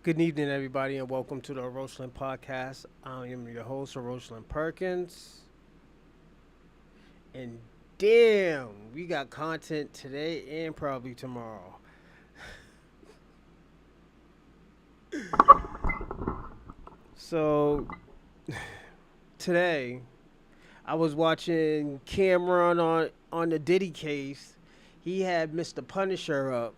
Good evening, everybody, and welcome to the Roachland Podcast. I am your host, Roachland Perkins. And damn, we got content today and probably tomorrow. So, today, I was watching Cameron on the Diddy case. He had Mr. Punisher up.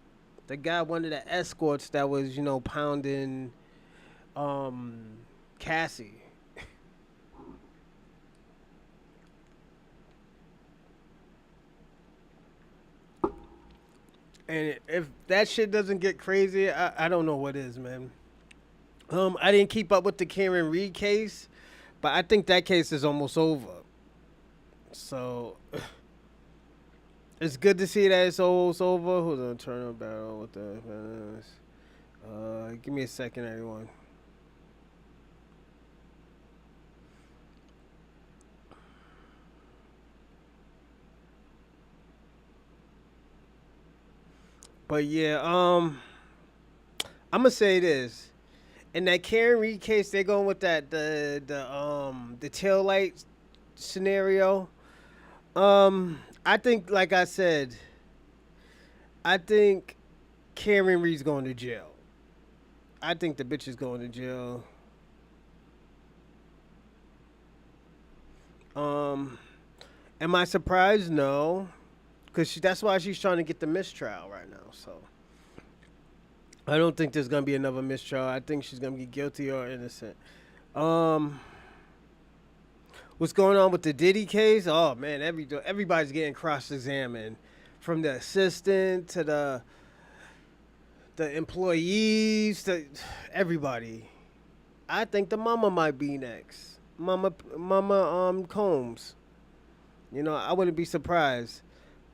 The guy, one of the escorts that was, pounding um, Cassie. And if that shit doesn't get crazy, I don't know what is, man. I didn't keep up with the Karen Reed case, but I think that case is almost over. So it's good to see that it's almost over. Hold on, turn up barrel with the. Give me a second, everyone. But yeah, I'm gonna say this. In that Karen Reed case, they're going with that the tail light scenario. I think, like I said, I think Karen Reed's going to jail. I think the bitch is going to jail. Um, am I surprised? No, because that's why she's trying to get the mistrial right now. So I don't think there's gonna be another mistrial. I think she's gonna be guilty or innocent. Um, what's going on with the Diddy case? Oh man, everybody's getting cross-examined, from the assistant to the employees to everybody. I think the mama might be next. Mama Combs. I wouldn't be surprised.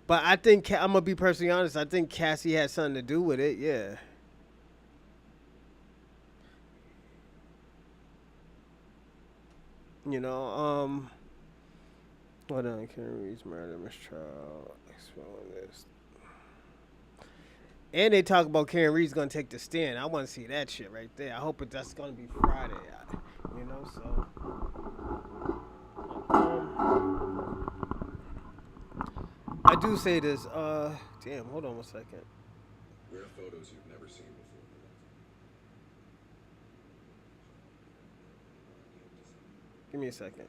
But I think I'm gonna be personally honest. I think Cassie had something to do with it. Yeah. You know. Hold on. Karen Reed's murder mistrial. Explain this. And they talk about Karen Reed's gonna take the stand. I want to see that shit right there. I hope that's gonna be Friday. So. I do say this. Damn. Hold on one second. Rare photos you've never seen before. Give me a second.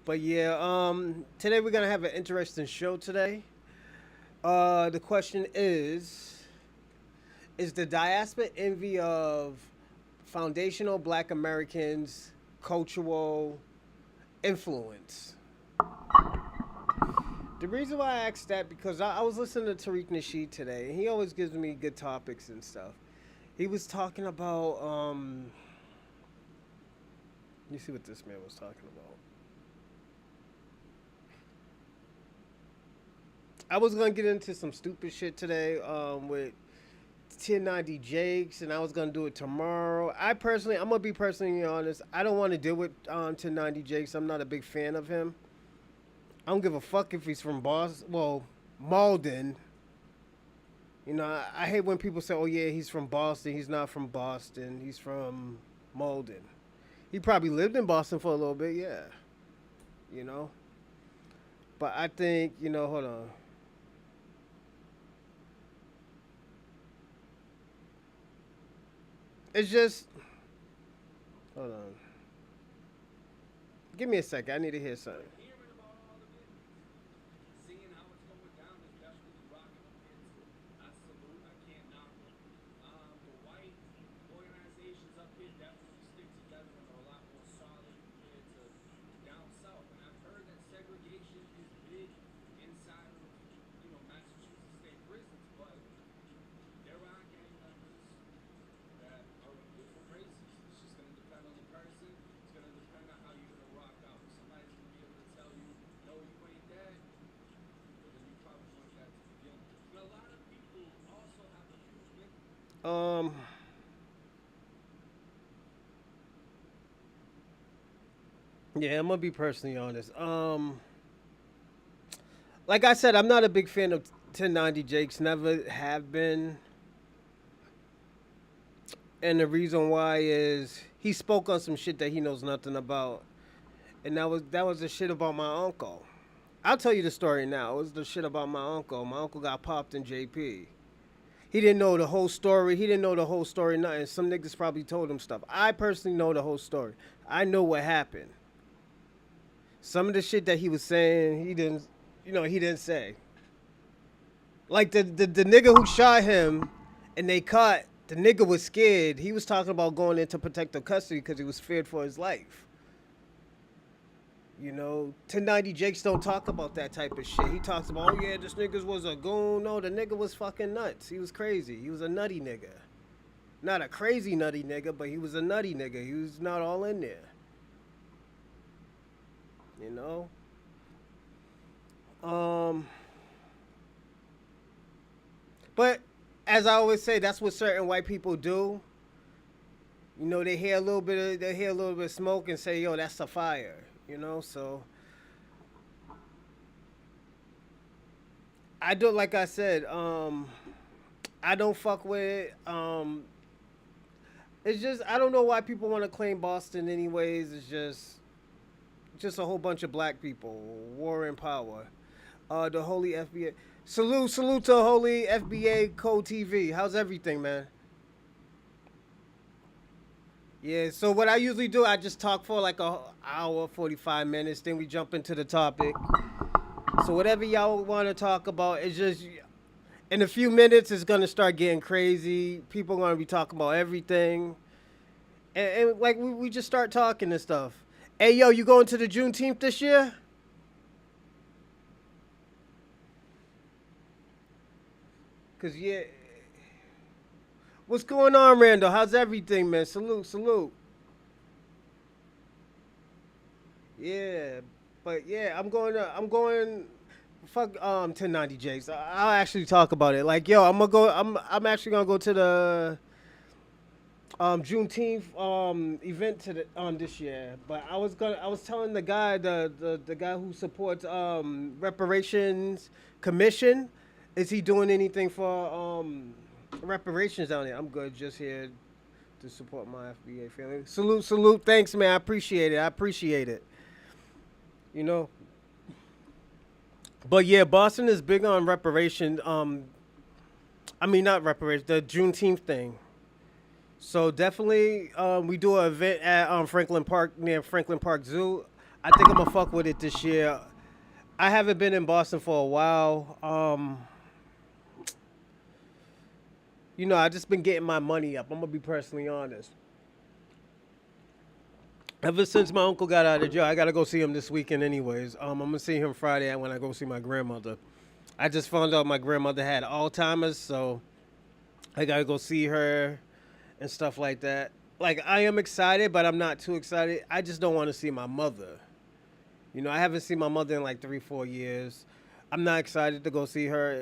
But yeah, today we're gonna have an interesting show today. The question is the diaspora envy of foundational black Americans cultural influence? The reason why I asked that because I was listening to Tariq Nasheed today, and he always gives me good topics and stuff. He was talking about let me see what this man was talking about. I was gonna get into some stupid shit today with 1090 Jakes, and I was gonna do it tomorrow. I'm gonna be personally honest. I don't want to deal with 1090 Jakes. I'm not a big fan of him. I don't give a fuck if he's from Boston. Well, Malden. I hate when people say, "Oh yeah, he's from Boston." He's not from Boston. He's from Malden. He probably lived in Boston for a little bit, yeah. You know, but I think Hold on. It's just hold on. Give me a second. I need to hear something. Um, Yeah, I'm gonna be personally honest. Like I said, I'm not a big fan of 1090 Jakes. Never have been, and the reason why is he spoke on some shit that he knows nothing about, and that was the shit about my uncle. I'll tell you the story now. It was the shit about my uncle. My uncle got popped in JP. He didn't know the whole story. He didn't know the whole story. Nothing. Some niggas probably told him stuff. I personally know the whole story. I know what happened. Some of the shit that he was saying, he didn't say. Like the nigga who shot him, and they caught the nigga was scared. He was talking about going into protective custody because he was feared for his life. 1090 Jakes don't talk about that type of shit. He talks about, oh yeah, this nigga was a goon. No, the nigga was fucking nuts. He was crazy. He was a nutty nigga. Not a crazy nutty nigga, but he was a nutty nigga. He was not all in there. You know? But as I always say, that's what certain white people do. They hear a little bit of smoke and say, yo, that's a fire. So I do, like I said, I don't fuck with it's just I don't know why people want to claim Boston anyways. It's just a whole bunch of black people. War and power. The Holy FBA. Salute to Holy FBA Code TV. How's everything, man? Yeah, so what I usually do, I just talk for like a hour, 45 minutes, then we jump into the topic. So whatever y'all want to talk about, it's just in a few minutes it's gonna start getting crazy. People gonna be talking about everything, and like we just start talking and stuff. Hey yo, you going to the Juneteenth this year? Cause yeah, what's going on, Randall? How's everything, man? Salute. Yeah, but yeah, I'm going. Fuck 1090 Jakes. I'll actually talk about it. Like yo, I'm actually gonna go to the Juneteenth event to this year. But I was telling the guy the guy who supports Reparations Commission, is he doing anything for reparations down there? I'm good, just here to support my FBA family. Salute. Thanks, man. I appreciate it. You know. But yeah, Boston is big on reparation. I mean not reparation, the Juneteenth thing. So definitely, we do an event at Franklin Park near Franklin Park Zoo. I think I'm gonna fuck with it this year. I haven't been in Boston for a while. I just been getting my money up. I'm gonna be personally honest. Ever since my uncle got out of jail, I gotta go see him this weekend anyways. I'm gonna see him Friday when I go see my grandmother. I just found out my grandmother had Alzheimer's, so I gotta go see her and stuff like that. Like I am excited, but I'm not too excited. I just don't want to see my mother. I haven't seen my mother in like 3-4 years. I'm not excited to go see her.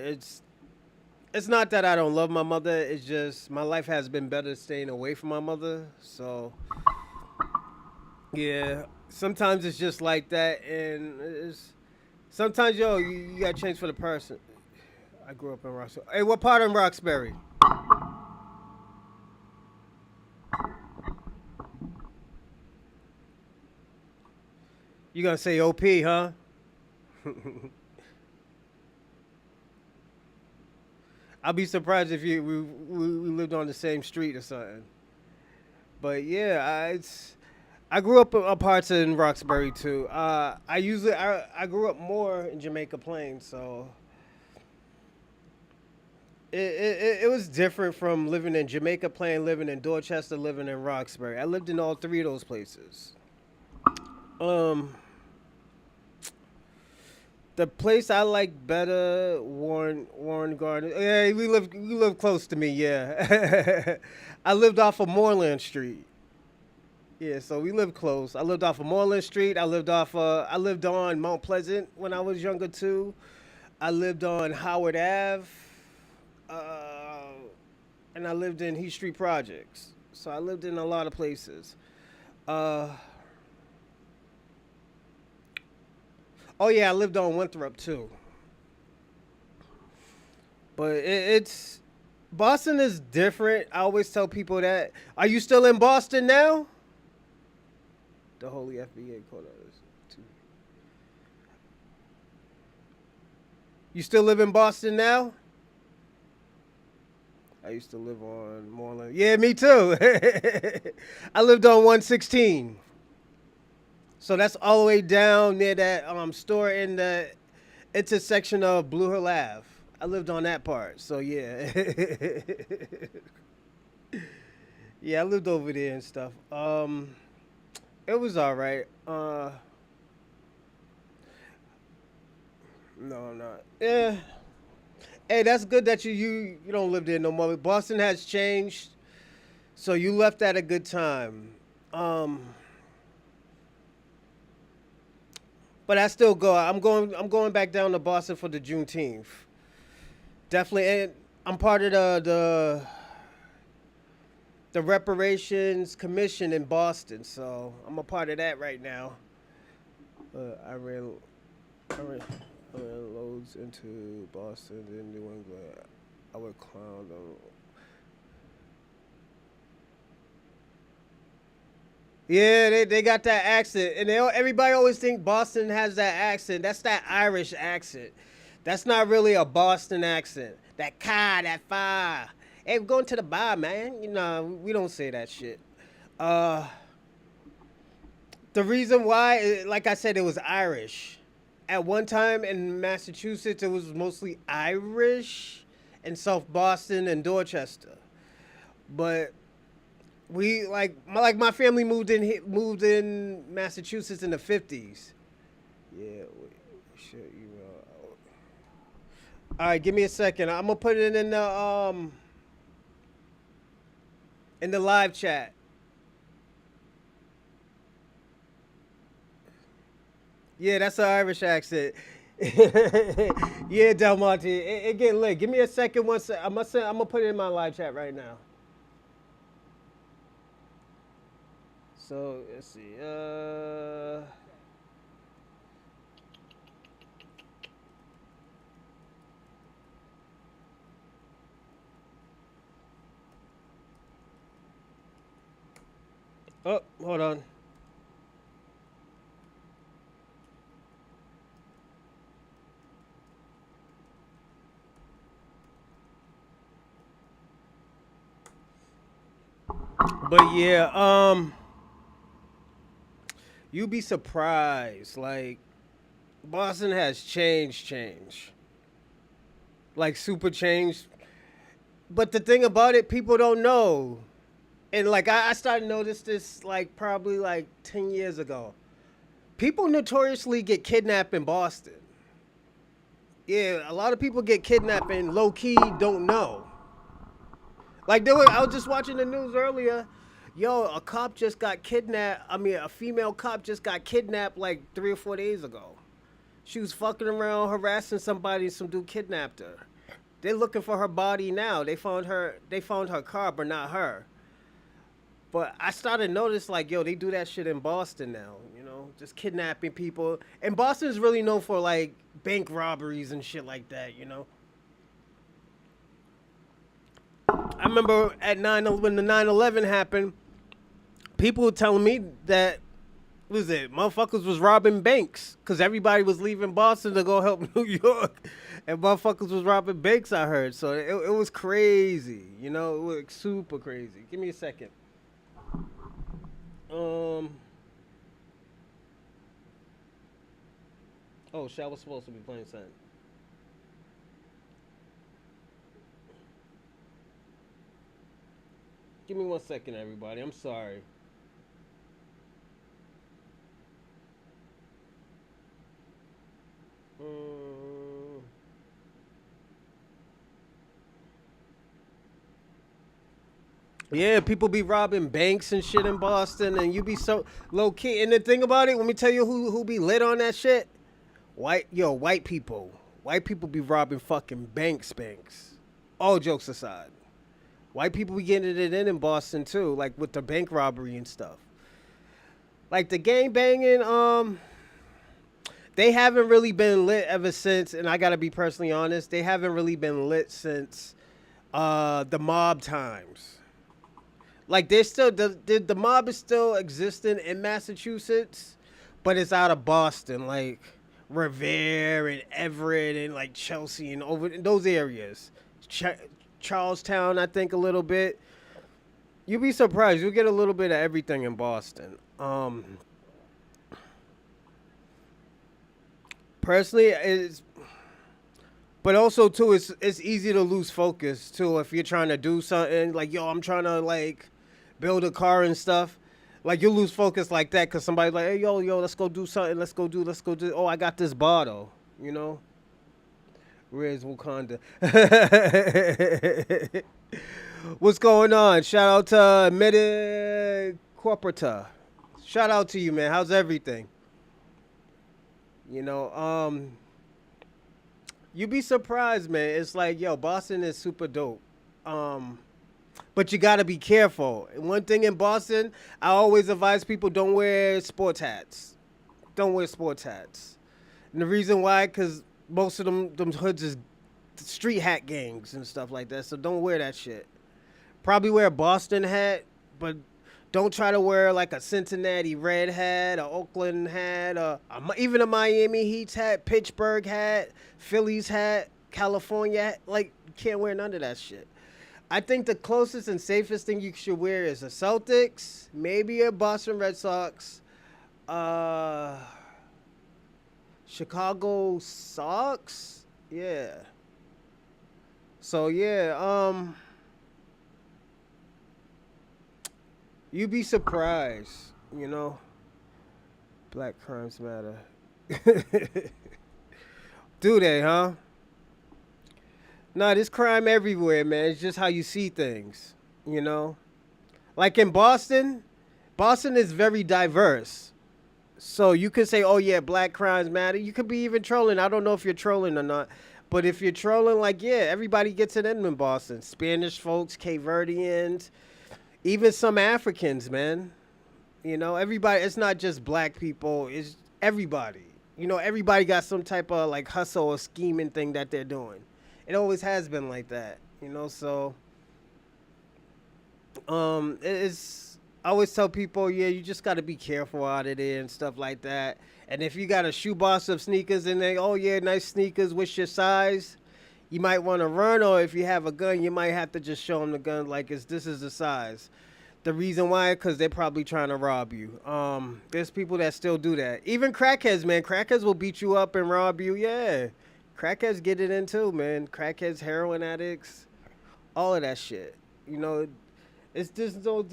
It's not that I don't love my mother. It's just my life has been better staying away from my mother. So yeah, sometimes it's just like that, and sometimes you gotta change for the person. I grew up in Roxbury. Hey, what part of Roxbury? You gonna say OP, huh? I'll be surprised if we lived on the same street or something. But yeah, I grew up in parts in Roxbury too. I grew up more in Jamaica Plain, so it was different from living in Jamaica Plain, living in Dorchester, living in Roxbury. I lived in all three of those places. Um, the place I like better, Warren Garden. Yeah, we live close to me. Yeah, I lived off of Moreland Street. Yeah, so we lived close. I lived off of Moreland Street. I lived on Mount Pleasant when I was younger too. I lived on Howard Ave, uh, and I lived in Heat Street Projects. So I lived in a lot of places. Uh, Oh yeah, I lived on Winthrop too. But it's Boston is different. I always tell people that. Are you still in Boston now? The Holy FBA code is two. You still live in Boston now? I used to live on Moreland. Yeah, me too. I lived on 116. So that's all the way down near that store in the intersection of Blue Hill Ave. I lived on that part. So yeah. Yeah, I lived over there and stuff. It was all right. No, I'm not. Yeah. Hey, that's good that you don't live there no more. Boston has changed, so you left at a good time. Um, but I still go. I'm going back down to Boston for the Juneteenth. Definitely, and I'm part of the Reparations Commission in Boston, so I'm a part of that right now. I ran loads into Boston and New England. I would clown them. Yeah, they got that accent, and everybody always think Boston has that accent. That's that Irish accent. That's not really a Boston accent. That car, that fire. Hey, we're going to the bar, man. You know, we don't say that shit. Uh, the reason why, like I said, it was Irish. At one time in Massachusetts, it was mostly Irish in South Boston and Dorchester. But we my family moved in Massachusetts in the 50s. Yeah, shit, you know. All right, give me a second. I'm gonna put it in the live chat. Yeah, that's an Irish accent. Yeah, Del Monte, it getting late. Give me a second. I'm gonna put it in my live chat right now. So let's see. Oh, hold on. But yeah, you'd be surprised. Like Boston has changed, like super changed. But the thing about it, people don't know. And like I started to notice this like probably like 10 years ago. People notoriously get kidnapped in Boston. Yeah, a lot of people get kidnapped and low key don't know. Like I was just watching the news earlier. Yo, a cop just got kidnapped. I mean, a female cop just got kidnapped like 3 or 4 days ago. She was fucking around harassing somebody. And some dude kidnapped her. They're looking for her body now. They found her. They found her car, but not her. But I started to notice like, yo, they do that shit in Boston now. You know, just kidnapping people. And Boston's really known for like bank robberies and shit like that. You know. I remember when the 9/11 happened, people were telling me that was it motherfuckers was robbing banks because everybody was leaving Boston to go help New York, and motherfuckers was robbing banks. I heard, so it was crazy. You know, it was super crazy. Give me a second. Oh, shit, I was supposed to be playing something. Give me 1 second, everybody. I'm sorry. Mm. Yeah, people be robbing banks and shit in Boston, and you be so low key. And the thing about it, let me tell you who be lit on that shit. White people. White people be robbing fucking banks. All jokes aside, white people be getting it in Boston too, like with the bank robbery and stuff. Like the gang banging, they haven't really been lit ever since, and I gotta be personally honest, they haven't really been lit since the mob times. Like they're still the mob is still existing in Massachusetts, but it's out of Boston, like Revere and Everett and like Chelsea and over in those areas. Charlestown, I think a little bit. You'd be surprised. You'll get a little bit of everything in Boston. Personally, it's but also too, it's easy to lose focus too if you're trying to do something like yo, I'm trying to like build a car and stuff. Like you lose focus like that because somebody's like, hey yo, let's go do something, let's go do. Oh, I got this bottle, you know. Where's Wakanda? What's going on? Shout out to Medi Corporata. Shout out to you, man. How's everything? You know, you'd be surprised, man. It's like, yo, Boston is super dope. Um, but you gotta be careful. And one thing in Boston, I always advise people don't wear sports hats. Don't wear sports hats. And the reason why, because most of them hoods is street hat gangs and stuff like that. So don't wear that shit. Probably wear a Boston hat, but don't try to wear like a Cincinnati Red hat, a Oakland hat, even a Miami Heat hat, Pittsburgh hat, Phillies hat, California hat. Like, you can't wear none of that shit. I think the closest and safest thing you should wear is a Celtics, maybe a Boston Red Sox, Chicago Sox. Yeah. So yeah, you'd be surprised, you know. Black crimes matter. Do they, huh? Nah, there's crime everywhere, man. It's just how you see things, you know. Like in Boston, Boston is very diverse. So you could say, oh yeah, black crimes matter. You could be even trolling. I don't know if you're trolling or not. But if you're trolling, like, yeah, everybody gets it in Boston. Spanish folks, Cape Verdeans, even some Africans, man. You know, everybody, it's not just black people, it's everybody. You know, everybody got some type of like hustle or scheming thing that they're doing. It always has been like that, you know, so it's I always tell people, yeah, you just gotta be careful out of there and stuff like that. And if you got a shoebox of sneakers and they, oh yeah, nice sneakers, what's your size? You might want to run, or if you have a gun, you might have to just show them the gun, like this is the size. The reason why, because they're probably trying to rob you. There's people that still do that. Even crackheads, man. Crackheads will beat you up and rob you. Yeah, crackheads get it in too, man. Crackheads, heroin addicts, all of that shit. You know, it's just no,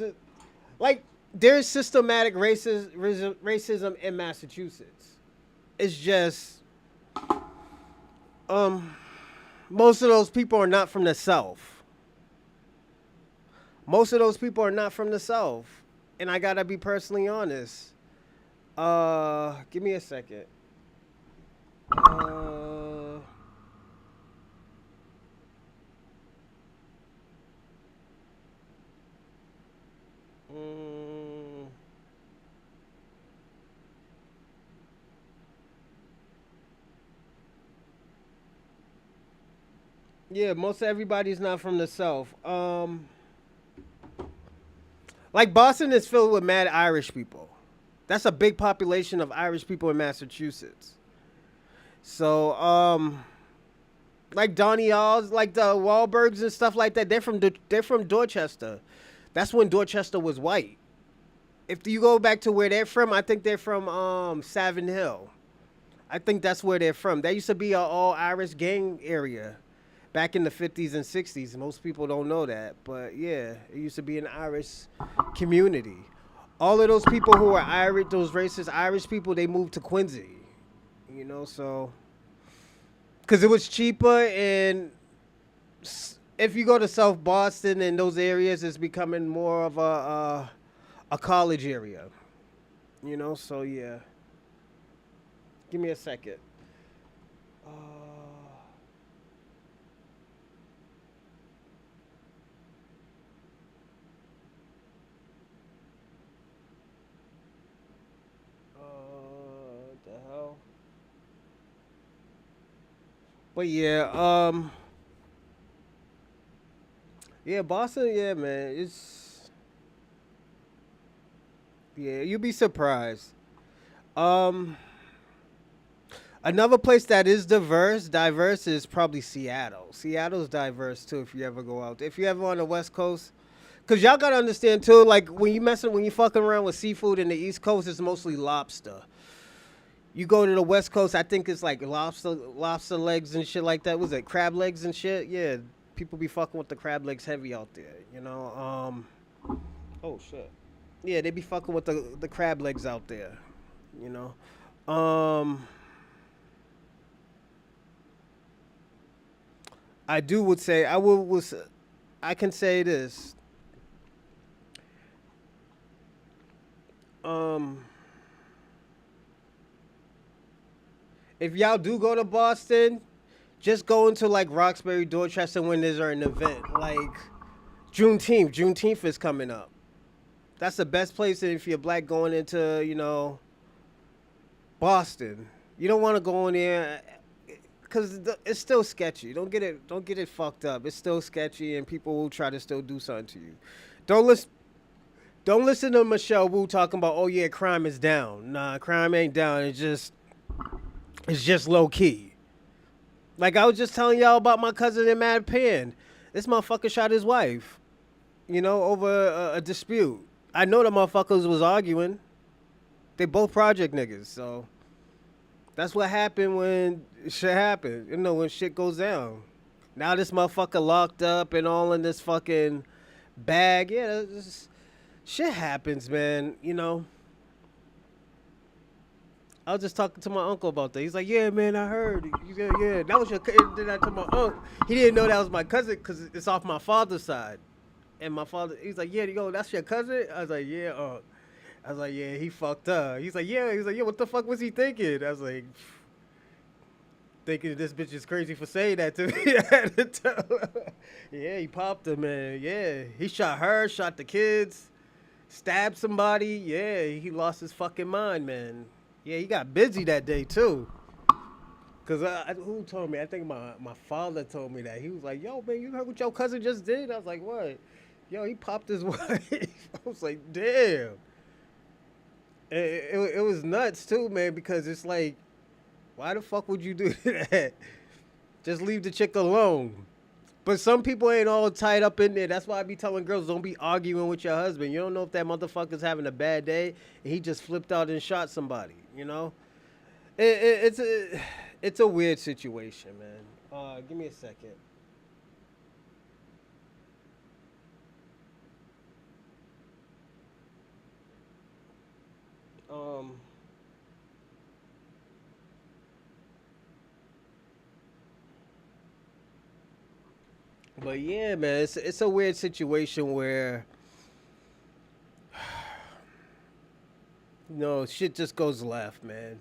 like there's systematic racism in Massachusetts. It's just, most of those people are not from the South. Most of those people are not from the South. And I gotta be personally honest. Give me a second. Yeah, most everybody's not from the South. Like Boston is filled with mad Irish people. That's a big population of Irish people in Massachusetts. So, like Donny Alls, like the Wahlbergs and stuff like that, they're from Dorchester. That's when Dorchester was white. If you go back to where they're from, I think they're from Savin Hill. I think that's where they're from. That used to be an all Irish gang area back in the 50s and 60s. Most people don't know that, but yeah, it used to be an Irish community. All of those people who are Irish, those racist Irish people, they moved to Quincy, you know, so because it was cheaper, and if you go to South Boston and those areas, it's becoming more of a college area, you know, so yeah. Give me a second. Uh, what the hell? But yeah, yeah, Boston, yeah, man, it's yeah, you'd be surprised. Um, Another place that is diverse is probably Seattle. Seattle's diverse too. If you ever go out, if you ever on the West Coast, cause y'all gotta understand too. Like when you fucking around with seafood in the East Coast, it's mostly lobster. You go to the West Coast, I think it's like lobster legs and shit like that. Was it crab legs and shit? Yeah, people be fucking with the crab legs heavy out there. You know. Oh shit. Yeah, they be fucking with the crab legs out there. You know. I do would say I can say this. Um, if y'all do go to Boston, just go into like Roxbury, Dorchester when there's an event like Juneteenth. Juneteenth is coming up. That's the best place if you're black going into Boston. You don't want to go in there because it's still sketchy. Don't get it fucked up. It's still sketchy, and people will try to still do something to you. Don't listen. Don't listen to Michelle Wu talking about, oh yeah, crime is down. Nah, crime ain't down. It's just low key. Like I was just telling y'all about my cousin in Mad Pen. This motherfucker shot his wife. Over a dispute. I know the motherfuckers was arguing. They both project niggas, so that's what happened when shit happened. When shit goes down. Now this motherfucker locked up and all in this fucking bag. Yeah, shit happens, man. I was just talking to my uncle about that. He's like, "Yeah, man, I heard. Yeah, that was your." Then I told my uncle, he didn't know that was my cousin because it's off my father's side. And my father, he's like, "Yeah, that's your cousin." I was like, "Yeah, I was like, "Yeah, he fucked up." He's like, "Yeah." He's like, "Yeah, what the fuck was he thinking?" I was like, "Thinking this bitch is crazy for saying that to me." I had to tell her. Yeah, he popped her, man. Yeah, he shot her, shot the kids, stabbed somebody. Yeah, he lost his fucking mind, man. Yeah, he got busy that day too. Cause who told me? I think my father told me that. He was like, "Yo, man, you heard what your cousin just did?" I was like, "What?" Yo, he popped his wife. I was like, "Damn." It was nuts too, man. Because it's like, why the fuck would you do that? Just leave the chick alone. But some people ain't all tied up in there. That's why I be telling girls, don't be arguing with your husband. You don't know if that motherfucker's having a bad day and he just flipped out and shot somebody. It's a weird situation, man. Give me a second. Um, but yeah, man, it's a weird situation where shit just goes left, man.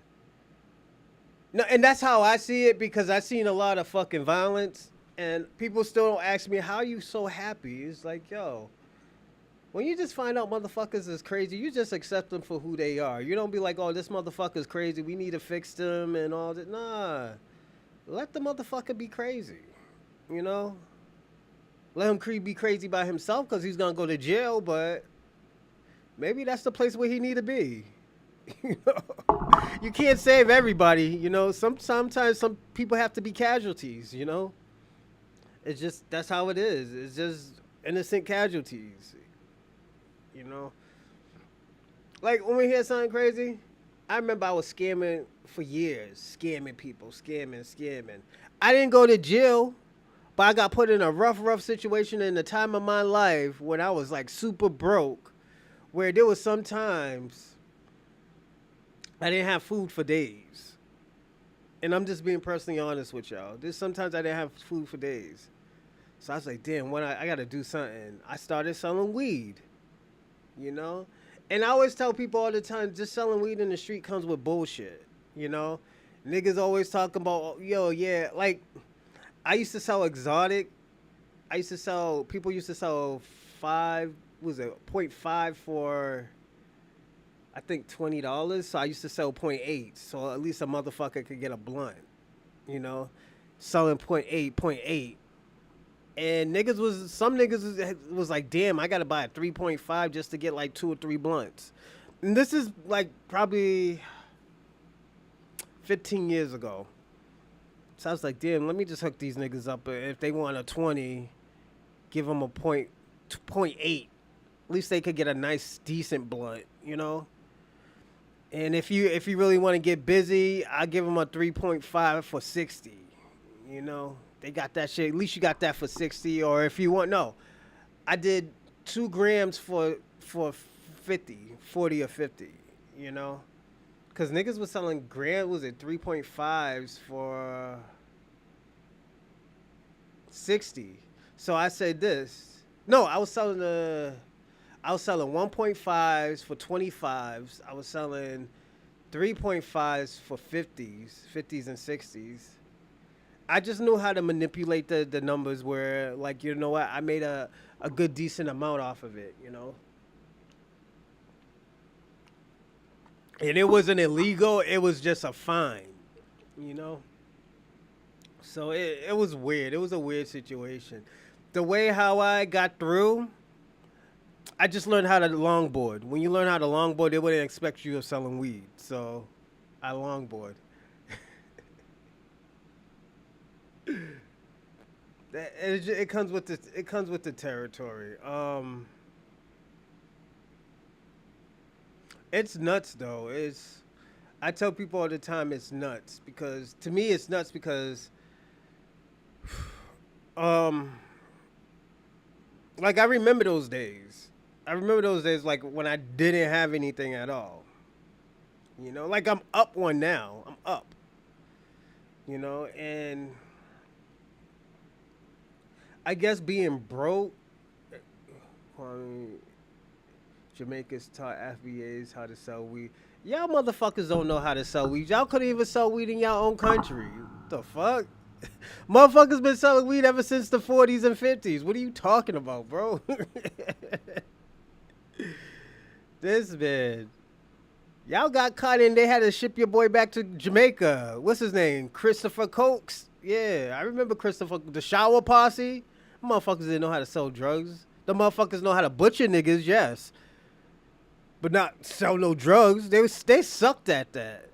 No, and that's how I see it because I seen a lot of fucking violence, and people still don't ask me how you so happy. It's like, yo, when you just find out motherfuckers is crazy, you just accept them for who they are. You don't be like, oh, this motherfucker's crazy. We need to fix them and all that. Nah, let the motherfucker be crazy. You know, let him be crazy by himself because he's gonna go to jail. But maybe that's the place where he need to be. you you can't save everybody. Sometimes some people have to be casualties. It's just that's how it is. It's just innocent casualties. You know, like when we hear something crazy, I remember I was scamming for years, scamming people, scamming. I didn't go to jail, but I got put in a rough situation in the time of my life when I was like super broke, where there was sometimes I didn't have food for days. And I'm just being personally honest with y'all. There's sometimes I didn't have food for days. So I was like, damn, when I got to do something. I started selling weed, you know? And I always tell people all the time, just selling weed in the street comes with bullshit, you know? Niggas always talking about, yo, yeah, like, I used to sell exotic. People used to sell point five for, I think $20. So I used to sell point 0.8, so at least a motherfucker could get a blunt, you know. selling point eight. And some niggas was like, damn, I gotta buy a 3.5 just to get like 2 or 3 blunts. And this is like probably 15 years ago. So I was like, damn, let me just hook these niggas up. If they want a 20, give them a point eight. At least they could get a nice, decent blunt, you know? And if you really want to get busy, I give them a 3.5 for 60, you know? They got that shit. At least you got that for 60. Or if you want, no, I did 2 grams for 50, 40 or 50, you know? Because niggas was selling gram, was it 3.5s for 60. So I said this. No, I was selling 1.5s for 25s. I was selling 3.5s for 50s and 60s. I just knew how to manipulate the numbers where, like, you know what, I made a good, decent amount off of it, you know? And it wasn't illegal, it was just a fine, you know? So it was weird. It was a weird situation. The way how I got through, I just learned how to longboard. When you learn how to longboard, they wouldn't expect you of selling weed. So I longboard. It comes with the territory. It's nuts though. I tell people all the time it's nuts because to me it's nuts because like I remember those days. I remember those days like when I didn't have anything at all. You know, like I'm up one now. I'm up. You know, and I guess being broke, Jamaica's taught FBAs how to sell weed. Y'all motherfuckers don't know how to sell weed. Y'all couldn't even sell weed in y'all own country. What the fuck? Motherfuckers been selling weed ever since the 40s and 50s. What are you talking about, bro? This man. Y'all got caught and they had to ship your boy back to Jamaica. What's his name? Christopher Cokes? Yeah, I remember Christopher. The Shower Posse. Motherfuckers didn't know how to sell drugs. The motherfuckers know how to butcher niggas, yes. But not sell no drugs. They sucked at that.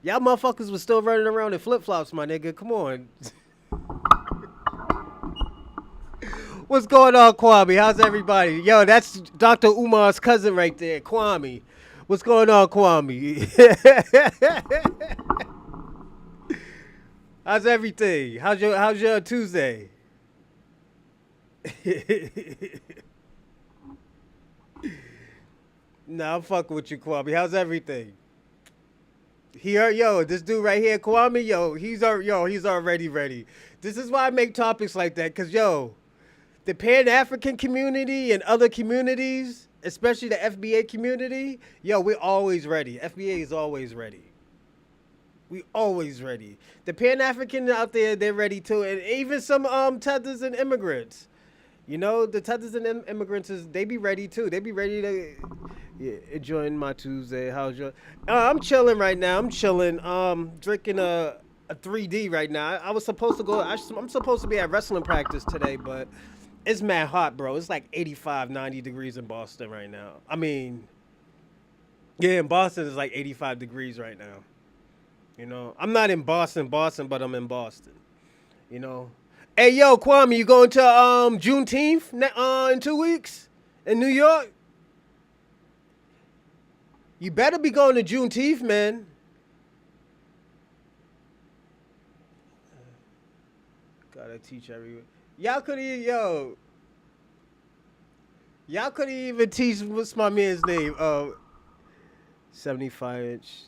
Y'all motherfuckers was still running around in flip-flops, my nigga. Come on. What's going on, Kwame? How's everybody? Yo, that's Dr. Umar's cousin right there, Kwame. What's going on, Kwame? How's everything? How's your Tuesday? Nah, I'm fucking with you, Kwame. How's everything? This dude right here, Kwame, he's already ready. This is why I make topics like that, cause the Pan-African community and other communities, especially the FBA community, we're always ready. FBA is always ready. We always ready. The Pan-African out there, they're ready too, and even some Tethers and immigrants. You know, the Tethers and immigrants they be ready too. They be ready to enjoying my Tuesday. How's your? I'm chilling right now. I'm chilling. Drinking a 3D right now. I was supposed to go. I'm supposed to be at wrestling practice today, but it's mad hot, bro. It's like 85, 90 degrees in Boston right now. I mean, yeah, in Boston it's like 85 degrees right now. You know, I'm not in Boston, but I'm in Boston. You know. Hey, yo, Kwame, you going to Juneteenth in 2 weeks in New York? You better be going to Juneteenth, man. Gotta teach everyone. Y'all couldn't even teach, what's my man's name? 75-inch.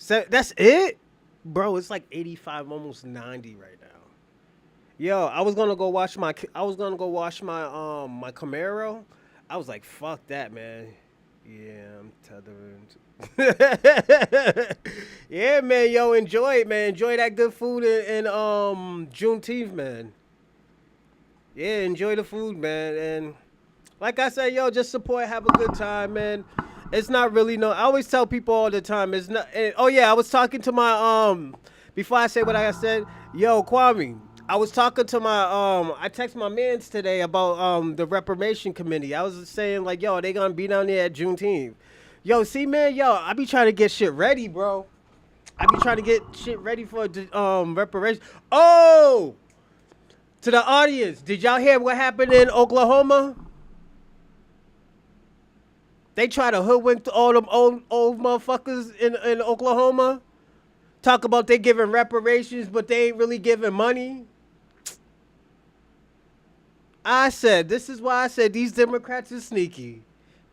That's it? Bro, it's like 85, almost 90 right now. Yo, I was gonna go wash my my Camaro. I was like, fuck that, man. Yeah, I'm tethering. Yeah, man, enjoy it, man. Enjoy that good food in Juneteenth, man. Yeah, enjoy the food, man. And like I said, just support, have a good time, man. It's not really I always tell people all the time, it's not. I was talking to my before I say what I said, yo, Kwame, I was talking to I texted my mans today about the Reparation Committee. I was saying like, yo, they gonna be down there at Juneteenth. Yo, see, man, yo, I be trying to get shit ready, bro. I be trying to get shit ready for reparations. Oh, to the audience, did y'all hear what happened in Oklahoma? They try to hoodwink all them old motherfuckers in Oklahoma. Talk about they giving reparations, but they ain't really giving money. I said, this is why I said these Democrats is sneaky.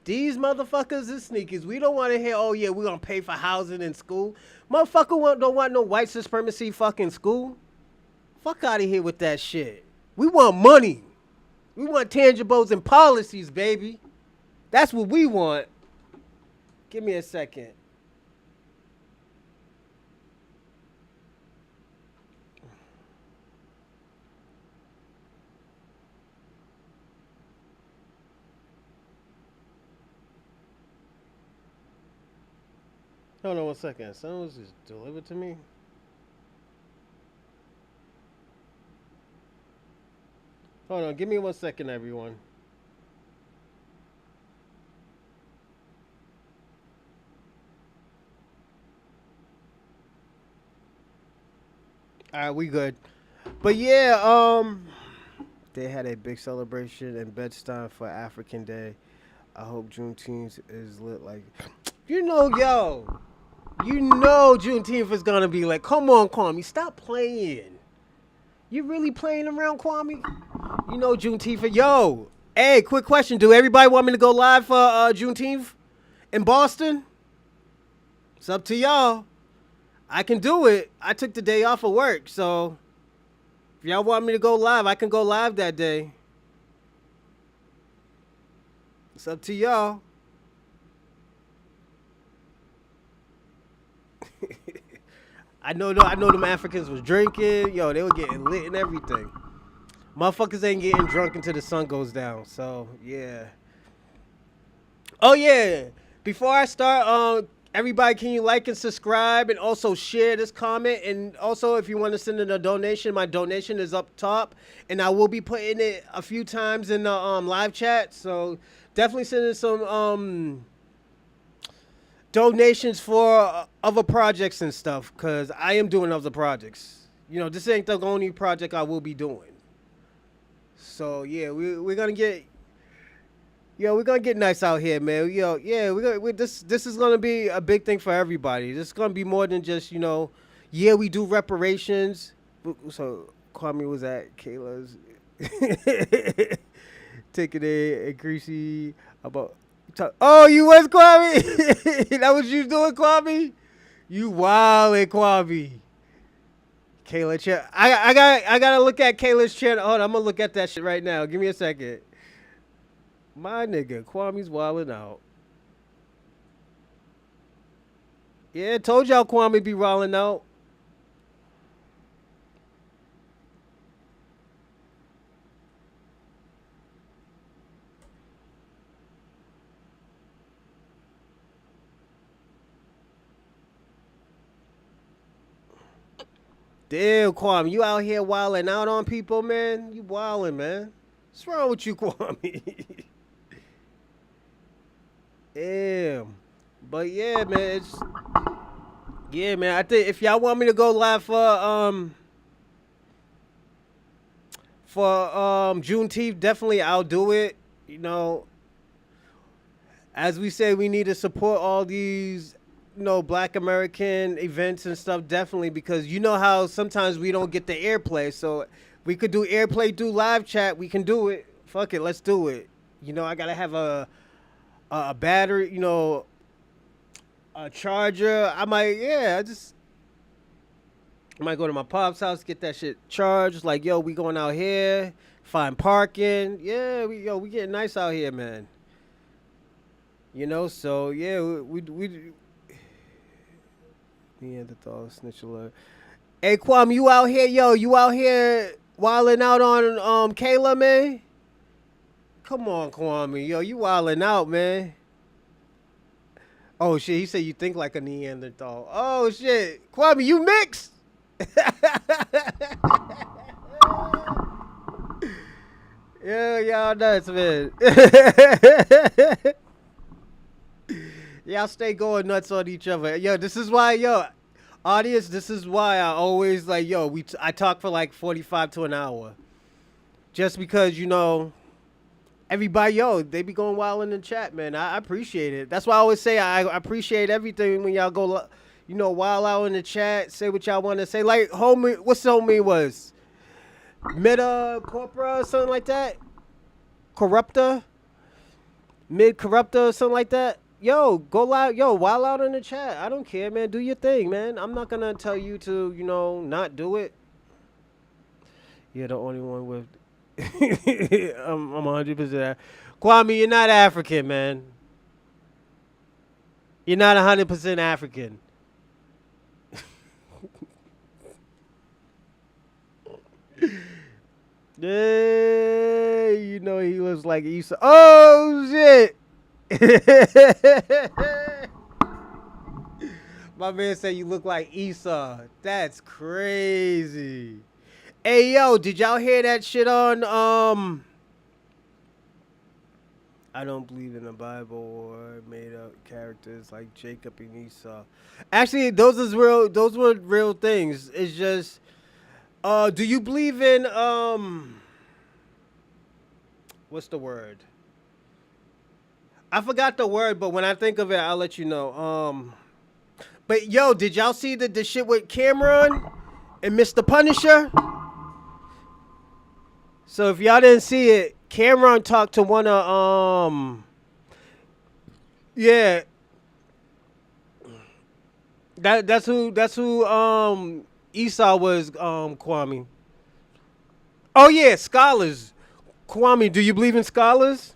These motherfuckers is sneakies. We don't want to hear, oh yeah, we're going to pay for housing in school. Motherfucker don't want no white supremacy fucking school. Fuck out of here with that shit. We want money. We want tangibles and policies, baby. That's what we want. Give me a second. Hold on 1 second. Someone was just delivered to me. Hold on. Give me 1 second, everyone. All right, we good. But yeah, they had a big celebration in Bed-Stuy for African Day. I hope Juneteenth is lit like, yo. You know Juneteenth is gonna be like, come on, Kwame, stop playing. You really playing around, Kwame? You know Juneteenth. Yo, hey, quick question. Do everybody want me to go live for Juneteenth in Boston? It's up to y'all. I can do it. I took the day off of work, so if y'all want me to go live, I can go live that day. It's up to y'all. I know them Africans was drinking. Yo, they were getting lit and everything. Motherfuckers ain't getting drunk until the sun goes down. So, yeah. Oh, yeah. Before I start, everybody, can you like and subscribe and also share this comment? And also, if you want to send in a donation, my donation is up top. And I will be putting it a few times in the live chat. So, definitely send in some donations for other projects and stuff, because I am doing other projects. This ain't the only project I will be doing. So yeah, we're gonna get nice out here, man. This is gonna be a big thing for everybody. This is gonna be more than just we do reparations. So Kwame was at Kayla's taking a greasy about. Oh, you was Kwame? That what you doing, Kwame? You wildin', Kwame. Kayla channel. I gotta look at Kayla's channel. Hold on, I'm gonna look at that shit right now. Give me a second. My nigga, Kwame's wildin' out. Yeah, told y'all Kwame be wildin' out. Damn, Kwame, you out here wilding out on people, man? You wilding, man. What's wrong with you, Kwame? Damn. But yeah, man, I think if y'all want me to go live for Juneteenth, definitely I'll do it. As we say, we need to support all these Black American events and stuff, definitely, because how sometimes we don't get the airplay. So we could do airplay, do live chat. We can do it. Fuck it, let's do it. I gotta have a battery, a charger. I might go to my pop's house, get that shit charged. Like, yo, we going out here, find parking. Yeah, we getting nice out here, man. So yeah, we Neanderthal snitch alert. Hey, Kwame, you out here, you out here wilding out on Kayla, man? Come on, Kwame, you wilding out, man. Oh shit, he said you think like a Neanderthal. Oh shit, Kwame, you mixed? Yeah, y'all nuts, man. Y'all stay going nuts on each other. Yo, this is why, yo, audience, this is why I always like, yo, I talk for like 45 to an hour. Just because, everybody, yo, they be going wild in the chat, man. I appreciate it. That's why I always say I appreciate everything when y'all go, wild out in the chat, say what y'all want to say. Like, homie, what's the homie was? Meta Corpora or something like that? Corruptor? Mid Corruptor or something like that? Yo, go loud. Yo, wild out in the chat. I don't care, man. Do your thing, man. I'm not going to tell you to, not do it. You're the only one with... I'm 100%. Kwame, you're not African, man. You're not 100% African. Yeah, he looks like Esau. Oh, shit. My man said you look like Esau. That's crazy. Hey, yo, did y'all hear that shit on, I don't believe in the Bible or made up characters like Jacob and Esau. Actually, those were real things. It's just, do you believe in, what's the word? I forgot the word, but when I think of it, I'll let you know. But yo, did y'all see the shit with Cameron and Mr. Punisher? So if y'all didn't see it, Cameron talked to one of yeah. That's who Esau was, Kwame. Oh yeah, scholars. Kwame, do you believe in scholars?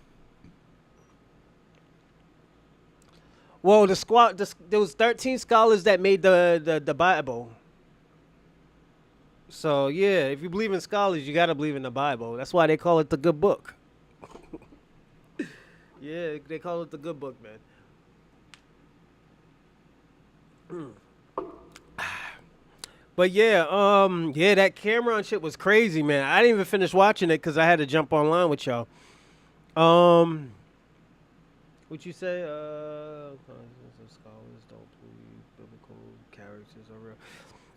Well, there was 13 scholars that made the Bible. So yeah, if you believe in scholars, you gotta believe in the Bible. That's why they call it the good book. Yeah, they call it the good book, man. But yeah, yeah, that Cameron shit was crazy, man. I didn't even finish watching it because I had to jump online with y'all. What you say? Scholars don't believe biblical characters are real.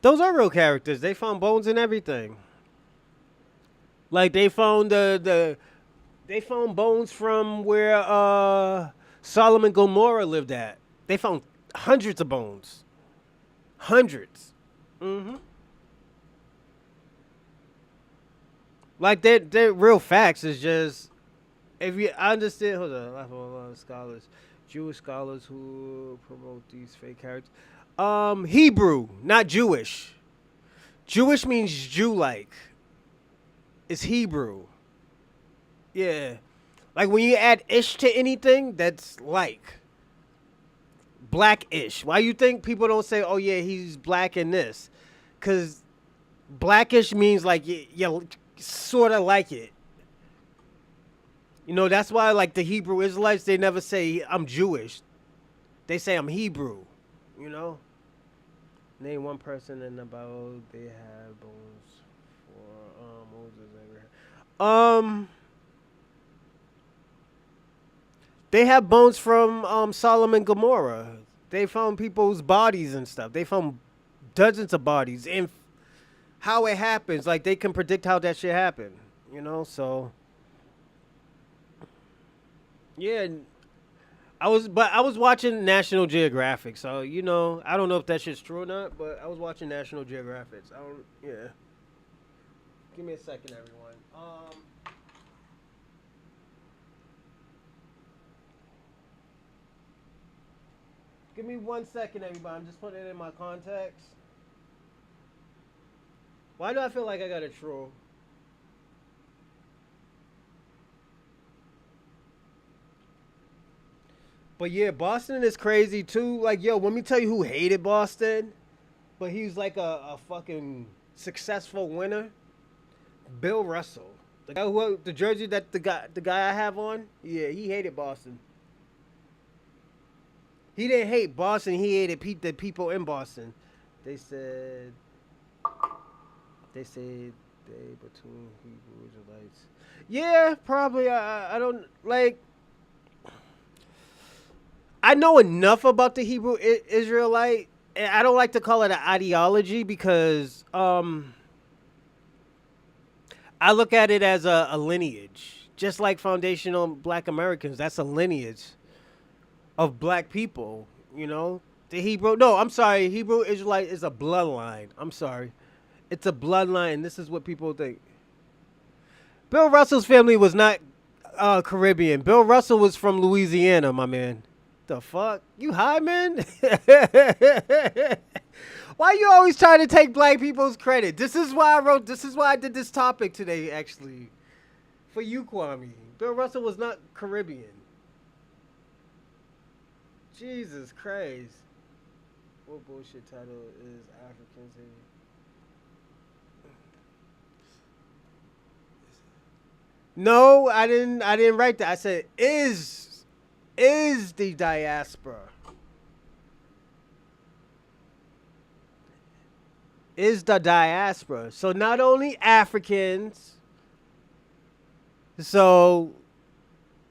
Those are real characters. They found bones and everything. Like they found they found bones from where Solomon Gomorrah lived at. They found hundreds of bones. Hundreds. Mm-hmm. Like they're real facts. It's just if you understand. Hold on, a lot of scholars, Jewish scholars who promote these fake characters. Hebrew, not Jewish. Jewish means Jew-like. It's Hebrew. Yeah, like when you add ish to anything, that's like black-ish. Why you think people don't say, "Oh yeah, he's black in this"? Cause blackish means like you sort of like it. That's why like the Hebrew Israelites, they never say I'm Jewish. They say I'm Hebrew. Name one person in the Bible they have bones for Moses and Abraham. They have bones from Solomon and Gomorrah. They found people's bodies and stuff. They found dozens of bodies and how it happens. Like they can predict how that shit happened. So yeah. I was watching National Geographic, so I don't know if that shit's true or not, but I was watching National Geographic. Yeah. Give me a second, everyone. Give me 1 second, everybody. I'm just putting it in my contacts. Why do I feel like I got a troll? But yeah, Boston is crazy too. Like, yo, let me tell you who hated Boston, but he's like a fucking successful winner. Bill Russell, the guy who the jersey that the guy I have on. Yeah, he hated Boston. He didn't hate Boston. He hated the people in Boston. They said They say they between Hebrew Israelites. Yeah, probably. I don't like. I know enough about the Hebrew Israelite, and I don't like to call it an ideology because I look at it as a lineage, just like foundational Black Americans. That's a lineage of Black people. You know, the Hebrew. No, I'm sorry. Hebrew Israelite is a bloodline. I'm sorry, it's a bloodline. This is what people think. Bill Russell's family was not Caribbean. Bill Russell was from Louisiana, my man. The fuck? You high, man? Why you always trying to take Black people's credit? This is why I wrote. This is why I did this topic today, actually, for you, Kwame. Bill Russell was not Caribbean. Jesus Christ. What bullshit title is Africans in? No, I didn't. I didn't write that. I said is the diaspora. Is the diaspora. So not only Africans. So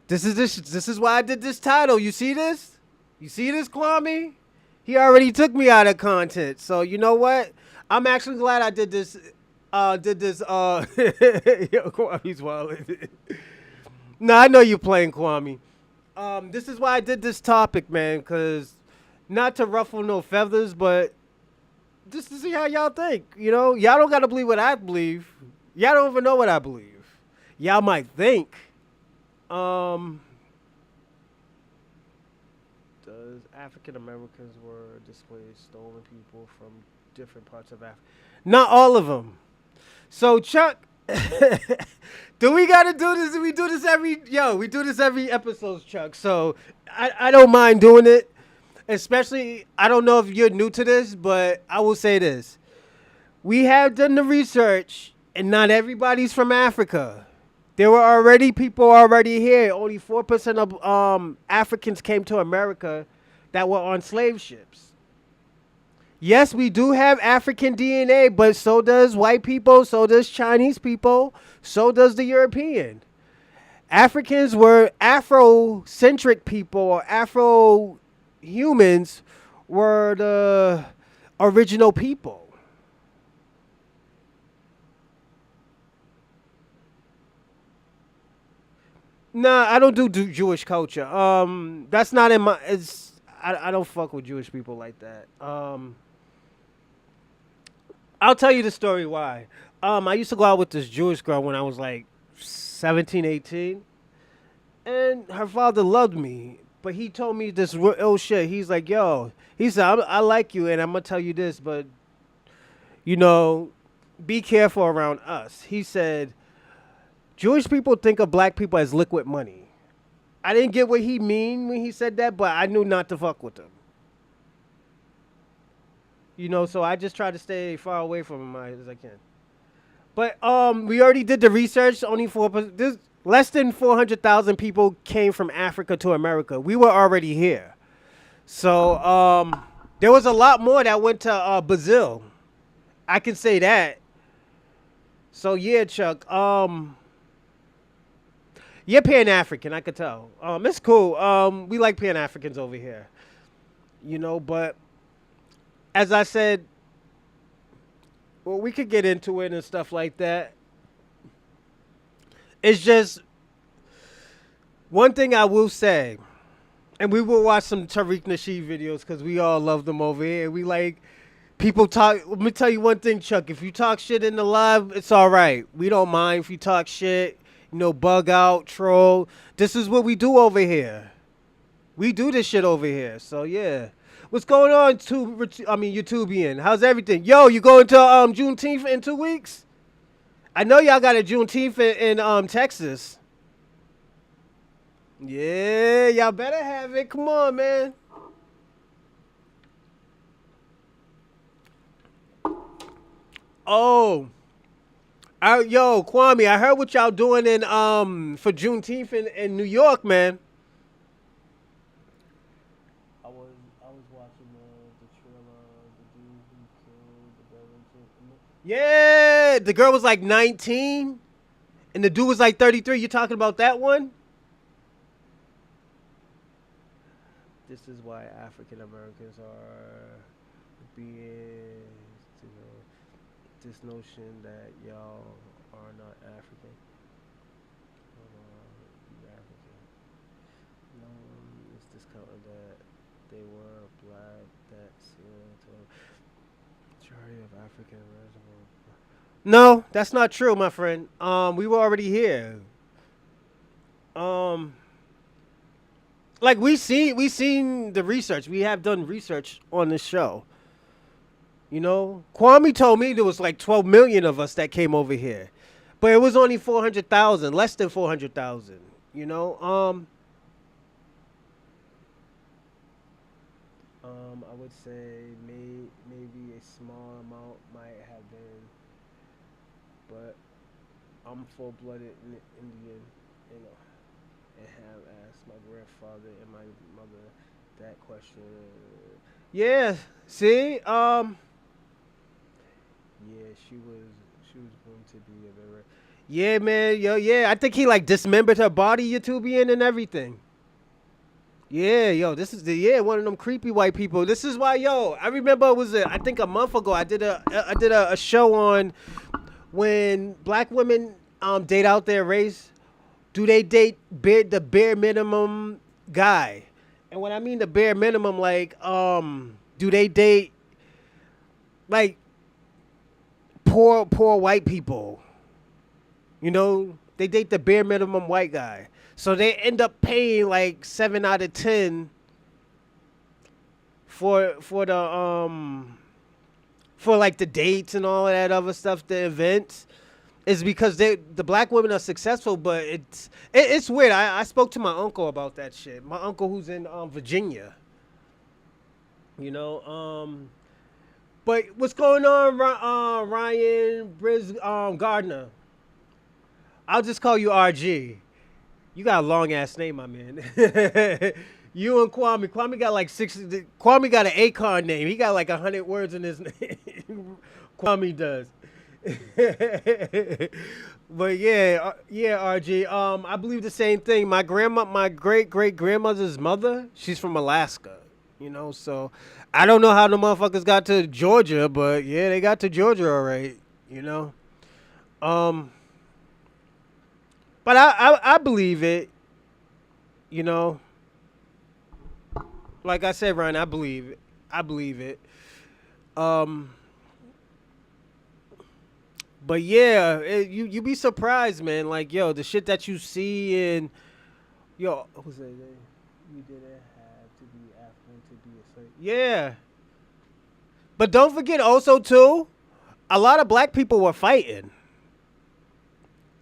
this is why I did this title. You see this? You see this, Kwame? He already took me out of content. So you know what? I'm actually glad I did this. Yo, Kwame's wild. No, I know you're playing, Kwame. This is why I did this topic, man, because not to ruffle no feathers, but just to see how y'all think. You know, y'all don't got to believe what I believe. Y'all don't even know what I believe. Y'all might think. Does African Americans were displaced, stolen people from different parts of Africa? Not all of them. So Chuck, do we gotta do this? We do this we do this every episode, Chuck. So I don't mind doing it. Especially, I don't know if you're new to this, but I will say this. We have done the research, and not everybody's from Africa. There were already people already here. Only 4% of Africans came to America that were on slave ships. Yes, we do have African DNA, but so does white people, so does Chinese people, so does the European. Africans were Afrocentric people, or Afro humans were the original people. Nah, I don't do Jewish culture. That's not in my. I don't fuck with Jewish people like that. I'll tell you the story why. I used to go out with this Jewish girl when I was like 17, 18. And her father loved me. But he told me this real ill shit. He's like, yo, he said, I like you and I'm going to tell you this, but, you know, be careful around us. He said, Jewish people think of Black people as liquid money. I didn't get what he mean when he said that, but I knew not to fuck with him. You know, so I just try to stay far away from him as I can. But we already did the research. Only 4%. Less than 400,000 people came from Africa to America. We were already here. So there was a lot more that went to Brazil. I can say that. So yeah, Chuck. You're Pan-African, I could tell. It's cool. We like Pan-Africans over here. You know, but as I said, well, we could get into it and stuff like that. It's just one thing I will say, and we will watch some Tariq Nasheed videos because we all love them over here. We like people talk. Let me tell you one thing, Chuck. If you talk shit in the live, it's all right. We don't mind if you talk shit, you know, bug out, troll. This is what we do over here. We do this shit over here. So, yeah. What's going on, YouTubian? How's everything? Yo, you going to Juneteenth in 2 weeks? I know y'all got a Juneteenth in Texas. Yeah, y'all better have it. Come on, man. Oh. Yo, Kwame, I heard what y'all doing in for Juneteenth in New York, man. I was watching the trailer of the dude who killed the brother. Yeah, the girl was like 19, and the dude was like 33. You talking about that one? This is why African Americans are being, you know, this notion that y'all are not African. You African. No, it's discounted that they were black. That's majority of African Americans. No, that's not true, my friend. We were already here. Um, like we seen the research. We have done research on this show. You know, Kwame told me there was like 12 million of us that came over here, but it was only 400,000, less than 400,000. You know, I would say maybe a small amount might have been, but I'm full-blooded Indian, you know, and have asked my grandfather and my mother that question. Yeah, see, yeah, she was going to be a very, yeah, man, yo, yeah. I think he like dismembered her body, Youtubian, and everything. Yeah, yo, this is one of them creepy white people. This is why, yo, I remember it was I think a month ago I did a show on when black women date out their race. Do they date the bare minimum guy? And when I mean the bare minimum, like do they date like poor white people? You know, they date the bare minimum white guy. So they end up paying like 7 out of 10 for for like the dates and all of that other stuff, the events. Is because the black women are successful, but it's weird. I spoke to my uncle about that shit. My uncle who's in Virginia. You know, but what's going on, Ryan Gardner? I'll just call you RG. You got a long ass name, my man. You and Kwame. Kwame got like 60. Kwame got an Akon name. He got like 100 words in his name. Kwame does. But yeah, RG. I believe the same thing. My great grandmother's mother, she's from Alaska. You know, so I don't know how the motherfuckers got to Georgia, but yeah, they got to Georgia all right. You know, but I believe it. You know, like I said, Ryan, I believe it. I believe it. But yeah, you be surprised, man. Like, yo, the shit that you see in, yo, what was it? You didn't have to be African to be a slave. Yeah, but don't forget also too, a lot of black people were fighting.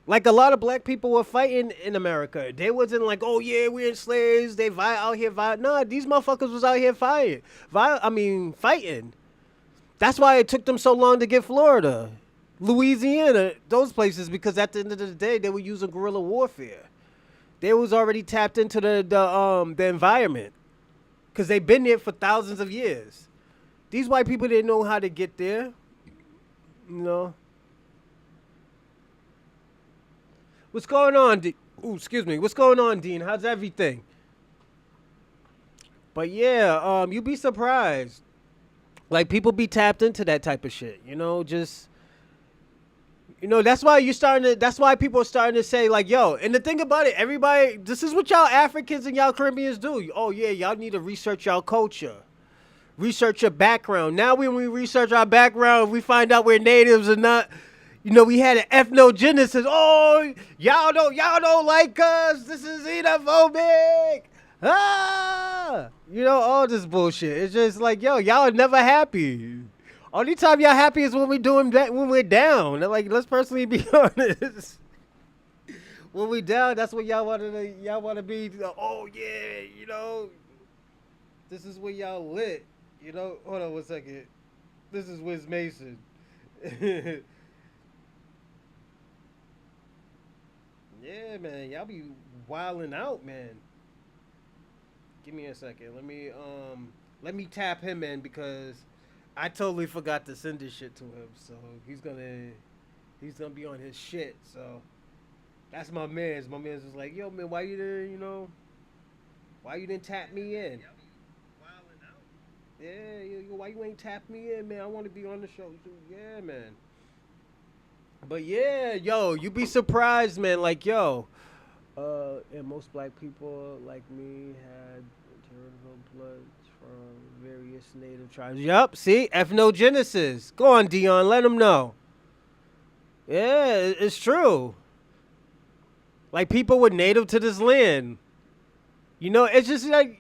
Like a lot of black people were fighting in America. They wasn't like, oh yeah, we're slaves. They out here Nah, these motherfuckers was out here fighting. That's why it took them so long to get Florida, Louisiana, those places, because at the end of the day, they were using guerrilla warfare. They was already tapped into the environment because they've been there for thousands of years. These white people didn't know how to get there, you know. What's going on, Ooh, excuse me. What's going on, Dean? How's everything? But yeah, you'd be surprised. Like, people be tapped into that type of shit, you know, just, you know, that's why people are starting to say, like, yo, and the thing about it, everybody, this is what y'all Africans and y'all Caribbeans do. Oh, yeah, y'all need to research y'all culture. Research your background. Now when we research our background, we find out we're natives and not, you know, we had an ethnogenesis. Oh, y'all don't like us. This is xenophobic. Ah, you know, all this bullshit. It's just like, yo, y'all are never happy. Only time y'all happy is when we doing that, when we're down. Like, let's personally be honest. When we down, that's what y'all want to be. Oh yeah, you know, this is where y'all lit. You know, hold on 1 second. This is Wiz Mason. Yeah, man, y'all be wilding out, man. Give me a second. Let me tap him in because I totally forgot to send this shit to him, so he's gonna be on his shit. So that's my man's. My man's was like, yo, man, why you didn't, why you didn't tap me in? Yeah, why you ain't tap me in, man? I want to be on the show too. Yeah, man. But yeah, yo, you be surprised, man. Like, yo, and most black people like me had maternal blood from various native tribes. Yup, see, ethnogenesis. Go on, Dion, let them know. Yeah, it's true. Like people were native to this land. It's just like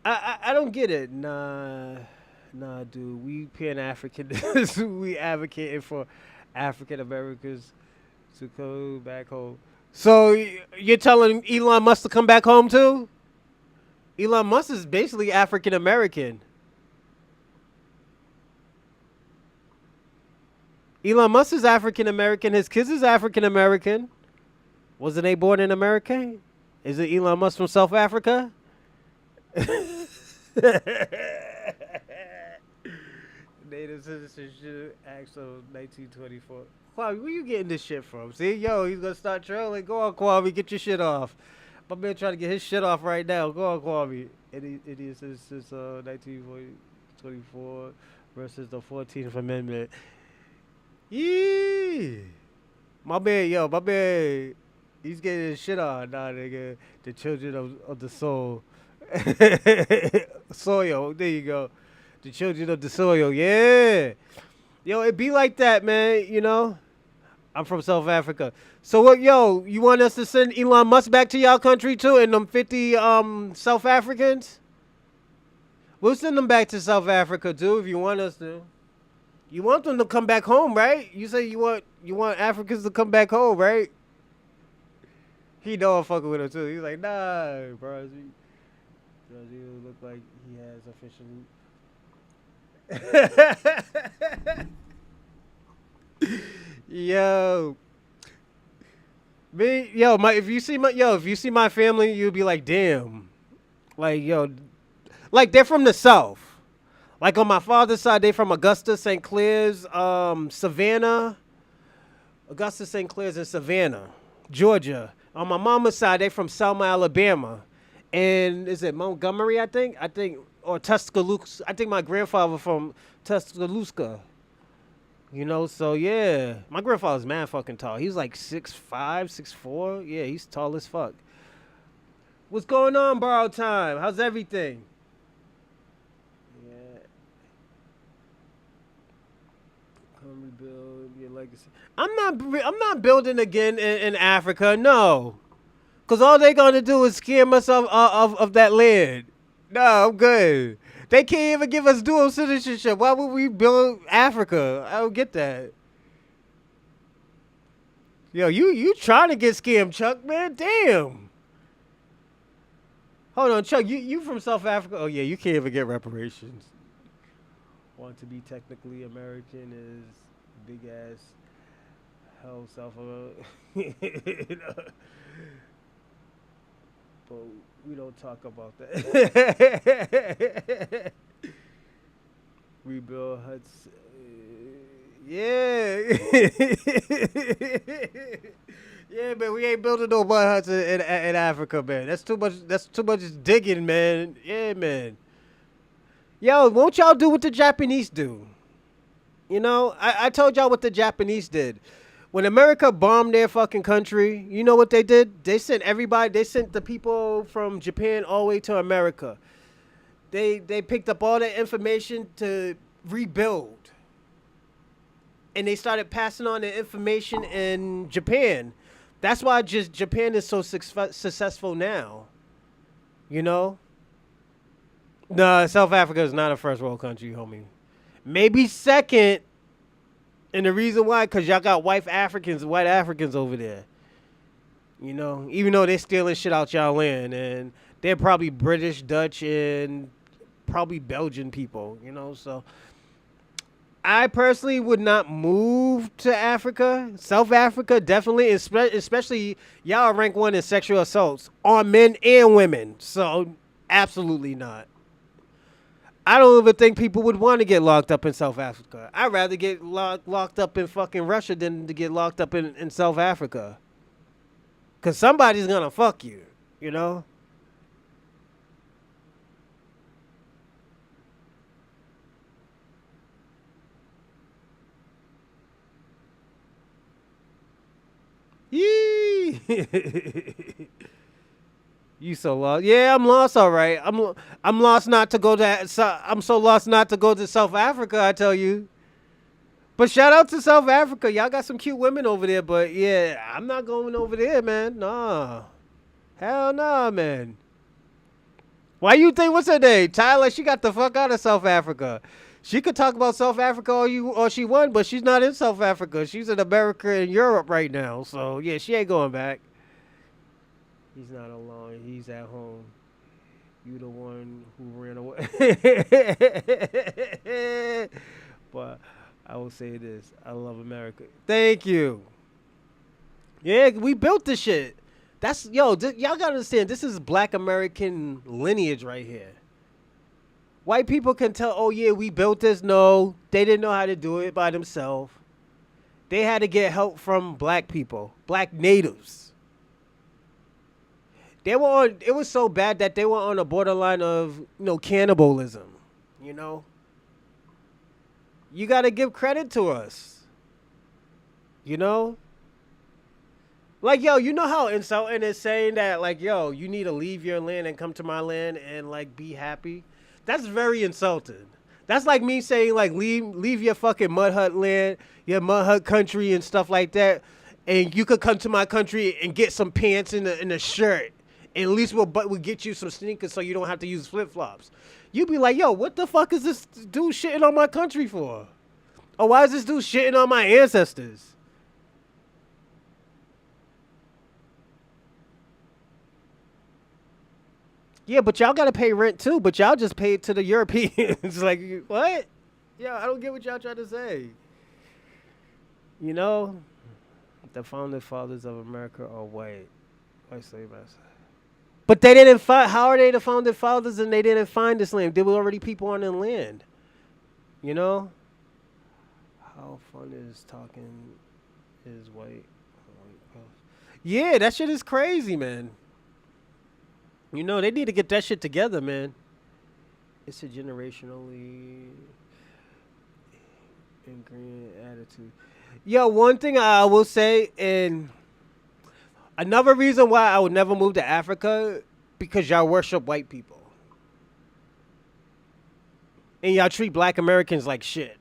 I don't get it. Nah, dude. We Pan-Africanists. We advocating for African Americans to go back home. So you're telling Elon Musk to come back home too? Elon Musk is basically African American. Elon Musk is African American. His kids is African American. Wasn't they born in America? Is it Elon Musk from South Africa? Native Citizenship Act of 1924. Kwame, where you getting this shit from? See, yo, he's gonna start trolling. Go on, Kwame, get your shit off. My man trying to get his shit off right now. Go on, Kwame. It is since 1924 versus the 14th Amendment. Yeah. My man, he's getting his shit on, nah, nigga. The children of the soul. Soil, there you go. The children of the soil, yeah. Yo, it be like that, man, I'm from South Africa. So what, yo, you want us to send Elon Musk back to y'all country too and them 50 South Africans? We'll send them back to South Africa too if you want us to. You want them to come back home, right? You say you want Africans to come back home, right? He know I'm fucking with him too. He's like, nah, bro. He look like he has officially. Yo, if you see my family, you'll be like, damn, like, yo, like they're from the South. Like on my father's side, they from Augusta, St. Clair's, Savannah. Augusta, St. Clair's, and Savannah, Georgia. On my mama's side, they from Selma, Alabama. And is it Montgomery, I think, or Tuscaloosa. I think my grandfather from Tuscaloosa. So yeah. My grandfather's mad fucking tall. He's like 6'5", 6'4". Yeah, he's tall as fuck. What's going on, Borrowed Time? How's everything? Yeah. Come rebuild your legacy. I'm not building again in Africa, no. Cause all they gonna do is scam us of that land. No, I'm good. They can't even give us dual citizenship. Why would we build Africa? I don't get that. Yo, you trying to get scammed, Chuck, man? Damn. Hold on, Chuck. You from South Africa? Oh yeah, you can't even get reparations. Want to be technically American is big ass hell South But we don't talk about that. Rebuild huts. Yeah. Yeah, man, we ain't building no mud huts in Africa, man. That's too much digging, man. Yeah, man. Yo, won't y'all do what the Japanese do? I told y'all what the Japanese did. When America bombed their fucking country, you know what they did? They sent the people from Japan all the way to America. They picked up all that information to rebuild. And they started passing on the information in Japan. That's why Japan is so successful now. Nah, South Africa is not a first world country, homie. Maybe second. And the reason why, because y'all got white Africans over there. Even though they're stealing shit out y'all land. And they're probably British, Dutch, and probably Belgian people, So I personally would not move to Africa. South Africa, definitely, especially y'all rank 1 in sexual assaults on men and women. So absolutely not. I don't even think people would want to get locked up in South Africa. I'd rather get locked up in fucking Russia than to get locked up in South Africa. Because somebody's going to fuck you, you know? Yee! You so lost. Yeah, I'm lost. All right. I'm lost not to go to. I'm so lost not to go to South Africa. I tell you. But shout out to South Africa. Y'all got some cute women over there. But yeah, I'm not going over there, man. Nah. Hell nah, man. Why you think what's her name? Tyler, she got the fuck out of South Africa. She could talk about South Africa all she want, but she's not in South Africa. She's in America and Europe right now. So yeah, she ain't going back. He's not alone. He's at home. You the one who ran away. But I will say this. I love America. Thank you. Yeah, we built this shit. That's, y'all gotta understand, this is Black American lineage right here. White people can tell, oh yeah, we built this. No, they didn't know how to do it by themselves. They had to get help from black people, black natives. They were on, it was so bad that they were on the borderline of, cannibalism, you know? You gotta give credit to us, you know? Like, yo, you know how insulting is saying that, like, yo, you need to leave your land and come to my land and, like, be happy? That's very insulting. That's like me saying, like, leave your fucking mud hut land, your mud hut country and stuff like that, and you could come to my country and get some pants and a shirt. And at least we'll get you some sneakers so you don't have to use flip-flops. You'd be like, yo, what the fuck is this dude shitting on my country for? Or why is this dude shitting on my ancestors? Yeah, but y'all gotta pay rent too, but y'all just pay it to the Europeans. Like, what? Yeah, I don't get what y'all trying to say. You know, the founding fathers of America are white. White slave masters. But they didn't find, how are they the founding fathers and they didn't find this land? There were already people on the land. You know? How fun is talking is white. Yeah, that shit is crazy, man. You know, they need to get that shit together, man. It's a generationally ingrained attitude. Yo, one thing I will say, and another reason why I would never move to Africa, because y'all worship white people. And y'all treat black Americans like shit.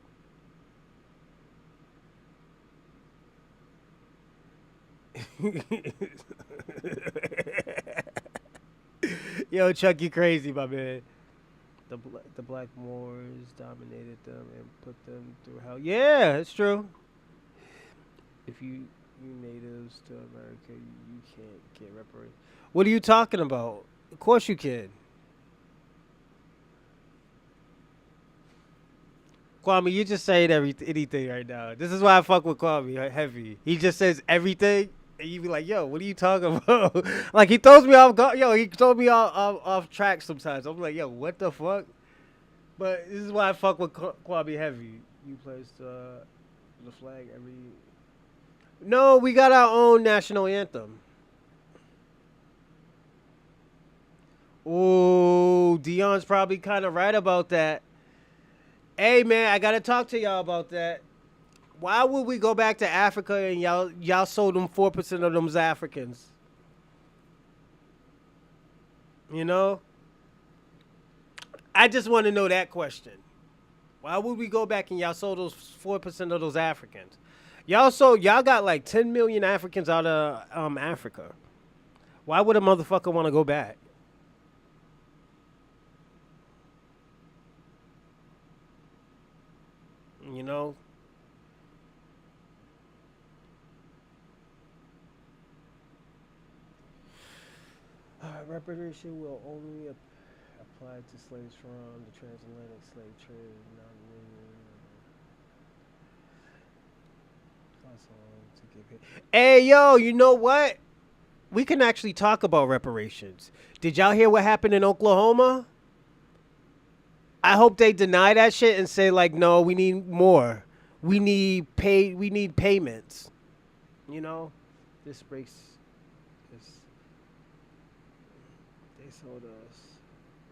Yo, Chuck, you crazy, my man. The black Moors dominated them and put them through hell. Yeah, it's true. If you natives to America, you can't get reparations. What are you talking about? Of course you can. Kwame, you just saying anything right now. This is why I fuck with Kwame heavy. He just says everything. And you be like, yo, what are you talking about? Like, he throws me off. He throws me off track sometimes. I'm like, yo, what the fuck? But this is why I fuck with Kwame heavy. You place the flag every. No, we got our own national anthem. Ooh, Dion's probably kind of right about that. Hey, man, I gotta talk to y'all about that. Why would we go back to Africa and y'all sold them 4% of them Africans? You know? I just want to know that question. Why would we go back and y'all sold those 4% of those Africans? Y'all got like 10 million Africans out of Africa. Why would a motherfucker want to go back? You know? Reparation will only apply to slaves from the transatlantic slave trade, not Hey, yo, you know what? We can actually talk about reparations. Did y'all hear what happened in Oklahoma? I hope they deny that shit and say like, no, we need more. We need payments. You know, this breaks. This they sold us.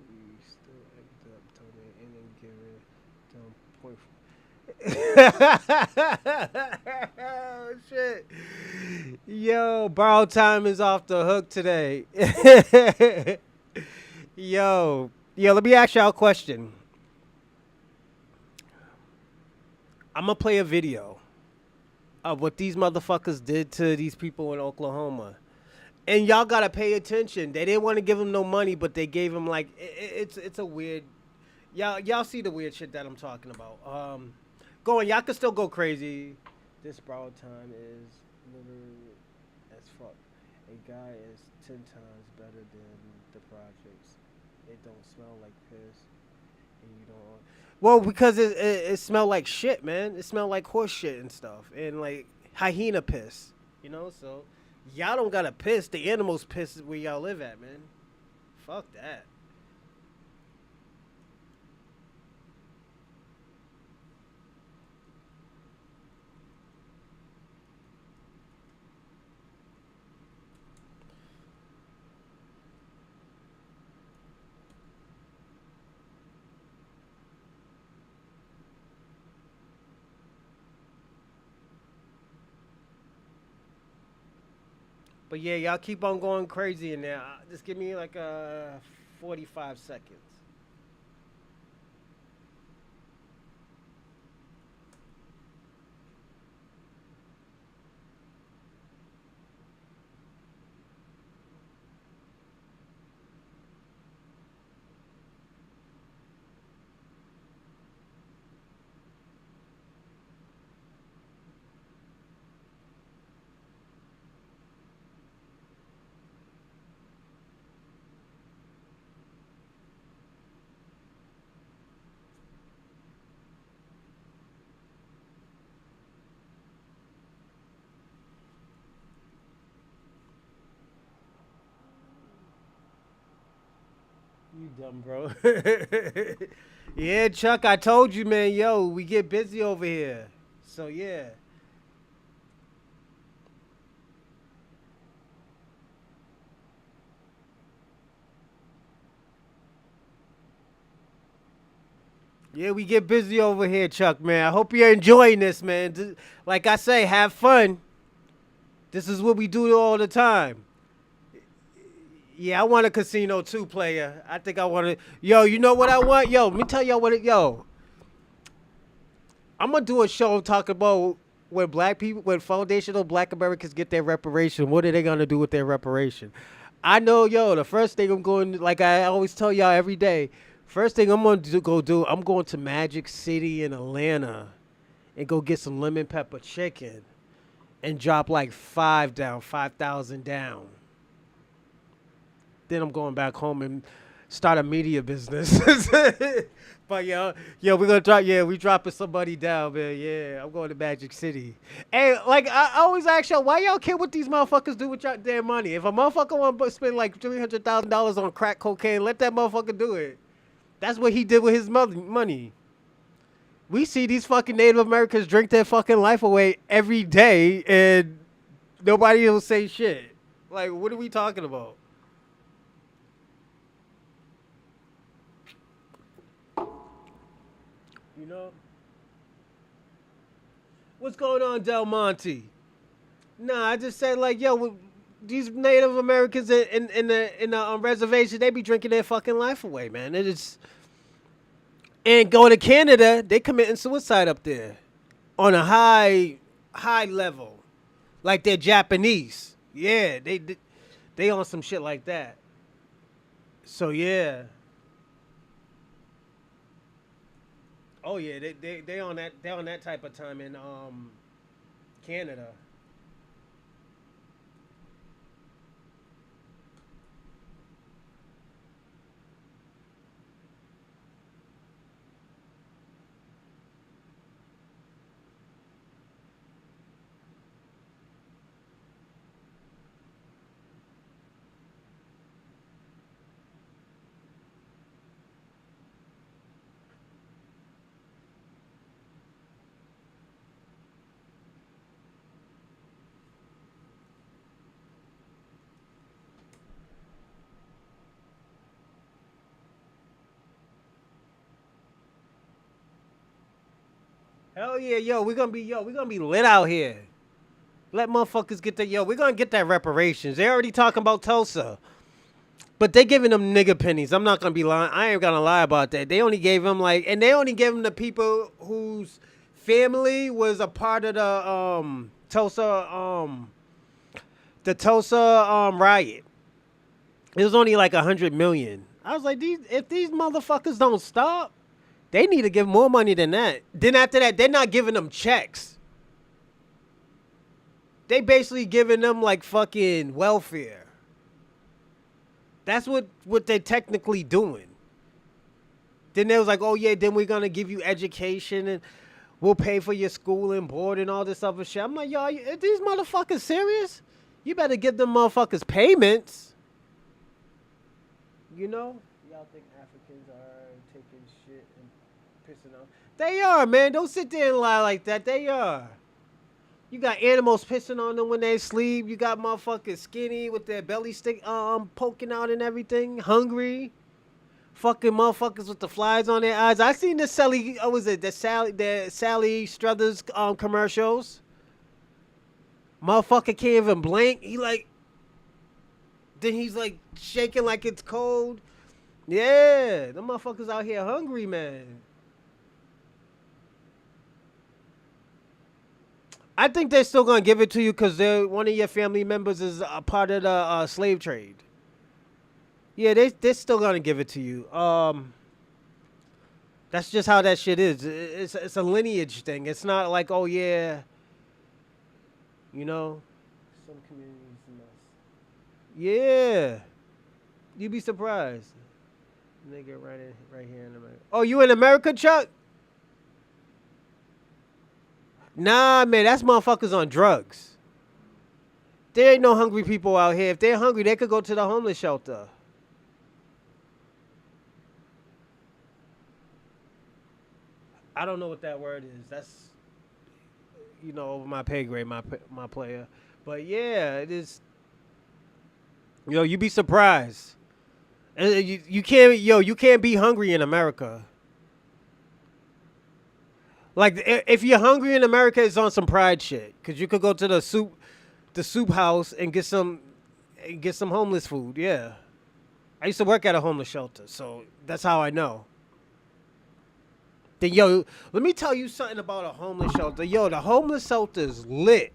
We still ended up donating and then giving them point. Oh shit! Yo, borrow time is off the hook today. Yo, let me ask y'all a question. I'm gonna play a video of what these motherfuckers did to these people in Oklahoma. And y'all gotta pay attention. They didn't want to give him no money, but they gave him like it's a weird. Y'all see the weird shit that I'm talking about. Go on, y'all can still go crazy. This borrowed time is literally as fuck. A guy is 10 times better than the projects. It don't smell like piss, and you don't. Well, because it smelled like shit, man. It smelled like horse shit and stuff, and like hyena piss. You know, so y'all don't gotta piss. The animals piss where y'all live at, man. Fuck that. But yeah, y'all keep on going crazy in there. Just give me like 45 seconds. You dumb bro. Yeah, Chuck, I told you, man. Yo, we get busy over here. So yeah. Yeah, we get busy over here, Chuck, man. I hope you're enjoying this, man. Like I say, have fun. This is what we do all the time. Yeah, I want a casino too, player. I think I want to. Yo, you know what I want? Yo, let me tell y'all what it. Yo, I'm gonna do a show talking about when black people, when foundational black Americans get their reparation. What are they gonna do with their reparation? I know, yo. The first thing I'm going, like I always tell y'all every day. First thing I'm gonna do, I'm going to Magic City in Atlanta and go get some lemon pepper chicken and drop like 5,000 down. Then I'm going back home and start a media business. But we're gonna drop. Yeah, we dropping somebody down, man. Yeah, I'm going to Magic City. Hey, like I always ask y'all, why y'all care what these motherfuckers do with y'all their money? If a motherfucker want to spend like $300,000 on crack cocaine, let that motherfucker do it. That's what he did with his money. We see these fucking Native Americans drink their fucking life away every day, and nobody will say shit. Like, what are we talking about? You know? What's going on, Del Monte? Nah, I just said like, yo, these Native Americans in the reservation, they be drinking their fucking life away, man. It is, and going to Canada, they committing suicide up there on a high level, like they're Japanese. Yeah, they on some shit like that. So yeah. Oh yeah, they on that type of time in Canada. Hell yeah, we're gonna be lit out here. Let motherfuckers get that, we're gonna get that reparations. They already talking about Tulsa. But they giving them nigga pennies. I'm not gonna be lying. I ain't gonna lie about that. They only gave them and they only gave them to people whose family was a part of the Tulsa riot. It was only like 100 million. I was like, if these motherfuckers don't stop, they need to give more money than that. Then after that, they're not giving them checks. They basically giving them like fucking welfare. That's what they're technically doing. Then they was like, oh yeah, then we're gonna give you education and we'll pay for your school and board and all this other shit. I'm like, yo, are these motherfuckers serious? You better give them motherfuckers payments. You know? Y'all think Africans are taking shit and pissing off? They are, man. Don't sit there and lie like that. They are. You got animals pissing on them when they sleep. You got motherfuckers skinny with their belly stick poking out and everything. Hungry. Fucking motherfuckers with the flies on their eyes. I seen the Sally, the Sally Struthers commercials. Motherfucker can't even blink. Then he's like shaking like it's cold. Yeah, the motherfuckers out here hungry, man. I think they're still gonna give it to you because one of your family members is a part of the slave trade. Yeah, they're still gonna give it to you. That's just how that shit is. It's a lineage thing. It's not like, oh yeah, some communities must. Yeah, you'd be surprised. Nigga, right here in America. Oh, you in America, Chuck? Nah, man, that's motherfuckers on drugs. There ain't no hungry people out here. If they're hungry, they could go to the homeless shelter. I don't know what that word is. That's, over my pay grade, my player. But yeah, it is. You'd be surprised. You can't be hungry in America. Like, if you're hungry in America, it's on some pride shit. Cause you could go to the soup house and get some homeless food. Yeah, I used to work at a homeless shelter, so that's how I know. Then let me tell you something about a homeless shelter. The homeless shelter is lit.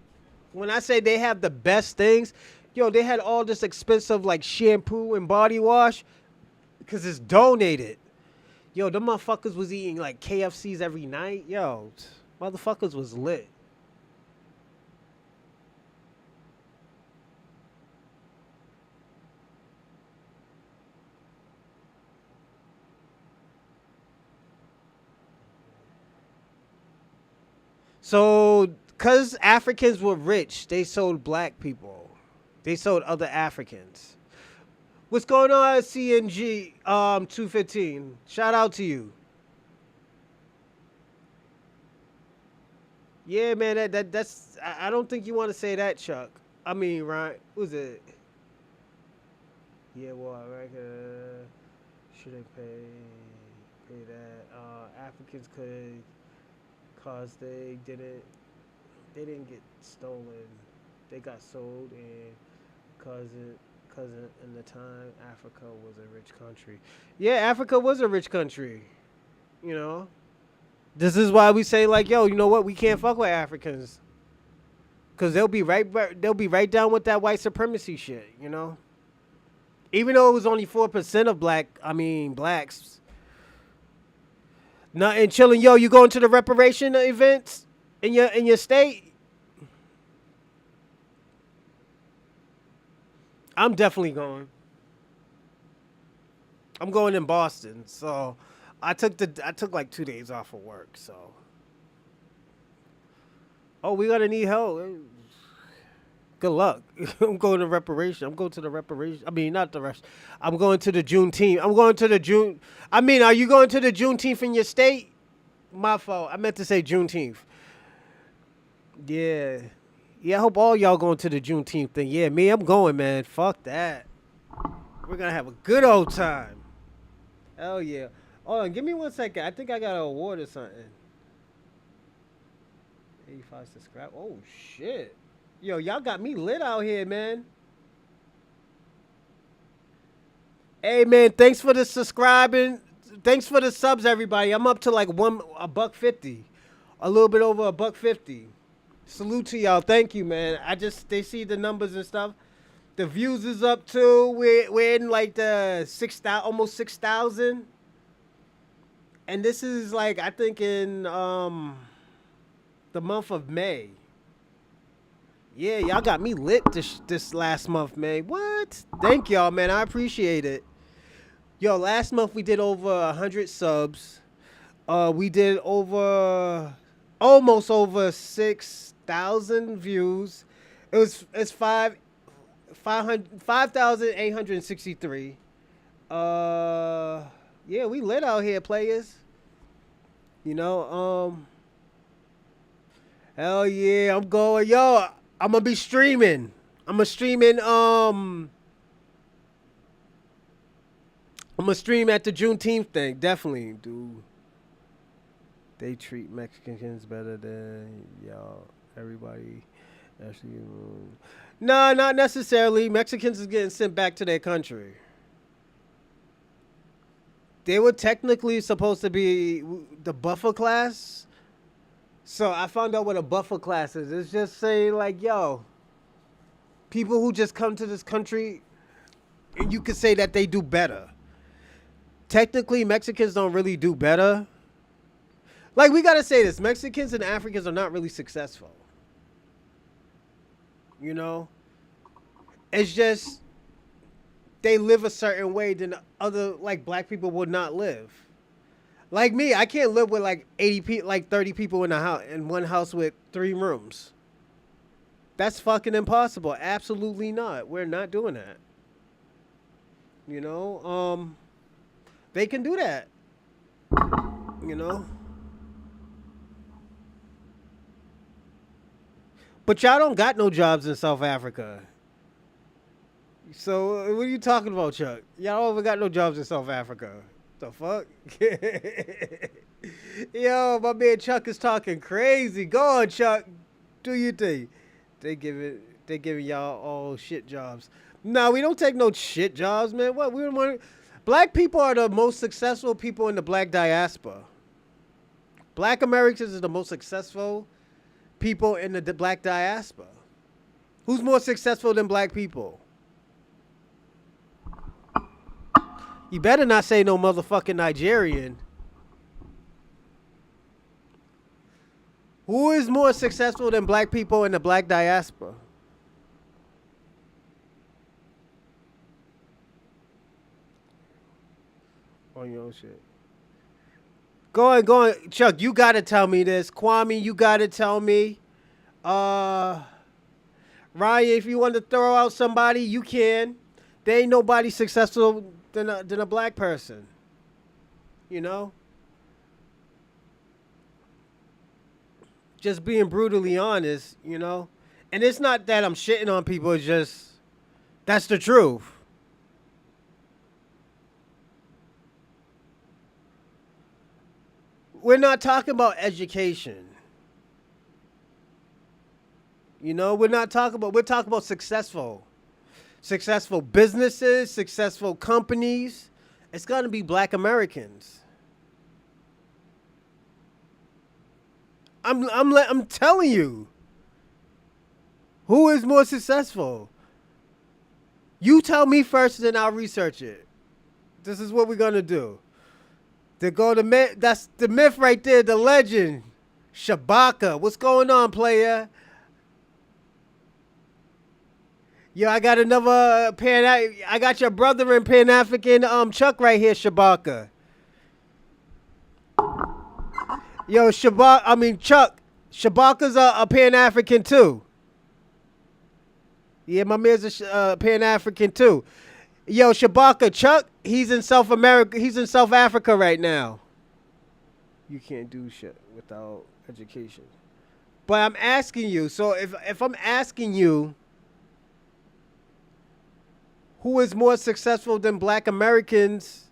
When I say they have the best things, they had all this expensive like shampoo and body wash, cause it's donated. Them motherfuckers was eating like KFCs every night. Motherfuckers was lit. So, cause Africans were rich, they sold black people. They sold other Africans. What's going on at CNG 215? Shout out to you. Yeah, man, that's I don't think you want to say that, Chuck. I mean, right? Who's it? Yeah, well, right. Shouldn't pay that. Africans could, cause they didn't get stolen. They got sold, and cause in the time Africa was a rich country. Yeah, Africa was a rich country. This is why we say like, you know what? We can't fuck with Africans, cause they'll be right down with that white supremacy shit. Even though it was only 4% of blacks. Nothing chilling. You going to the reparation events in your state? I'm definitely going. I'm going in Boston, so I took like 2 days off of work. So, we're gonna need help. Good luck. I'm going to reparation. I'm going to the reparation. I mean, not the rest. I'm going to the Juneteenth. I'm going to the June. I mean, are you going to the Juneteenth in your state? My fault. I meant to say Juneteenth. Yeah. Yeah, I hope all y'all going to the Juneteenth thing. Yeah, me, I'm going, man. Fuck that. We're going to have a good old time. Hell yeah. Hold on, give me 1 second. I think I got an award or something. 85 subscribe. Oh shit. Yo, y'all got me lit out here, man. Hey man, thanks for the subscribing. Thanks for the subs, everybody. I'm up to like $1.50. A little bit over $1.50. Salute to y'all. Thank you, man. They see the numbers and stuff. The views is up too. We're in like the 6,000, almost 6,000. And this is like, I think in the month of May. Yeah, y'all got me lit this last month, man. What? Thank y'all, man. I appreciate it. Yo, last month we did over 100 subs. We did almost over 6,000 views. It's 5,863. Yeah, we lit out here, players. You know, hell yeah, I'm going. Yo, I'm gonna be streaming. I'm gonna stream at the Juneteenth thing, definitely, dude. They treat Mexicans better than y'all. Everybody, actually, no, not necessarily. Mexicans is getting sent back to their country. They were technically supposed to be the buffer class. So I found out what a buffer class is. It's just saying like, yo, people who just come to this country, and you could say that they do better. Technically, Mexicans don't really do better. Like, we got to say this. Mexicans and Africans are not really successful. You know? It's just they live a certain way than other, like, black people would not live. Like me, I can't live with like 30 people in a house, in one house with 3 rooms. That's fucking impossible. Absolutely not. We're not doing that. You know, they can do that. You know. But y'all don't got no jobs in South Africa. So what are you talking about, Chuck? Y'all ever got no jobs in South Africa? The fuck? Yo, my man Chuck is talking crazy. Go on, Chuck. Do your thing. They giving y'all all shit jobs. No, we don't take no shit jobs, man. What we don't want? Black people are the most successful people in the black diaspora. Black Americans is the most successful people in the black diaspora. Who's more successful than black people? You better not say no motherfucking Nigerian. Who is more successful than black people in the black diaspora? On your own shit. Go on. Chuck, you gotta tell me this. Kwame, you gotta tell me. Ryan, if you want to throw out somebody, you can. There ain't nobody successful than a black person. You know? Just being brutally honest, you know? And it's not that I'm shitting on people, it's just, that's the truth. We're not talking about education. You know, we're talking about successful businesses, successful companies. It's going to be black Americans. I'm telling you. Who is more successful? You tell me first, then I'll research it. This is what we're going to do. That's the myth right there, the legend. Shabaka. What's going on, player? Yo, I got another I got your brother in Pan-African Chuck right here, Shabaka. Yo, Chuck, Shabaka's a Pan-African too. Yeah, my man's a Pan-African too. Yo, Shabaka, Chuck, he's in South America. He's in South Africa right now. You can't do shit without education. But I'm asking you, so if I'm asking you, who is more successful than black Americans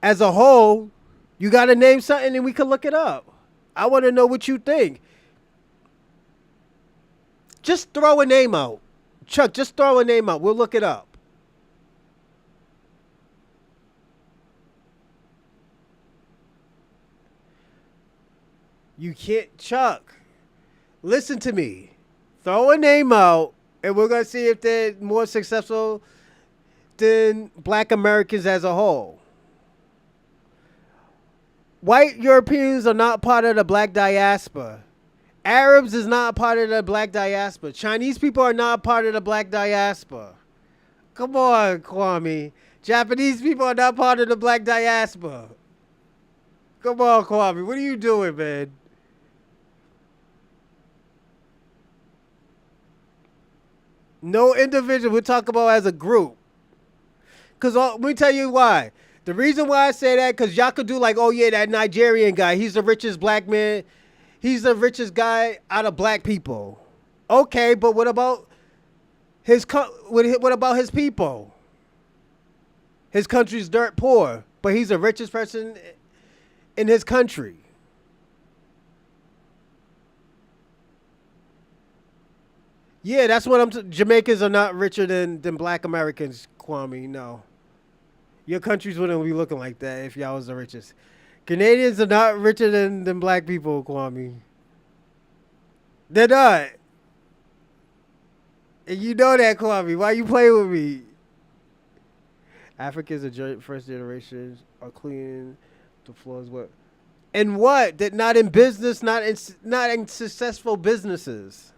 as a whole, you got to name something and we can look it up. I want to know what you think. Just throw a name out. Chuck, just throw a name out. We'll look it up. You can't, Chuck. Listen to me. Throw a name out, and we're going to see if they're more successful than black Americans as a whole. White Europeans are not part of the black diaspora. Arabs is not part of the black diaspora. Chinese people are not part of the black diaspora. Come on, Kwame. Japanese people are not part of the black diaspora. Come on, Kwame. What are you doing, man? No individual. We're talking about as a group. Because let me tell you why. The reason why I say that, because y'all could do like, oh yeah, that Nigerian guy, he's the richest black man. He's the richest guy out of black people. Okay, but what about what about his people? His country's dirt poor, but he's the richest person in his country. Yeah, that's what Jamaicans are not richer than black Americans, Kwame. No. Your countries wouldn't be looking like that if y'all was the richest. Canadians are not richer than black people, Kwame. They're not. And you know that, Kwame. Why you playing with me? Africans are first generation are cleaning the floors. What? And what? That not in business, not in successful businesses.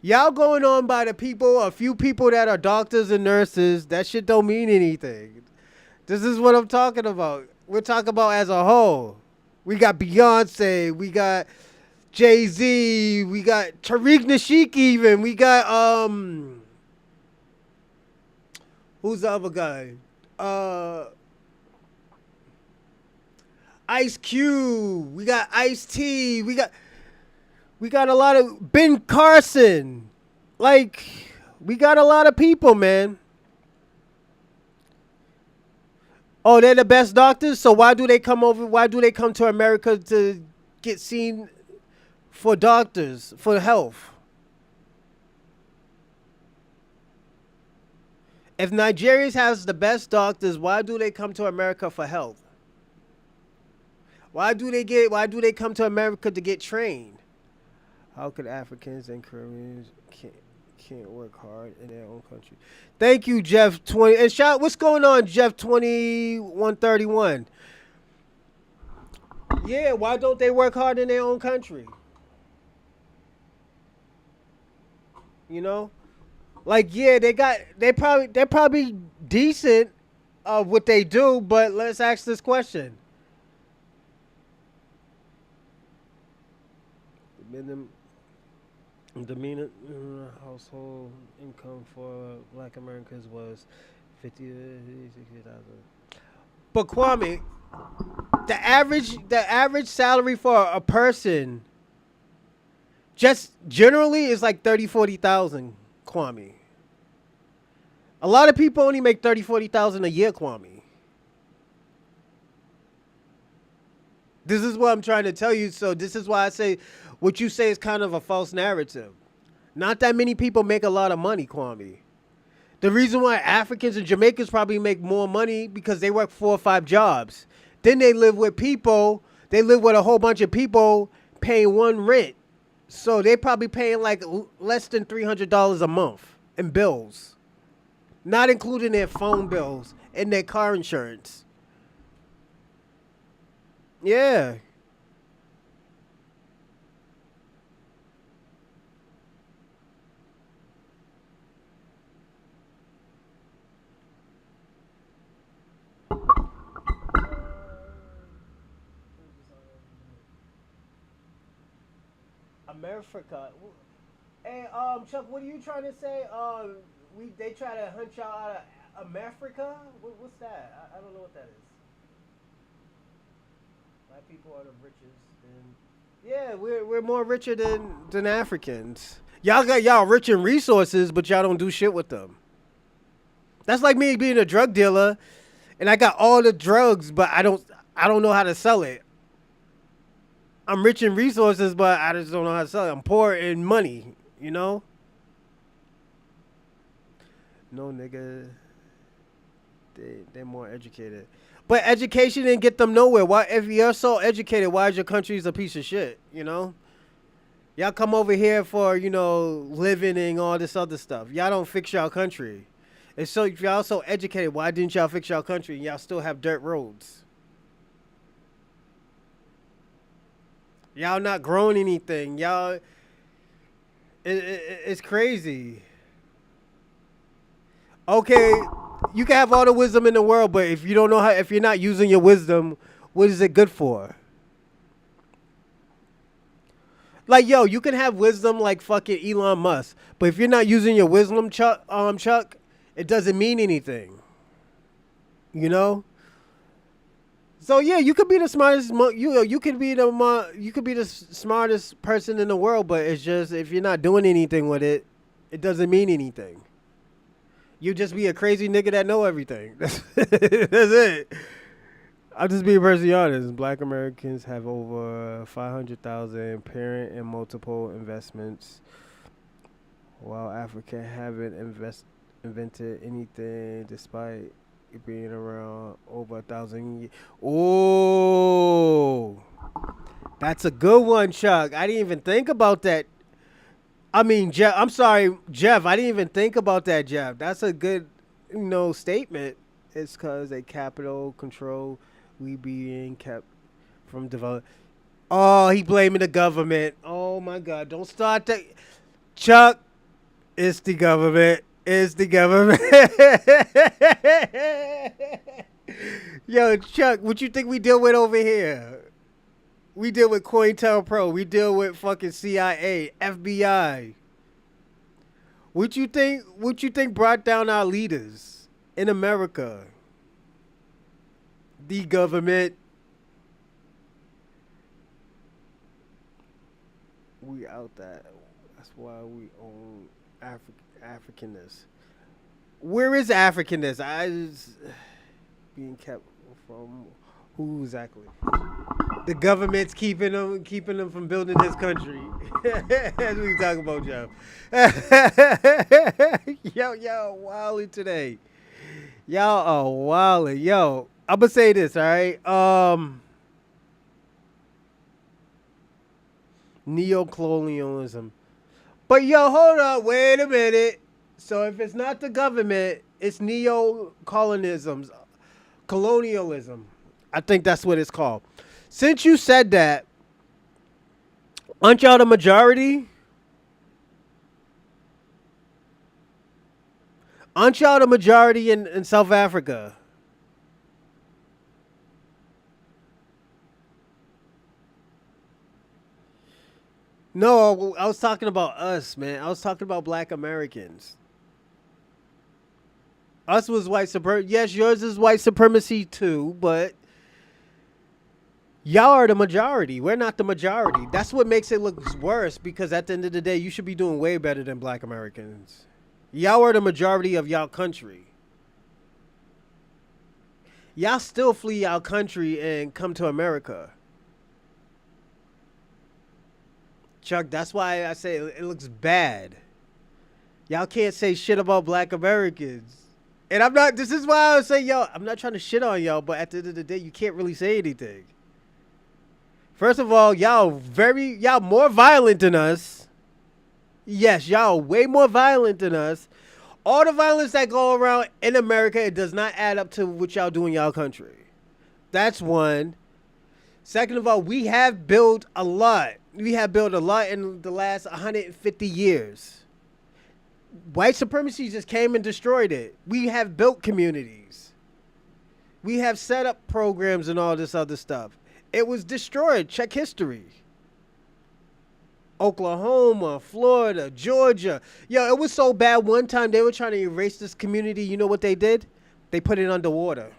Y'all going on by the people, a few people that are doctors and nurses. That shit don't mean anything. This is what I'm talking about. We're talking about as a whole. We got Beyonce. We got Jay-Z. We got Tariq Nasheed even. We got, who's the other guy? Ice Cube. We got Ice-T. We got a lot of Ben Carson. Like, we got a lot of people, man. Oh, they're the best doctors? So why do they come over? Why do they come to America to get seen for doctors, for health? If Nigerians has the best doctors, why do they come to America for health? Why do they come to America to get trained? How could Africans and Caribbeans can't work hard in their own country? Thank you, Jeff 20. And shout, what's going on, Jeff 2131? Yeah, why don't they work hard in their own country? You know? Like, yeah, they're probably decent of what they do, but let's ask this question. The median household income for black Americans was 60,000. But Kwame, the average salary for a person just generally is like 30,000-40,000, Kwame. A lot of people only make 30,000-40,000 a year, Kwame. This is what I'm trying to tell you. So this is why I say what you say is kind of a false narrative. Not that many people make a lot of money, Kwame. The reason why Africans and Jamaicans probably make more money because they work 4 or 5 jobs. Then they live with people. They live with a whole bunch of people paying one rent. So they probably paying like less than $300 a month in bills. Not including their phone bills and their car insurance. Yeah. America. Hey, Chuck, what are you trying to say? They try to hunt y'all out of America? What's that? I don't know what that is. Black people are the richest. Yeah, we're more richer than Africans. Y'all rich in resources, but y'all don't do shit with them. That's like me being a drug dealer, and I got all the drugs, but I don't I don't know how to sell it. I'm rich in resources, but I just don't know how to sell it. I'm poor in money, you know? No, nigga. They're more educated. But education didn't get them nowhere. Why? If you're so educated, why is your country's a piece of shit, you know? Y'all come over here for, living and all this other stuff. Y'all don't fix y'all country. And so if y'all so educated, why didn't y'all fix y'all country and y'all still have dirt roads? Y'all not growing anything. It's crazy. Okay, you can have all the wisdom in the world, but if you're not using your wisdom, what is it good for? Like, yo, you can have wisdom like fucking Elon Musk, but if you're not using your wisdom, Chuck, it doesn't mean anything. You know? So yeah, you could be the smartest. You could be the smartest person in the world, but it's just if you're not doing anything with it, it doesn't mean anything. You just be a crazy nigga that know everything. That's it. I'll just be personally honest. Black Americans have over 500,000 parent and multiple investments, while Africa haven't invented anything despite it being around over 1,000 years. Oh, that's a good one, Chuck. I didn't even think about that. I mean, Jeff, I'm sorry, Jeff. I didn't even think about that, Jeff. That's a good, statement. It's because a capital control we being kept from develop. Oh, he blaming the government. Oh my God! Don't start that, Chuck. It's the government. It's the government. Yo, Chuck, what you think we deal with over here? We deal with COINTELPRO. We deal with fucking CIA, FBI. What you think brought down our leaders in America? The government. We out that. That's why we own Africanness. Where is Africanness? I just being kept from who exactly? The government's keeping them from building this country. That's what we talking about, Joe. Yo, wilding today. Y'all are wilding. Yo, I'm gonna say this, all right? Neocolonialism. But yo, hold up, wait a minute. So if it's not the government, it's colonialism. I think that's what it's called. Since you said that, aren't y'all the majority? Aren't y'all the majority in South Africa? No, I was talking about us, man. I was talking about Black Americans. Us was white supremacy. Yes, yours is white supremacy too, but y'all are the majority. We're not the majority. That's what makes it look worse, because at the end of the day, you should be doing way better than Black Americans. Y'all are the majority of y'all country. Y'all still flee y'all country and come to America. Chuck, that's why I say it looks bad. Y'all can't say shit about Black Americans. And this is why I say, yo, I'm not trying to shit on y'all, but at the end of the day, you can't really say anything. First of all, y'all more violent than us. Yes, y'all way more violent than us. All the violence that go around in America, it does not add up to what y'all do in y'all country. That's one. Second of all, we have built a lot. We have built a lot in the last 150 years. White supremacy just came and destroyed it. We have built communities. We have set up programs and all this other stuff. It was destroyed. Check history. Oklahoma, Florida, Georgia. Yo, it was so bad one time they were trying to erase this community. You know what they did? They put it underwater.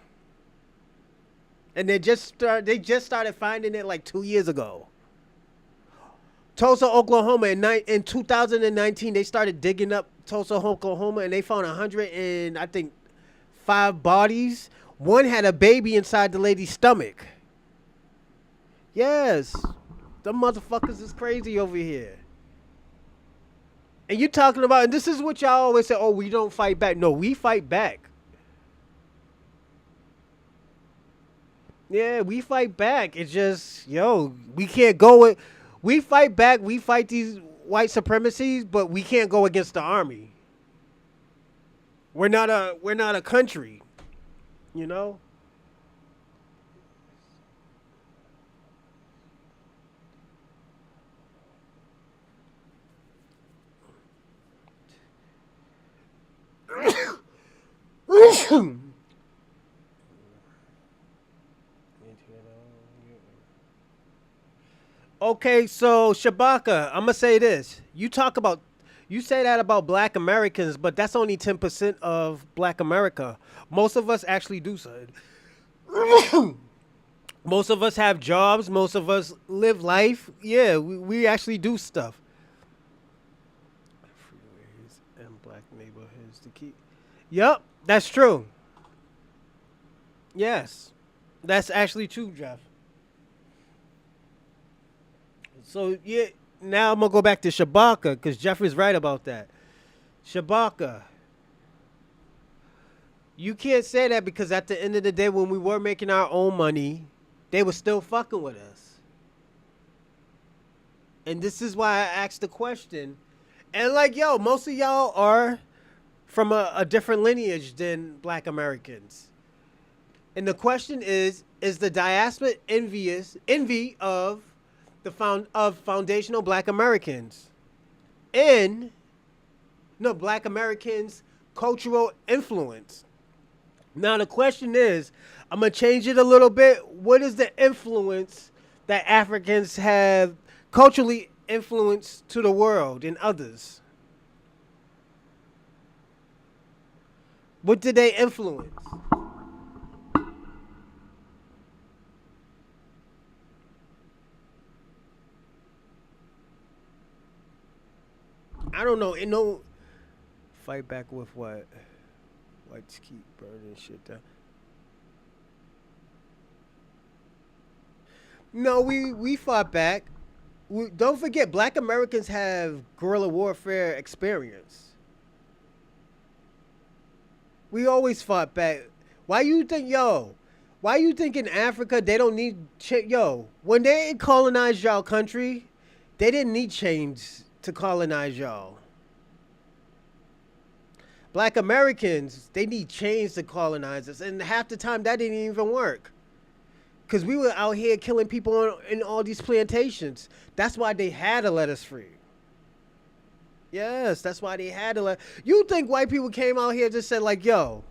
And they just started finding it like 2 years ago. Tulsa, Oklahoma, in 2019, they started digging up Tulsa, Oklahoma, and they found 105 bodies. One had a baby inside the lady's stomach. Yes. The motherfuckers is crazy over here. And you talking about, and this is what y'all always say, oh, we don't fight back. No, we fight back. Yeah, we fight back. It's just, yo, we can't go with, we fight back. We fight these white supremacies, but we can't go against the army. We're not a country, you know? Okay, so Shabaka, I'm gonna say this. You say that about Black Americans, but that's only 10% of Black America. Most of us actually do so. Most of us have jobs. Most of us live life. Yeah, we actually do stuff. Freeways and black neighborhoods to keep. Yep, that's true. Yes, that's actually true, Jeff. So yeah, now I'm gonna go back to Shabaka because Jeff is right about that. Shabaka, you can't say that because at the end of the day, when we were making our own money, they were still fucking with us. And this is why I asked the question. And like, yo, most of y'all are from a different lineage than Black Americans. And the question is the diaspora envy of of foundational Black Americans and no Black Americans cultural influence. Now the question is, I'm gonna change it a little bit. What is the influence that Africans have culturally influenced to the world and others? What did they influence? I don't know. It no fight back with what? Whites keep burning shit down. No, we fought back. Don't forget, Black Americans have guerrilla warfare experience. We always fought back. Why you think, yo? Why you think in Africa they don't need yo? When they colonized y'all country, they didn't need chains to colonize y'all. Black Americans, they need chains to colonize us, and half the time that didn't even work. Cause we were out here killing people in all these plantations. That's why they had to let us free. Yes, that's why they had to let. You think white people came out here and just said like, "Yo,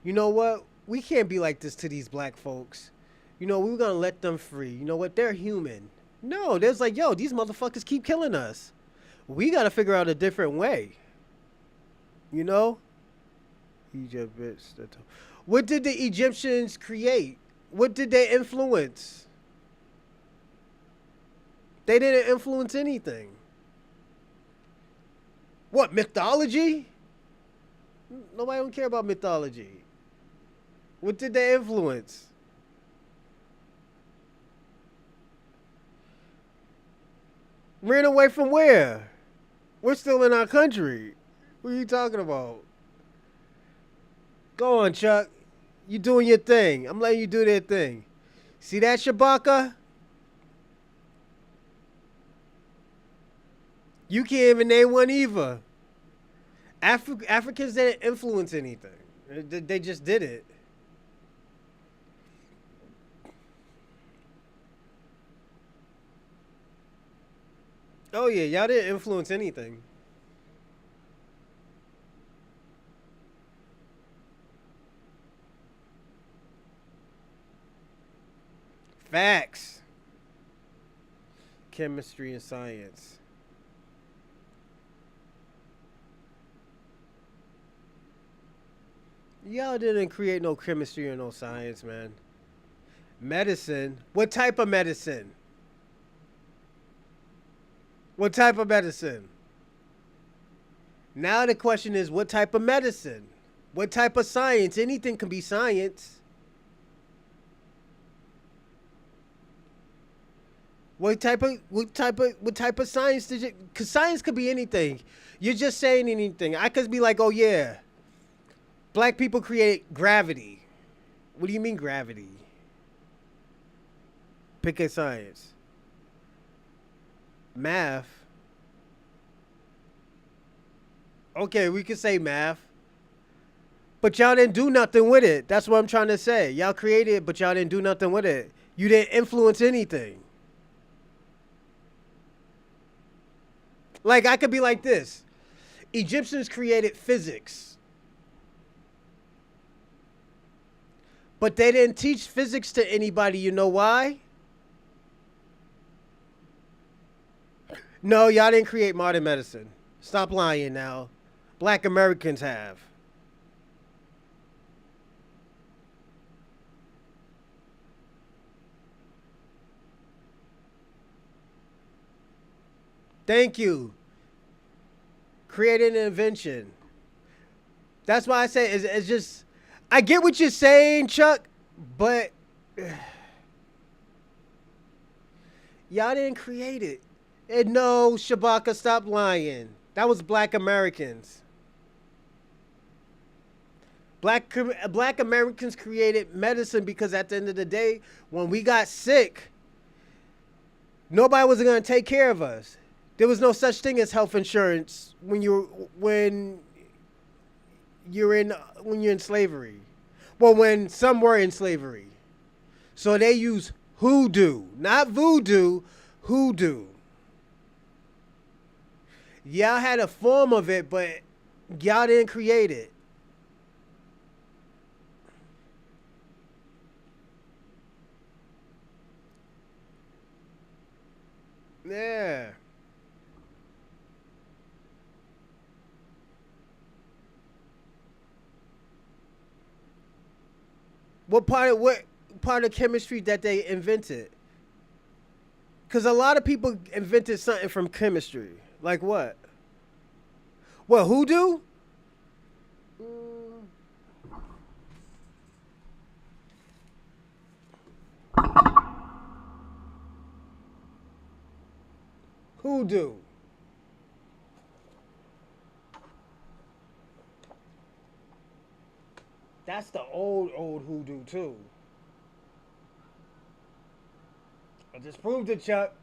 you know what? We can't be like this to these black folks. You know, we're gonna let them free. You know what? They're human." No, there's like, "Yo, these motherfuckers keep killing us. We gotta figure out a different way." You know? Egypt, what did the Egyptians create? What did they influence? They didn't influence anything. What, mythology? Nobody don't care about mythology. What did they influence? Ran away from where? We're still in our country. What are you talking about? Go on, Chuck. You doing your thing. I'm letting you do that thing. See that, Shabaka? You can't even name one either. Africans didn't influence anything. They just did it. Oh yeah, y'all didn't influence anything. Facts. Chemistry and science. Y'all didn't create no chemistry or no science, man. Medicine. What type of medicine? What type of medicine? Now the question is, what type of medicine? What type of science? Anything can be science. What type of science did you? Because science could be anything. You're just saying anything. I could be like, oh yeah, black people created gravity. What do you mean gravity? Pick a science. Math. Okay, we could say math. But y'all didn't do nothing with it. That's what I'm trying to say. Y'all created it, but y'all didn't do nothing with it. You didn't influence anything. Like, I could be like this. Egyptians created physics. But they didn't teach physics to anybody. You know why? No, y'all didn't create modern medicine. Stop lying now. Black Americans have. Thank you. Created an invention. That's why I say it's just. I get what you're saying, Chuck, but y'all didn't create it. And no, Shabaka, stop lying. That was black Americans. Black Americans created medicine because at the end of the day, when we got sick, nobody was going to take care of us. There was no such thing as health insurance when you're in slavery. Well, when some were in slavery. So they use hoodoo, not voodoo, hoodoo. Y'all had a form of it, but y'all didn't create it. Yeah. What part of chemistry that they invented? Because a lot of people invented something from chemistry. Like what? What, hoodoo? Hoodoo. That's the old hoodoo too. I just proved it, Chuck.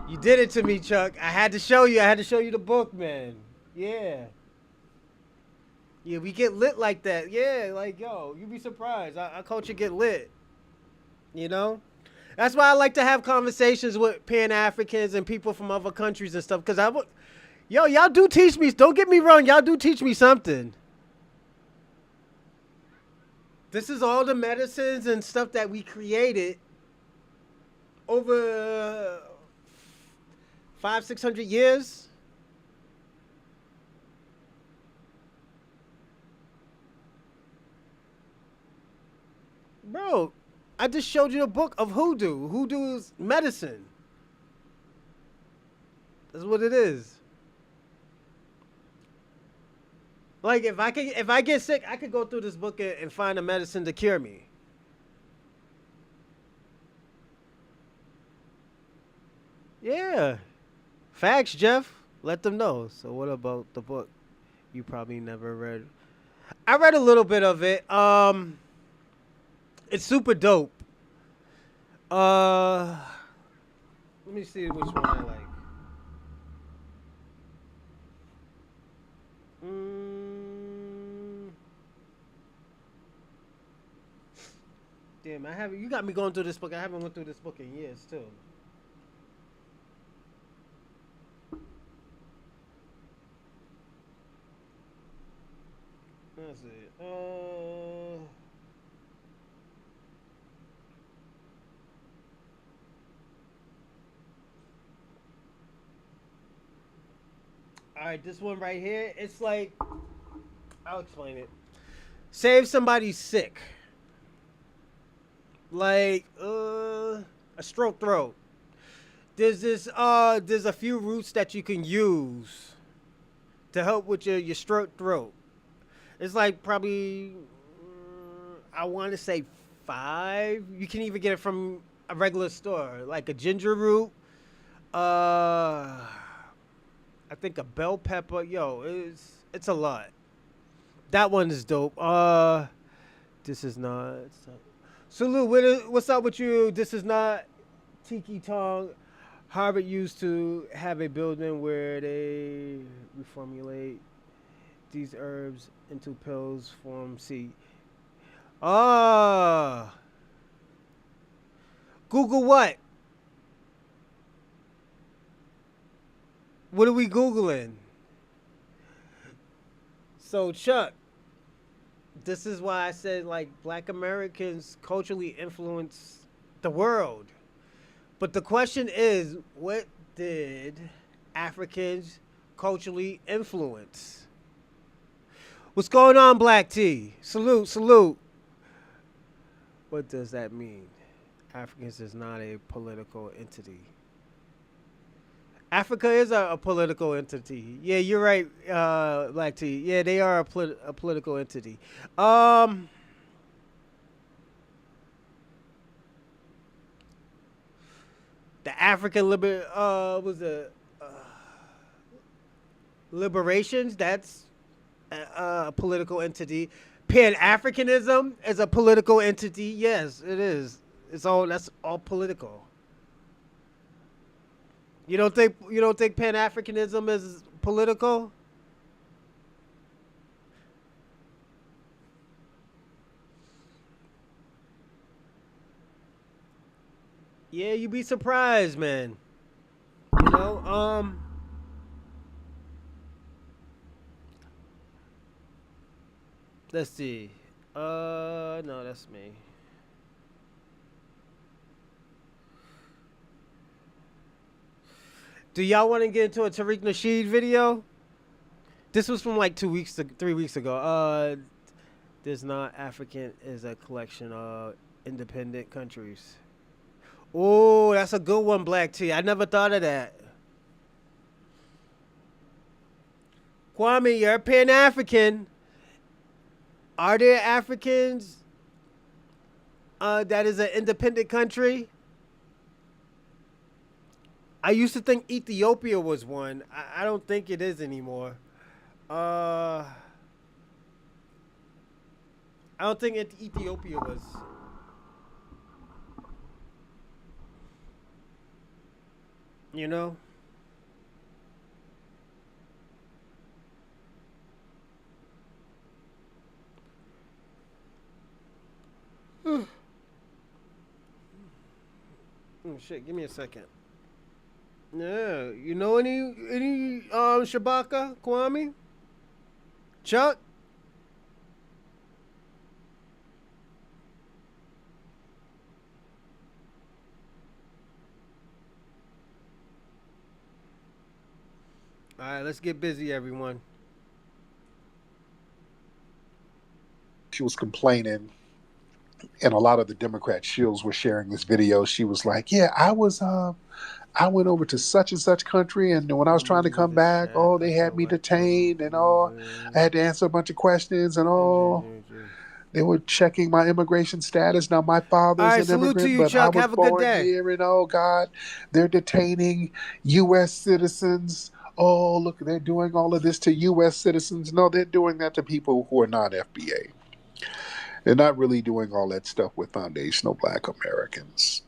You did it to me, Chuck. I had to show you. I had to show you the book, man. Yeah. Yeah, we get lit like that. Yeah, like, yo, you'd be surprised. Our culture get lit. You know? That's why I like to have conversations with Pan-Africans and people from other countries and stuff. Because y'all do teach me. Don't get me wrong. Y'all do teach me something. This is all the medicines and stuff that we created over 500-600 years. Bro, I just showed you a book of hoodoo. Hoodoo is medicine. That's what it is. Like if I get sick, I could go through this book and find a medicine to cure me. Yeah. Facts, Jeff. Let them know. So what about the book you probably never read? I read a little bit of it. It's super dope. Let me see which one I like. Damn, you got me going through this book. I haven't went through this book in years too. Let's see. All right, this one right here. It's like, I'll explain it. Say if somebody's sick, like a stroked throat. There's a few roots that you can use to help with your strep throat. It's like probably I want to say 5. You can even get it from a regular store, like a ginger root. Uh, I think a bell pepper. Yo, it's a lot. That one is dope. This is not. Salute. What's up with you? This is not Tiki Tong. Harvard used to have a building where they reformulate these herbs into pills form C. Ah. Google what? What are we Googling? So, Chuck, this is why I said, like, black Americans culturally influence the world. But the question is, what did Africans culturally influence? What's going on, Black T? Salute, salute. What does that mean? Africans is not a political entity. Africa is a political entity. Yeah, you're right, Black T. Yeah, they are a political entity. The African was the Liberations. That's a political entity. Pan-Africanism is a political entity. Yes, it is. That's all political. You don't think Pan-Africanism is political? Yeah, you'd be surprised, man. You know, let's see. No, that's me. Do y'all want to get into a Tariq Nasheed video? This was from like 3 weeks ago. There's not African is a collection of independent countries. Oh, that's a good one, Black T. I never thought of that. Kwame, you're Pan-African. Are there Africans that is an independent country? I used to think Ethiopia was one. I don't think it is anymore. I don't think Ethiopia was. You know? Oh, shit, give me a second. Yeah, you know any Shabaka, Kwame? Chuck? All right, let's get busy, everyone. She was complaining, and a lot of the Democrat shills were sharing this video. She was like, "Yeah, I went over to such and such country, and when I was trying to come back, oh, they had me detained, and oh, I had to answer a bunch of questions, and oh, they were checking my immigration status. Now my father's an immigrant, you, but Chuck. I was Have a good born day. here, and oh God, they're detaining U.S. citizens. Oh, look, they're doing all of this to U.S. citizens. No, they're doing that to people who are not FBA. They're not really doing all that stuff with foundational Black Americans."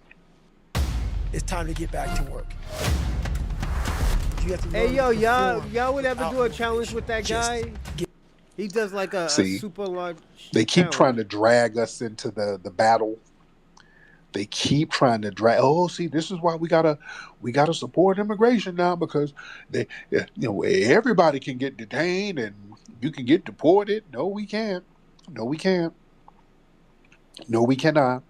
It's time to get back to work. Hey, yo, y'all would ever do a challenge with that guy? He does like a super large. They keep trying to drag us into the battle. They keep trying to drag. Oh, see, this is why we gotta support immigration now, because everybody can get detained and you can get deported. No, we can't. No, we can't. No, we cannot.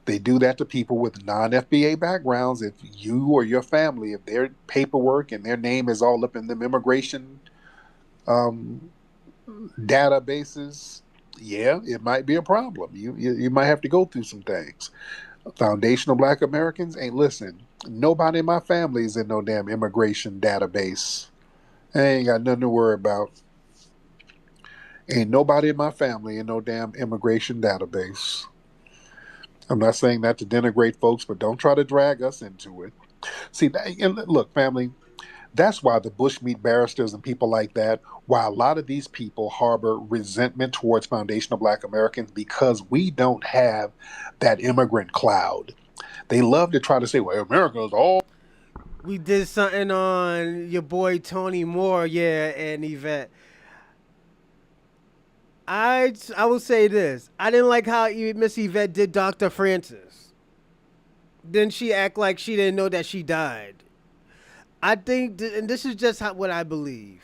They do that to people with non-FBA backgrounds. If you or your family, if their paperwork and their name is all up in them immigration databases, yeah, it might be a problem. You might have to go through some things. Foundational Black Americans ain't listen. Nobody in my family is in no damn immigration database. I ain't got nothing to worry about. Ain't nobody in my family in no damn immigration database. I'm not saying that to denigrate folks, but don't try to drag us into it. See, and look, family, that's why the bushmeat barristers and people like that, why a lot of these people harbor resentment towards foundational Black Americans, because we don't have that immigrant cloud. They love to try to say, well, America's all. We did something on your boy Tony Moore, yeah, and Yvette. I will say this. I didn't like how Miss Yvette did Dr. Francis. Then she act like she didn't know that she died. I think, and this is just what I believe.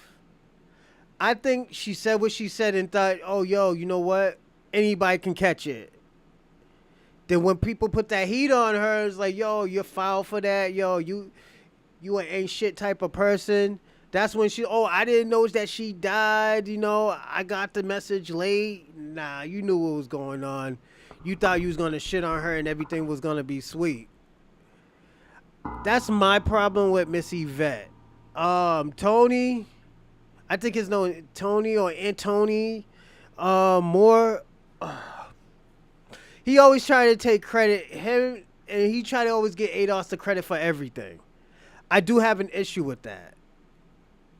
I think she said what she said and thought, oh, yo, you know what? Anybody can catch it. Then when people put that heat on her, it's like, yo, you're foul for that. Yo, you an ain't shit type of person. That's when I didn't know that she died. You know, I got the message late. Nah, you knew what was going on. You thought you was going to shit on her and everything was going to be sweet. That's my problem with Miss Yvette. Tony, I think his name Tony or Antony Moore. He always tried to take credit. Him and he tried to always get ADOS the credit for everything. I do have an issue with that.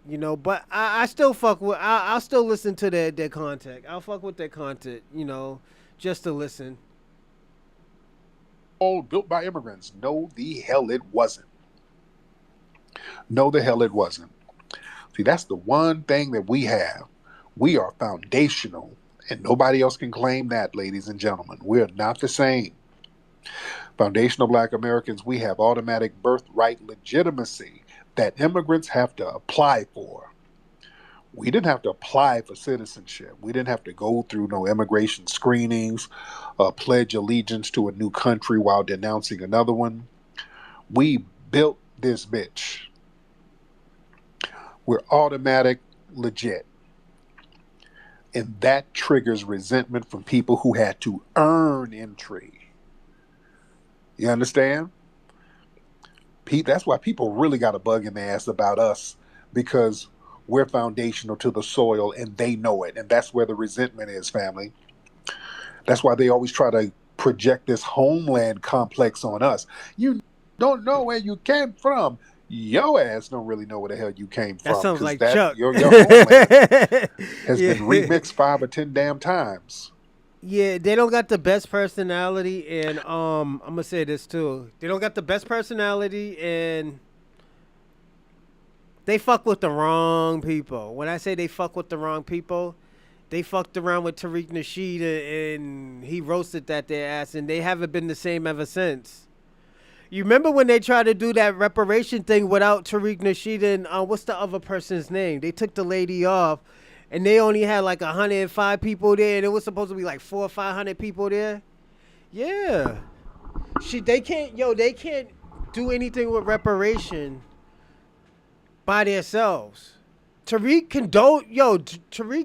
You know, but I still fuck with. I'll still listen to their content. I'll fuck with their content. You know, just to listen. All built by immigrants. No, the hell it wasn't. No, the hell it wasn't. See, that's the one thing that we have. We are foundational, and nobody else can claim that, ladies and gentlemen. We're not the same. Foundational Black Americans, we have automatic birthright legitimacy that immigrants have to apply for. We didn't have to apply for citizenship. We didn't have to go through no immigration screenings, pledge allegiance to a new country while denouncing another one. We built this bitch. We're automatic, legit. And that triggers resentment from people who had to earn entry. You understand? That's why people really got a bug in their ass about us, because we're foundational to the soil and they know it. And that's where the resentment is, family. That's why they always try to project this homeland complex on us. You don't know where you came from. Your ass don't really know where the hell you came from. That sounds like that, Chuck. Your homeland has been remixed 5 or 10 damn times. Yeah, they don't got the best personality, and I'm gonna say this too. They don't got the best personality, and they fuck with the wrong people. When I say they fuck with the wrong people, they fucked around with Tariq Nasheed, and he roasted their ass, and they haven't been the same ever since. You remember when they tried to do that reparation thing without Tariq Nasheed and what's the other person's name? They took the lady off. And they only had like 105 people there, and it was supposed to be like 400 or 500 people there. Yeah, they can't do anything with reparation by themselves. Tariq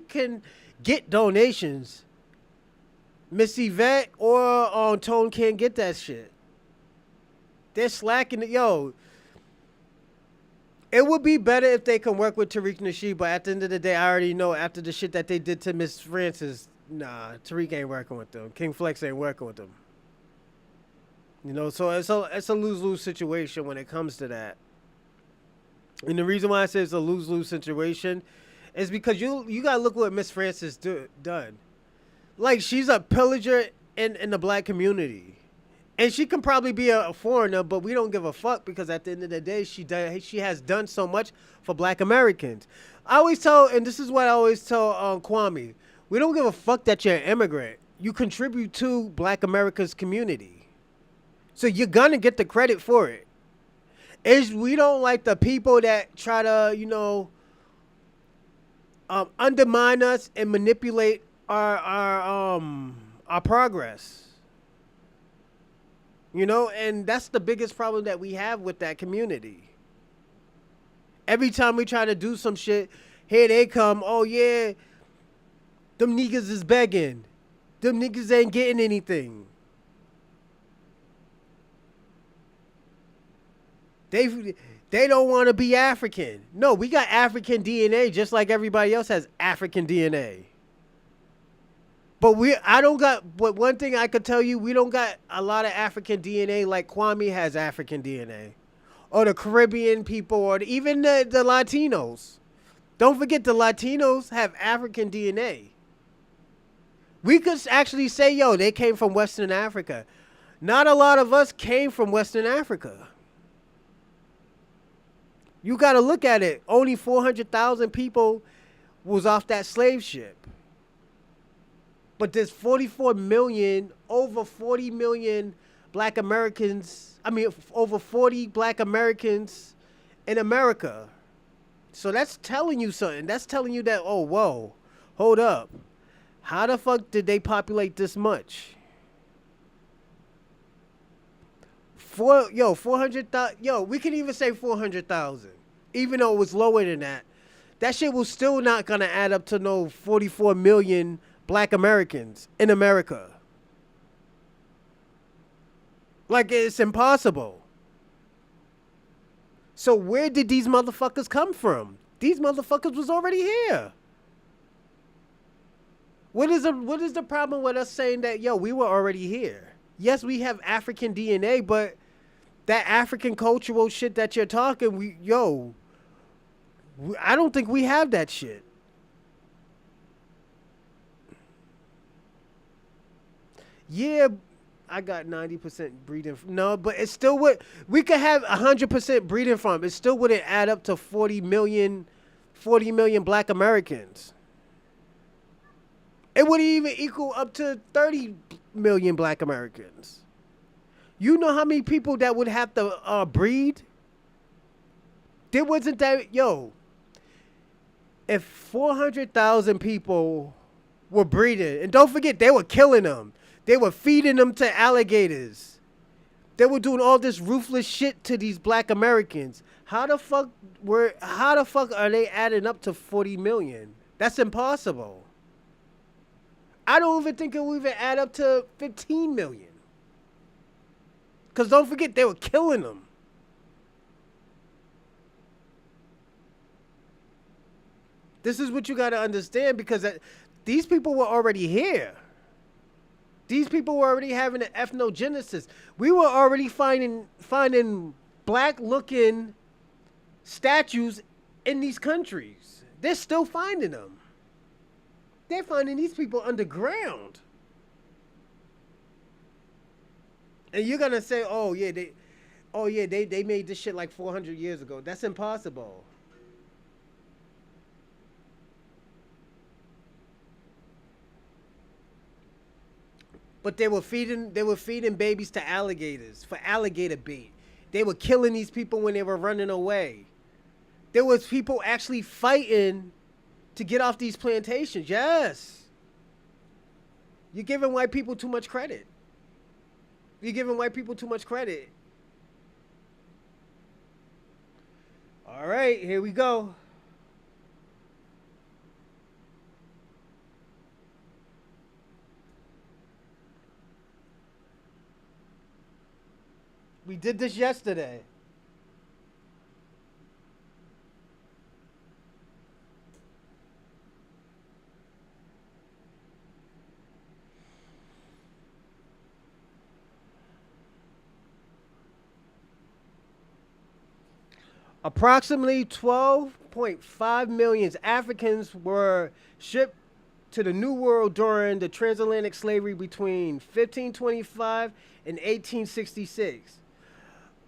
can get donations. Miss Yvette or Tone can't get that shit. They're slacking. It would be better if they can work with Tariq Nasheed, but at the end of the day, I already know after the shit that they did to Miss Francis, nah, Tariq ain't working with them. King Flex ain't working with them. You know, so it's a lose-lose situation when it comes to that. And the reason why I say it's a lose-lose situation is because you gotta look what Miss Francis done. Like, she's a pillager in the Black community. And she can probably be a foreigner, but we don't give a fuck because at the end of the day, she has done so much for Black Americans. I always tell, and this is what I always tell Kwame, we don't give a fuck that you're an immigrant. You contribute to Black America's community. So you're going to get the credit for it. We don't like the people that try to, undermine us and manipulate our progress. You know, and that's the biggest problem that we have with that community. Every time we try to do some shit, here they come, oh yeah, them niggas is begging. Them niggas ain't getting anything. They don't want to be African. No, we got African DNA just like everybody else has African DNA. But but one thing I could tell you, we don't got a lot of African DNA like Kwame has African DNA. Or the Caribbean people, or even the Latinos. Don't forget the Latinos have African DNA. We could actually say, yo, they came from Western Africa. Not a lot of us came from Western Africa. You got to look at it. Only 400,000 people was off that slave ship. But there's 44 million, over 40 million black Americans. Over 40 black Americans in America. So that's telling you something. That's telling you that, oh, whoa, hold up. How the fuck did they populate this much? 400,000. Yo, we can even say 400,000. Even though it was lower than that. That shit was still not going to add up to no 44 million black Americans in America. Like, it's impossible. So where did these motherfuckers come from? These motherfuckers was already here. What is the problem with us saying that, yo, we were already here? Yes, we have African DNA, but that African cultural shit that you're talking, I don't think we have that shit. Yeah, I got 90% breeding. No, but it's still we could have 100% breeding from. It still wouldn't add up to 40 million black Americans. It wouldn't even equal up to 30 million black Americans. You know how many people that would have to breed? There wasn't that, if 400,000 people were breeding, and don't forget, they were killing them. They were feeding them to alligators. They were doing all this ruthless shit to these black Americans. How the fuck are they adding up to 40 million? That's impossible. I don't even think it will even add up to 15 million. Because don't forget, they were killing them. This is what you got to understand, because these people were already here. These people were already having an ethnogenesis. We were already finding black-looking statues in these countries. They're still finding them. They're finding these people underground. And you're gonna say, they made this shit like 400 years ago. That's impossible. But they were feeding babies to alligators for alligator bait. They were killing these people when they were running away. There was people actually fighting to get off these plantations. Yes. You're giving white people too much credit. You're giving white people too much credit. All right, here we go. We did this yesterday. Approximately 12.5 million Africans were shipped to the New World during the transatlantic slavery between 1525 and 1866.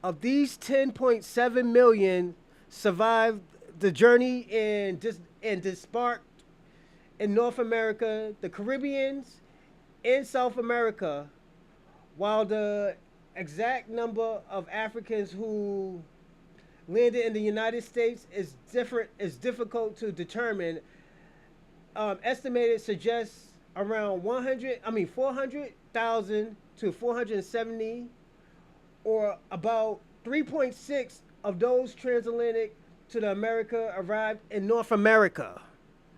Of these, 10.7 million survived the journey and disembarked in North America, the Caribbeans, and South America, while the exact number of Africans who landed in the United States is difficult to determine. Estimated suggests around 400,000 to 470, or about 3.6 of those transatlantic to the America arrived in North America.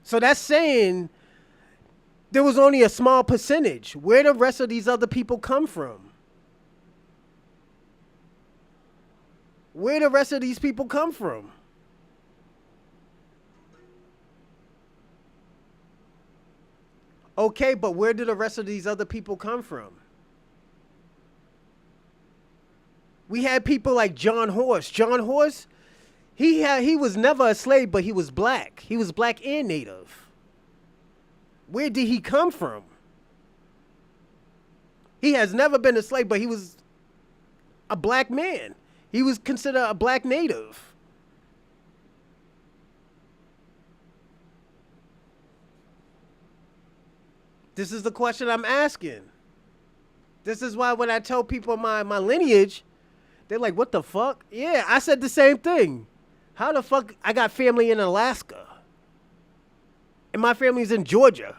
So that's saying there was only a small percentage. Where the rest of these other people come from? Where the rest of these people come from? Okay, but where do the rest of these other people come from? We had people like John Horse. John Horse, he was never a slave, but he was black. He was black and native. Where did he come from? He has never been a slave, but he was a black man. He was considered a black native. This is the question I'm asking. This is why when I tell people my lineage, they're like, what the fuck? Yeah, I said the same thing. How the fuck I got family in Alaska? And my family's in Georgia.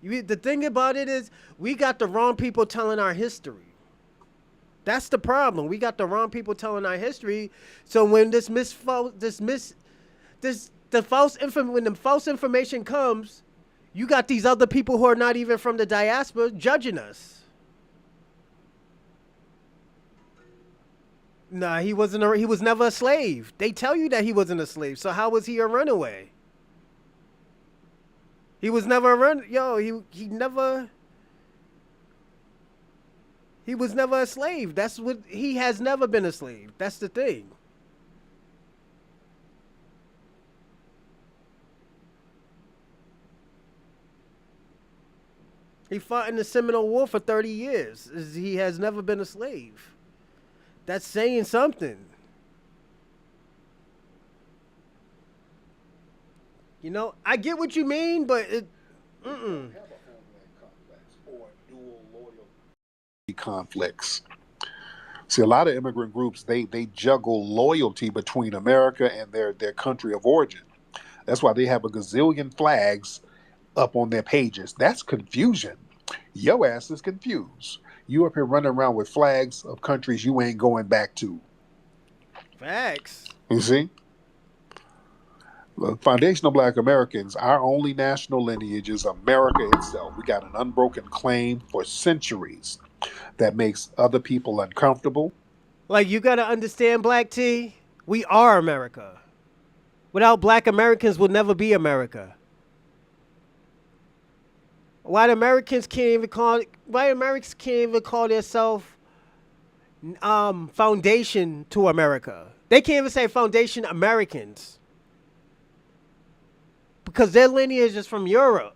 The thing about it is we got the wrong people telling our history. That's the problem. We got the wrong people telling our history. So when when the false information comes, you got these other people who are not even from the diaspora judging us. Nah, he was never a slave. They tell you that he wasn't a slave. So how was he a runaway? He was never he was never a slave. He has never been a slave. That's the thing. He fought in the Seminole War for 30 years. He has never been a slave. That's saying something. You know, I get what you mean, but it. Conflicts. See, a lot of immigrant groups they juggle loyalty between America and their country of origin. That's why they have a gazillion flags up on their pages. That's confusion. Your ass is confused. You up here running around with flags of countries you ain't going back to. Facts. You see? The foundational Black Americans, our only national lineage is America itself. We got an unbroken claim for centuries that makes other people uncomfortable. Like, you gotta understand, Black T, we are America. Without Black Americans, we'll never be America. White Americans can't even call themselves foundation to America. They can't even say foundation Americans. Because their lineage is from Europe.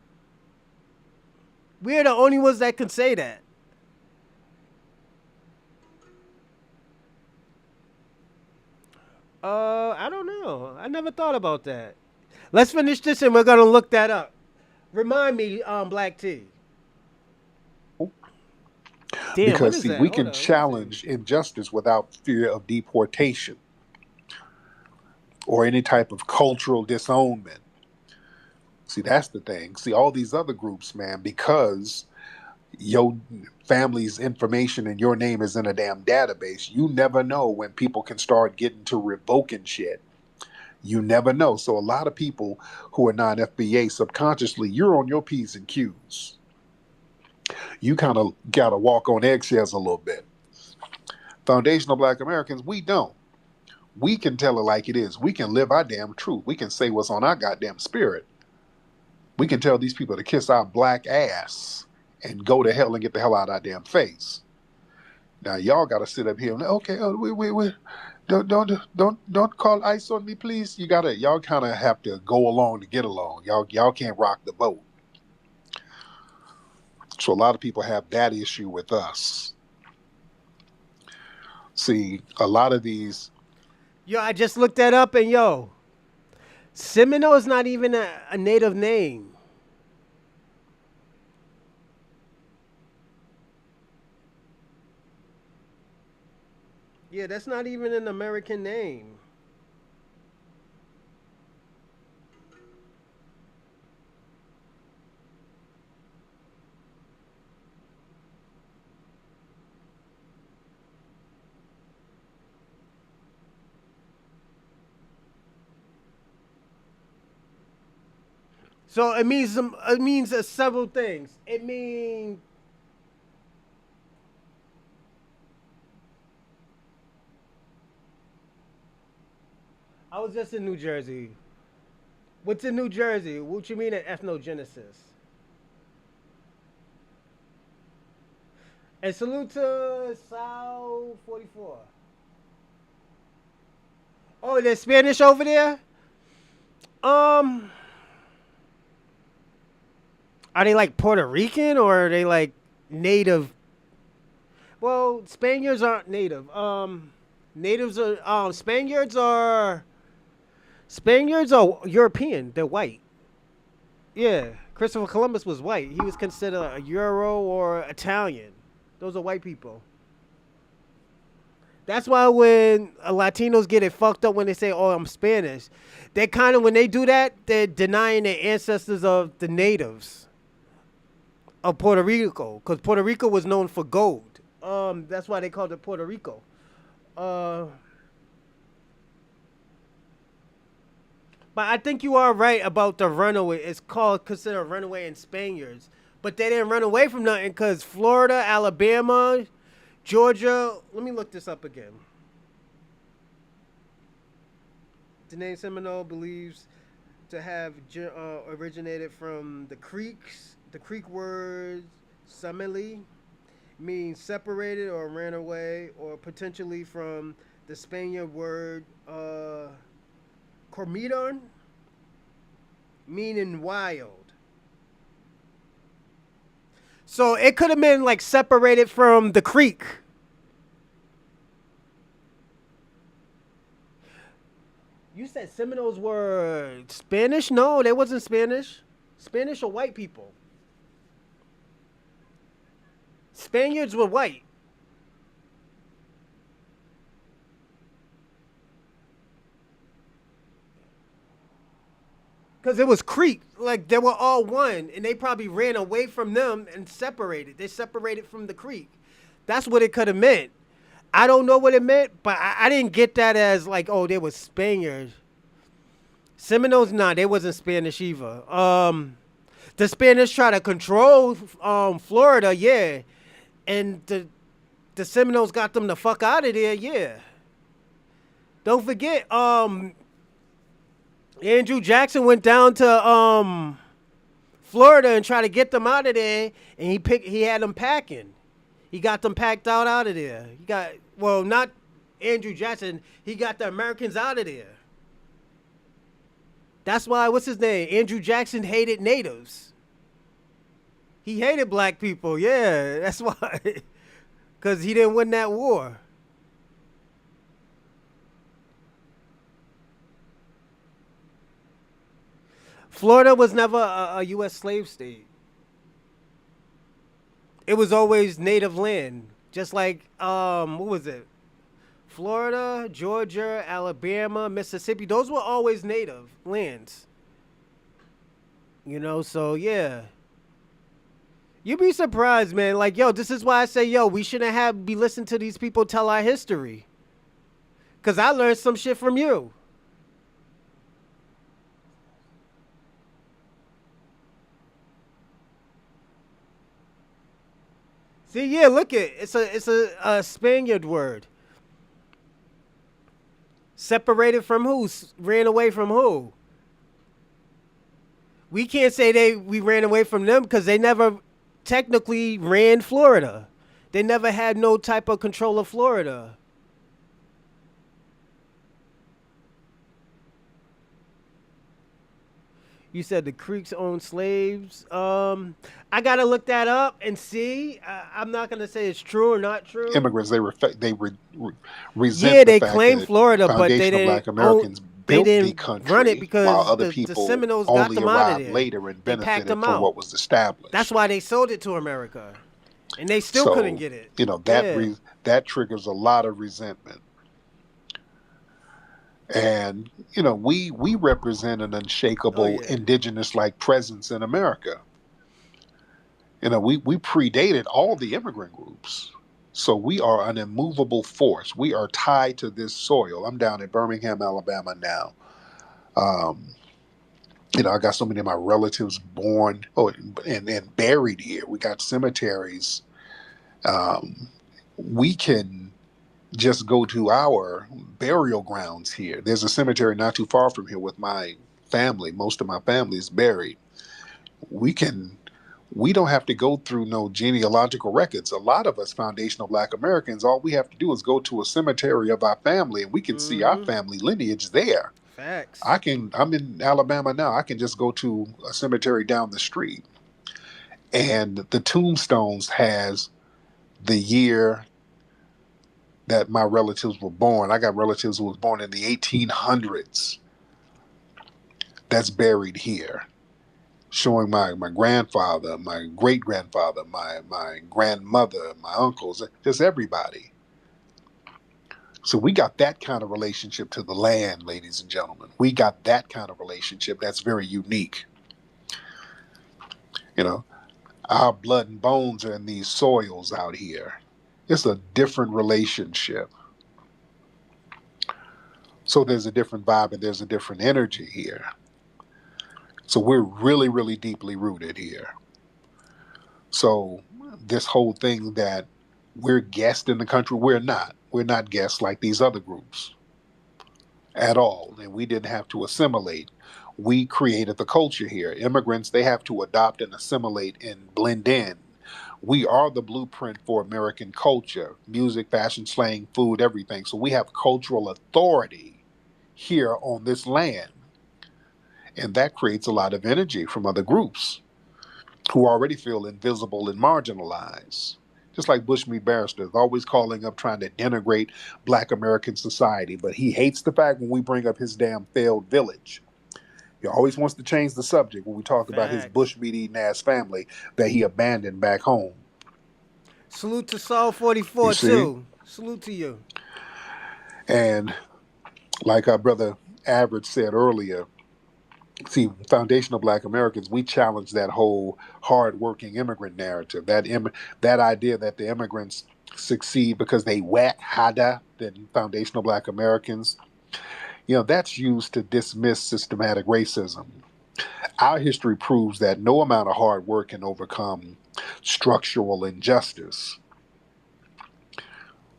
We're the only ones that can say that. I don't know. I never thought about that. Let's finish this and we're gonna look that up. Remind me, Black T. Damn, what Because, is see, that? we Hold can on, let me challenge see. injustice without fear of deportation or any type of cultural disownment. See, that's the thing. See, all these other groups, man, because your family's information and your name is in a damn database, you never know when people can start getting to revoking shit. You never know. So a lot of people who are non-FBA, subconsciously, you're on your P's and Q's. You kind of got to walk on eggshells a little bit. Foundational Black Americans, we don't. We can tell it like it is. We can live our damn truth. We can say what's on our goddamn spirit. We can tell these people to kiss our black ass and go to hell and get the hell out of our damn face. Now y'all got to sit up here and okay, we don't call ICE on me, please. Y'all kind of have to go along to get along. Y'all can't rock the boat. So a lot of people have that issue with us. See, a lot of these. Yo, I just looked that up and yo, Seminole is not even a native name. Yeah, that's not even an American name. So it means several things. It means I was just in New Jersey. What's in New Jersey? What you mean an ethnogenesis? And salute to South 44. Oh, there's Spanish over there? Are they like Puerto Rican or are they like native? Well, Spaniards aren't native. Natives are Spaniards are European. They're white. Yeah, Christopher Columbus was white. He was considered a Euro or Italian. Those are white people. That's why when Latinos get it fucked up when they say, "Oh, I'm Spanish," they kind of when they do that, they're denying the ancestors of the natives of Puerto Rico, because Puerto Rico was known for gold. That's why they called it Puerto Rico. But I think you are right about the runaway. It's considered runaway and Spaniards, but they didn't run away from nothing because Florida, Alabama, Georgia. Let me look this up again. The name Seminole believes to have originated from the Creeks. The Creek word "sameli" means separated or ran away, or potentially from the Spaniard word "cormidon," meaning wild. So it could have been like separated from the creek. You said Seminoles were Spanish? No, they wasn't Spanish. Spanish are white people. Spaniards were white. Because it was Creek. Like, they were all one. And they probably ran away from them and separated. They separated from the Creek. That's what it could have meant. I don't know what it meant, but I didn't get that as like, oh, they were Spaniards. Seminoles, nah, they wasn't Spanish either. The Spanish try to control Florida, yeah. And the Seminoles got them the fuck out of there, yeah. Don't forget, Andrew Jackson went down to Florida and tried to get them out of there, and he had them packing. He got them packed out of there. Not Andrew Jackson. He got the Americans out of there. That's why, what's his name? Andrew Jackson hated natives. He hated black people, yeah. That's why. Because he didn't win that war. Florida was never a U.S. slave state. It was always native land. Just like, what was it? Florida, Georgia, Alabama, Mississippi. Those were always native lands. You know, so yeah. You'd be surprised, man. Like, yo, this is why I say, yo, we shouldn't be listening to these people tell our history. Because I learned some shit from you. See, yeah, look it. It's a Spaniard word. Separated from who? Ran away from who? We can't say we ran away from them because they never technically ran Florida. They never had no type of control of Florida. You said the Creeks owned slaves. I gotta look that up and see. I'm not gonna say it's true or not true. Immigrants, resent Yeah, the they fact claimed that Florida, but they foundational didn't. Black Americans built the didn't country, run it because while other the people Seminoles got only them out of arrived there. later and They packed benefited them from out. what was established. That's why they sold it to America, and they still So, couldn't get it. you know, Yeah. that triggers a lot of resentment. And, you know, we represent an Oh unshakable yeah. indigenous-like presence in America. You know, we predated all the immigrant groups. So we are an immovable force. We are tied to this soil. I'm down in Birmingham, Alabama now. I got so many of my relatives born and buried here. We got cemeteries. Um, we can just go to our burial grounds here. There's a cemetery not too far from here with my family. Most of my family is buried. We can. We don't have to go through no genealogical records. A lot of us foundational Black Americans, all we have to do is go to a cemetery of our family, and we can see our Mm-hmm. family lineage there. Facts. I'm in Alabama now. I can just go to a cemetery down the street, and the tombstones has the year that my relatives were born. I got relatives who was born in the 1800s that's buried here, showing my grandfather, my great grandfather, my grandmother, my uncles, just everybody. So we got that kind of relationship to the land, ladies and gentlemen. We got that kind of relationship that's very unique. You know, our blood and bones are in these soils out here. It's a different relationship. So there's a different vibe and there's a different energy here. So we're really, really deeply rooted here. So this whole thing that we're guests in the country, we're not. We're not guests like these other groups at all. And we didn't have to assimilate. We created the culture here. Immigrants, they have to adopt and assimilate and blend in. We are the blueprint for American culture, music, fashion, slang, food, everything. So we have cultural authority here on this land. And that creates a lot of energy from other groups who already feel invisible and marginalized. Just like Bushmeat Barrister is always calling up trying to denigrate Black American society, but he hates the fact when we bring up his damn failed village. He always wants to change the subject when we talk about his Facts. bushmeat eating ass family that he abandoned back home. Salute to Saul You 44 see? too. Salute to you. And like our brother Average said earlier, see, foundational Black Americans, we challenge that whole hard-working immigrant narrative. That idea that the immigrants succeed because they whack harder than foundational Black Americans. That's used to dismiss systematic racism. Our history proves that no amount of hard work can overcome structural injustice.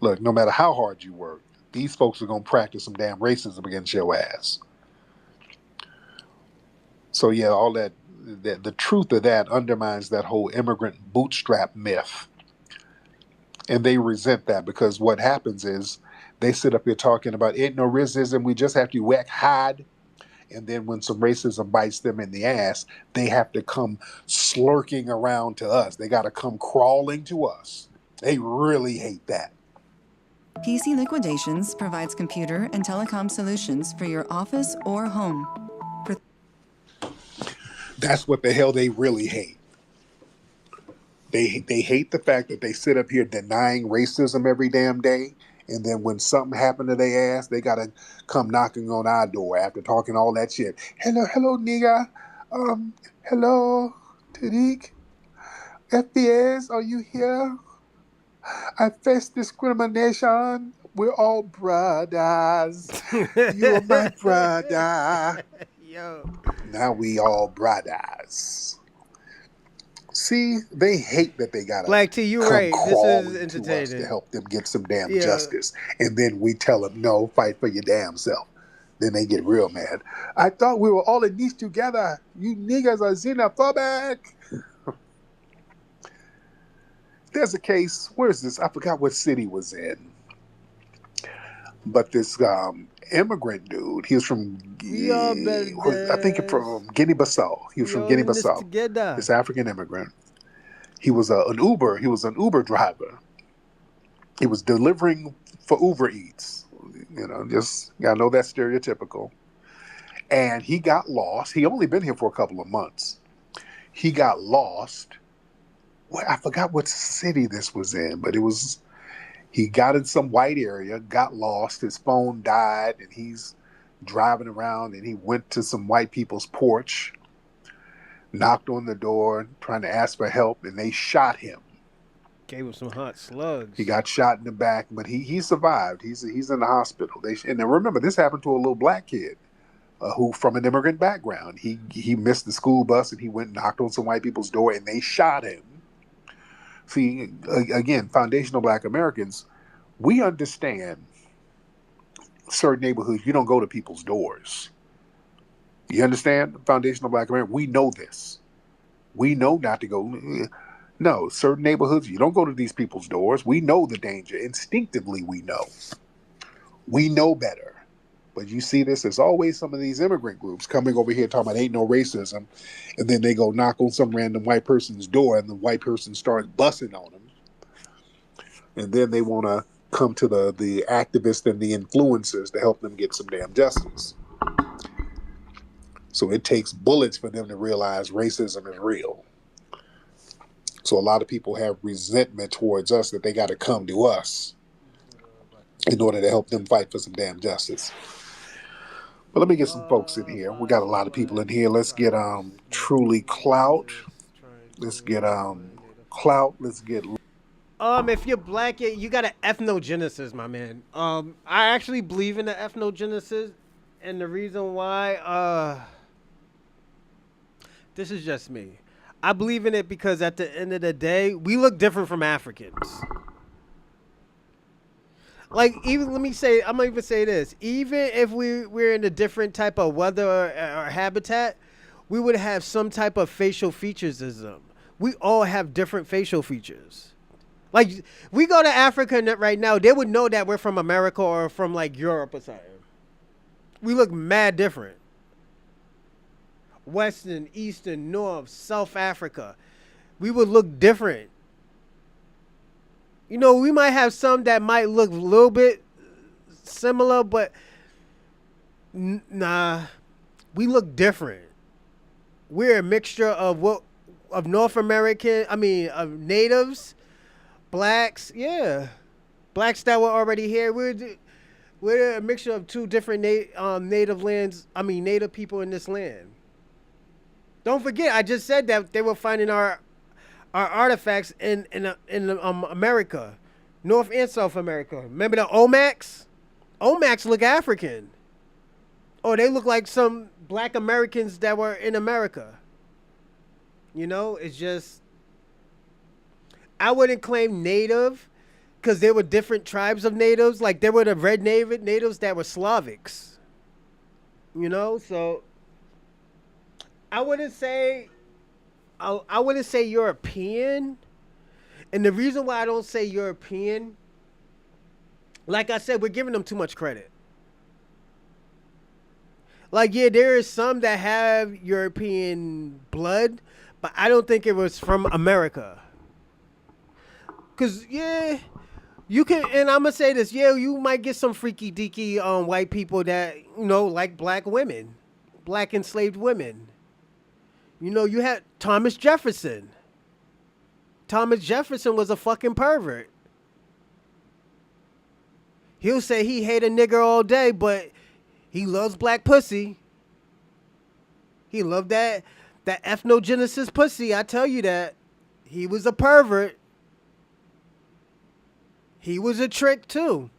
Look, no matter how hard you work, these folks are going to practice some damn racism against your ass. So yeah, all that the truth of that undermines that whole immigrant bootstrap myth. And they resent that because what happens is they sit up here talking about ain't no racism, we just have to whack hard. And then when some racism bites them in the ass, they have to come slurking around to us. They got to come crawling to us. They really hate that. PC Liquidations provides computer and telecom solutions for your office or home. That's what the hell they really hate. They hate the fact that they sit up here denying racism every damn day, and then when something happened to their ass, they gotta come knocking on our door after talking all that shit. Hello, nigga. Hello, Tariq. FPS, are you here? I face discrimination. We're all brothers. You are my brother. Yo. Now we all brothers. See, they hate that they gotta Black T, you come right. This is crawling to us to entertaining. help them get some damn Yeah. justice. And then we tell them, no, fight for your damn self. Then they get real mad. I thought we were all in this together. You niggas are xenophobic. There's a case, where's this? I forgot what city it was in. But this immigrant dude, he was from, We all better I think dance. from Guinea-Bissau. He was We from all in this Guinea-Bissau. together. This African immigrant. He was an Uber driver. He was delivering for Uber Eats. Just I know that's stereotypical. And he got lost. He only been here for a couple of months. He got lost. Well, I forgot what city this was in, but he got in some white area, got lost, his phone died, and he's driving around, and he went to some white people's porch, knocked on the door, trying to ask for help, and they shot him. Gave him some hot slugs. He got shot in the back, but he survived. He's in the hospital. And now remember, this happened to a little black kid. who from an immigrant background. He missed the school bus and he went and knocked on some white people's door and they shot him. See, again, foundational Black Americans, we understand certain neighborhoods. You don't go to people's doors. You understand? Foundational Black Americans, we know this. We know not to go. No, certain neighborhoods, you don't go to these people's doors. We know the danger. Instinctively, we know. We know better. But you see this, there's always some of these immigrant groups coming over here talking about ain't no racism, and then they go knock on some random white person's door, and the white person starts busting on them. And then they want to come to the activists and the influencers to help them get some damn justice. So it takes bullets for them to realize racism is real. So a lot of people have resentment towards us that they got to come to us in order to help them fight for some damn justice. But let me get some folks in here. We got a lot of people in here. Let's get Truly Clout. Let's get Clout. Let's get. If you're Black, you got an ethnogenesis, my man. I actually believe in the ethnogenesis, and the reason why, this is just me. I believe in it because at the end of the day, we look different from Africans. Like, even, let me say, I'm going to even say this. Even if we're in a different type of weather or habitat, we would have some type of facial featuresism. We all have different facial features. Like, we go to Africa right now, they would know that we're from America or from, like, Europe or something. We look mad different. Western, Eastern, North, South Africa. We would look different. You know, we might have some that might look a little bit similar, but nah, we look different. We're a mixture of North American, of natives, blacks, yeah. Blacks that were already here. We're a mixture of two different native people in this land. Don't forget, I just said that they were finding our artifacts in America, North and South America. Remember the Olmecs? Olmecs look African. Or they look like some Black Americans that were in America. You know, it's just, I wouldn't claim native because there were different tribes of natives. Like there were the red natives that were Slavics. You know, so I wouldn't say European. And the reason why I don't say European, like I said, we're giving them too much credit. Like, yeah, there is some that have European blood, but I don't think it was from America. Because, yeah, you can, and I'm going to say this, yeah, you might get some freaky deaky white people that, you know, like black women, black enslaved women. You know, you had Thomas Jefferson. Thomas Jefferson was a fucking pervert. He'll say he hate a nigger all day, but he loves black pussy. He loved that ethnogenesis pussy. I tell you that. He was a pervert. He was a trick too.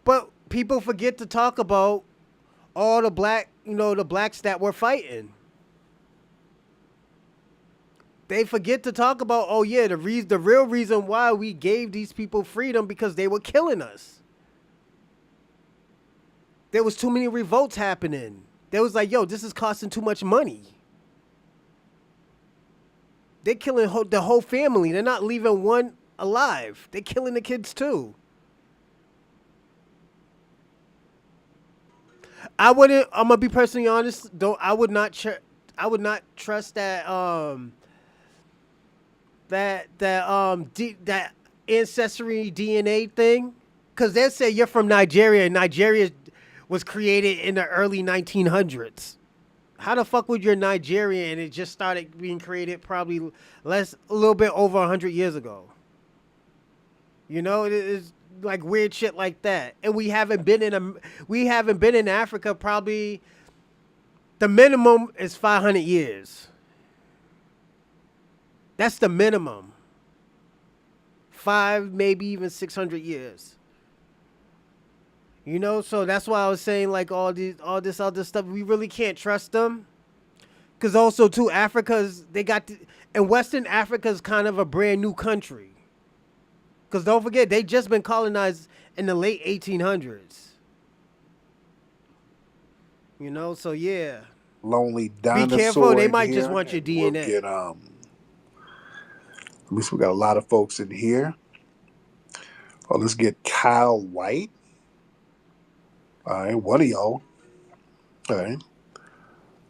But people forget to talk about all the the blacks that were fighting. They forget to talk about, oh yeah, the real reason why we gave these people freedom because they were killing us. There was too many revolts happening. They was like, yo, this is costing too much money. They're killing the whole family. They're not leaving one alive. They're killing the kids too. I'm gonna be personally honest. I would not trust that that ancestry DNA thing, because they say you're from Nigeria, and Nigeria was created in the early 1900s. How the fuck would you're Nigerian and it just started being created probably a little bit over 100 years ago? You know, it is like weird shit like that. And we haven't been in Africa probably, the minimum is 500 years. That's the minimum. 5, maybe even 600 years. You know, so that's why I was saying like all this other stuff. We really can't trust them, because also too Africa's and Western Africa's kind of a brand new country. Because don't forget they just been colonized in the late 1800s. You know, so yeah, Lonely be dinosaur careful. They in might just here, want your and we'll DNA. get At least we got a lot of folks in here. Oh, let's get Kyle White. All right, one of y'all. All right.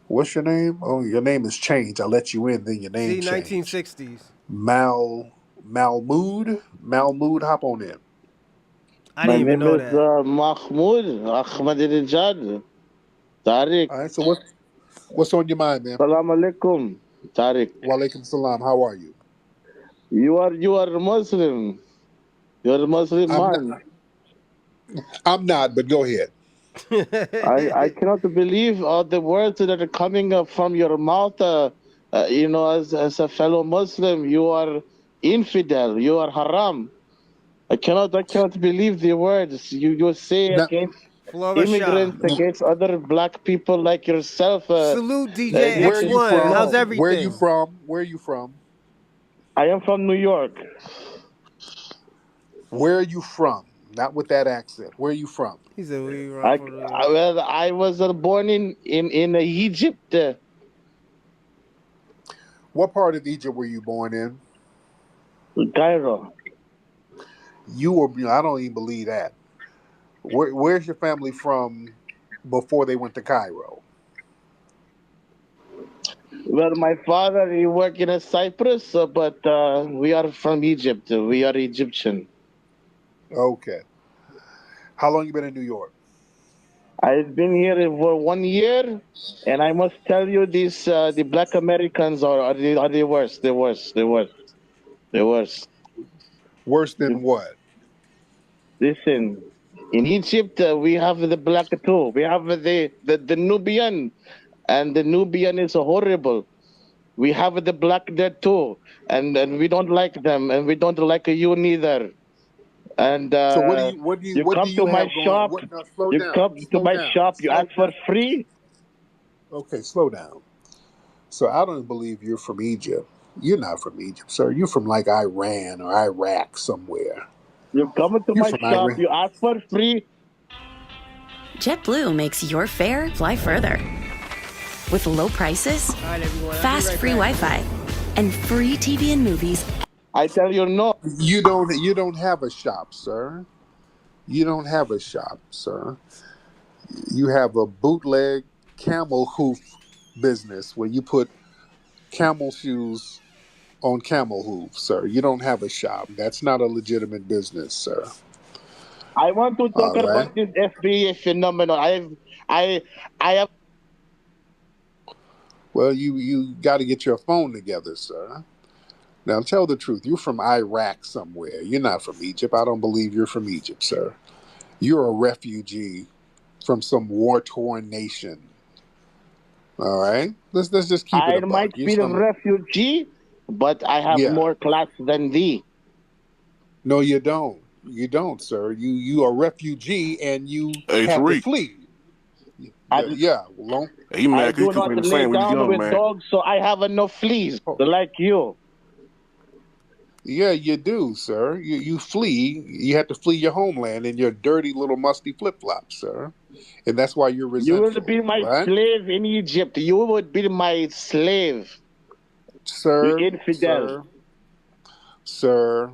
What's your name? Oh, your name is changed. I let you in, then your name See, changed. 1960s. Malmood, hop on in. I My didn't even name know is that. Mahmoud Ahmadinejad. Tariq. All right, so what's on your mind, man? Salam alaikum. Tariq. Walaikum salam. How are you? You are Muslim. You're a Muslim I'm man. not, I'm not, but go ahead. I cannot believe all the words that are coming up from your mouth. As a fellow Muslim, you are infidel. You are haram. I cannot believe the words you say Now, against Flora Shah. immigrants, against other black people like yourself. Salute DJ where are This is you X1. from? How's no. Where are you everything? from? Where are you from? I am from New York. Where are you from? Not with that accent. Where are you from? He said we run for New York. I was born in Egypt, What part of Egypt were you born in? Cairo. I don't even believe that. Where's your family from before they went to Cairo? Well, my father he worked in Cyprus, but we are from Egypt. We are Egyptian. Okay. How long you been in New York? I've been here for 1 year, and I must tell you, the Black Americans are the worst. The worst. The worst. The worst. Worse than what? Listen, in Egypt we have the black too. We have the Nubian, and the Nubian is horrible. We have the black there too, and we don't like them, and we don't like you neither. And So you what do come you to my have going? shop, What? Now, slow you down. come to Slow my down. shop, you Slow ask for down. free. Okay, slow down. So I don't believe you're from Egypt. You're not from Egypt, sir. You're from like Iran or Iraq somewhere. You come to You're my from shop, Iran. you ask for free. JetBlue makes your fare fly further. With low prices, All right, everyone. I'll be fast right free back. Wi-Fi, and free TV and movies. I tell you no. You don't have a shop, sir. You don't have a shop, sir. You have a bootleg camel hoof business where you put camel shoes on camel hooves, sir. You don't have a shop. That's not a legitimate business, sir. I want to talk All right. about this FBA phenomenon. I I have Well, you got to get your phone together, sir. Now tell the truth. You're from Iraq somewhere. You're not from Egypt. I don't believe you're from Egypt, sir. You're a refugee from some war-torn nation. All right. Let's just keep it I a buck. might You're be a some refugee, but I have yeah. more class than thee. No, you don't. You don't, sir. You are a refugee and you Hey, had to Tariq. flee. I, Yeah. Well, Hey, you I mad 'cause you do could have not been lay playing when you down young, with man. dogs, so I have no fleas oh, like you. yeah, you do, sir. You flee. You had to flee your homeland in your dirty little musty flip flops, sir, and that's why you're You will be resentful, my right, slave in Egypt. You would be my slave. You sir? infidel. Sir.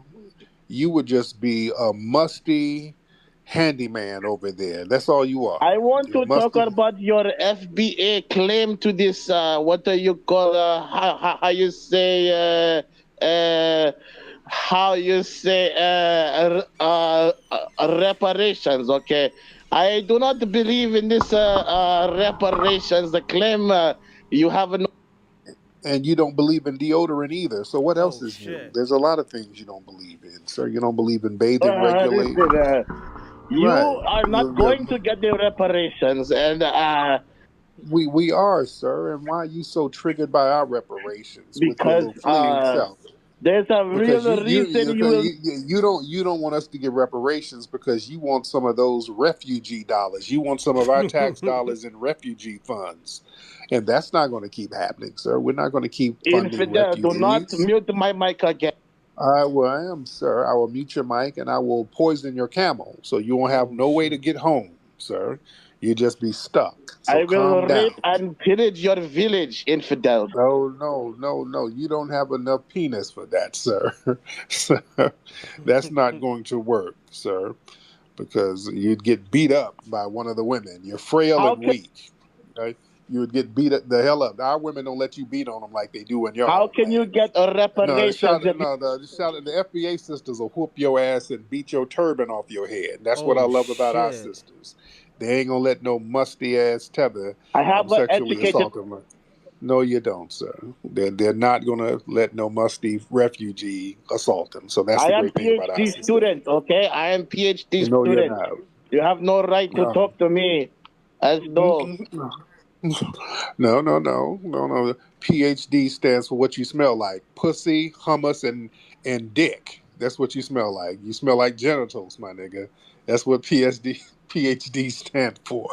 You would just be a musty handyman over there. That's all you are. I want You're to talk musty. about your FBA claim to this. What do you call? How you say? How you say? Reparations. Okay. I do not believe in this reparations. The claim you have no. And you don't believe in deodorant either. So what else Oh is new? shit. There's a lot of things you don't believe in, sir. You don't believe in bathing regularly. Listen, you Right. are not going to get the reparations, and We are, sir. And why are you so triggered by our reparations with your because little fleeing self? There's a Because real reason you will. you don't want us to get reparations because you want some of those refugee dollars. You want some of our tax dollars in refugee funds, and that's not going to keep happening, sir. We're not going to keep funding Infidel, do not refugees. mute my mic again. I am, sir. I will mute your mic and I will poison your camel, so you won't have Oh, no way to shit. get home, sir. You just be stuck. So I will calm down. rape and pillage your village, infidel. No. You don't have enough penis for that, sir. Sir, that's not going to work, sir, because you'd get beat up by one of the women. You're frail How and can weak. Okay? You would get beat the hell up. Our women don't let you beat on them like they do in your how can you homeland. get a reparations if The FBA sisters will whoop your ass and beat your turban off your head. That's what I Oh, love about our shit. sisters. They ain't gonna let no musty ass Tether I have an sexually educated? assault them. No, you don't, sir. They're not gonna let no musty refugee assault them. So that's I the am great thing about our PhD system. student, okay? I am PhD No, you're student. not. You have no right to No. talk to me as though. No. PhD stands for what you smell like: pussy, hummus, and dick. That's what you smell like. You smell like genitals, my nigga. That's what PhD stand for.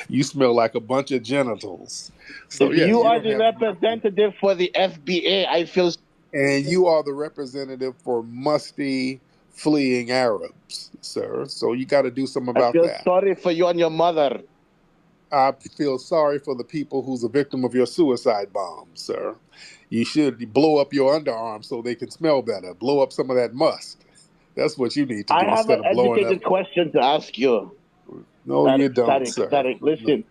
You smell like a bunch of genitals. So If yes, you you are don't the have. representative for the FBA, I feel And you are the representative for musty, fleeing Arabs, sir. So you got to do something about that. sorry for you and your mother. I feel sorry for the people who's a victim of your suicide bomb, sir. You should blow up your underarm so they can smell better. Blow up some of that must. That's what you need to I do have an instead of blowing up. educated question to ask you. No, you don't, Static, sir. static. Listen,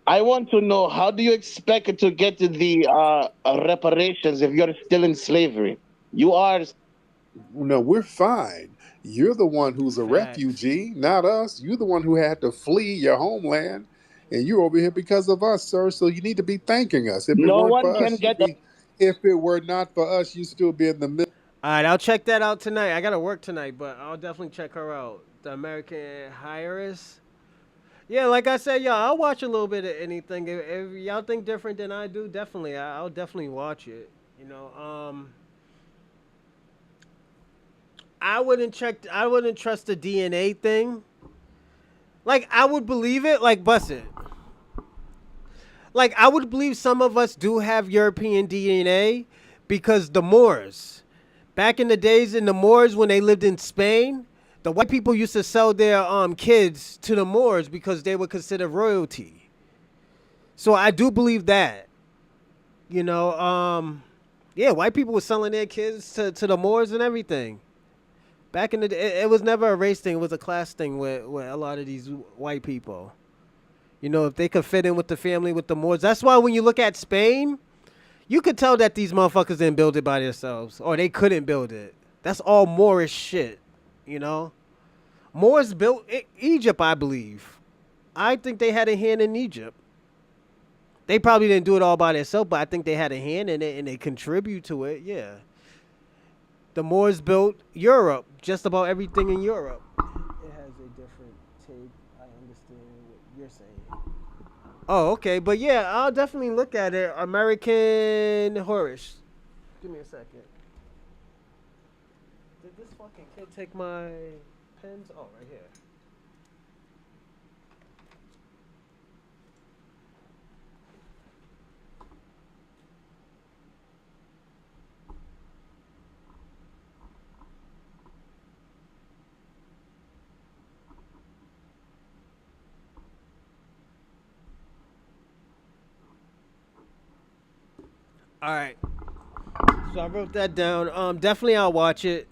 I want to know, how do you expect to get the reparations if you're still in slavery? You are. No, we're fine. You're the one who's a Facts. refugee, not us. You're the one who had to flee your homeland, and you're over here because of us, sir. So you need to be thanking us. If it No weren't one for can us, get. if it were not for us, you'd still be in the middle. All right, I'll check that out tonight. I gotta work tonight, but I'll definitely check her out. The American Hirist. Yeah, like I said, y'all, I'll watch a little bit of anything. If y'all think different than I do, definitely, I'll definitely watch it. You know, I wouldn't check. I wouldn't trust the DNA thing. Like, I would believe it. Like, bust it. Like, I would believe some of us do have European DNA because the Moors, back in the days in the Moors when they lived in Spain, the white people used to sell their kids to the Moors because they were considered royalty. So I do believe that. You know, yeah, white people were selling their kids to the Moors and everything. Back in the day, it was never a race thing. It was a class thing with a lot of these white people. You know, if they could fit in with the family, with the Moors. That's why when you look at Spain, you could tell that these motherfuckers didn't build it by themselves. Or they couldn't build it. That's all Moorish shit, you know? Moors built Egypt, I believe. I think they had a hand in Egypt. They probably didn't do it all by themselves, but I think they had a hand in it and they contribute to it, yeah. The Moors built Europe, just about everything in Europe. It has a different take. I understand what you're saying. Oh, okay. But yeah, I'll definitely look at it. American Horrors. Give me a second. Did this fucking kid take my pens? Oh, right here. All right. So I wrote that down. Definitely I'll watch it.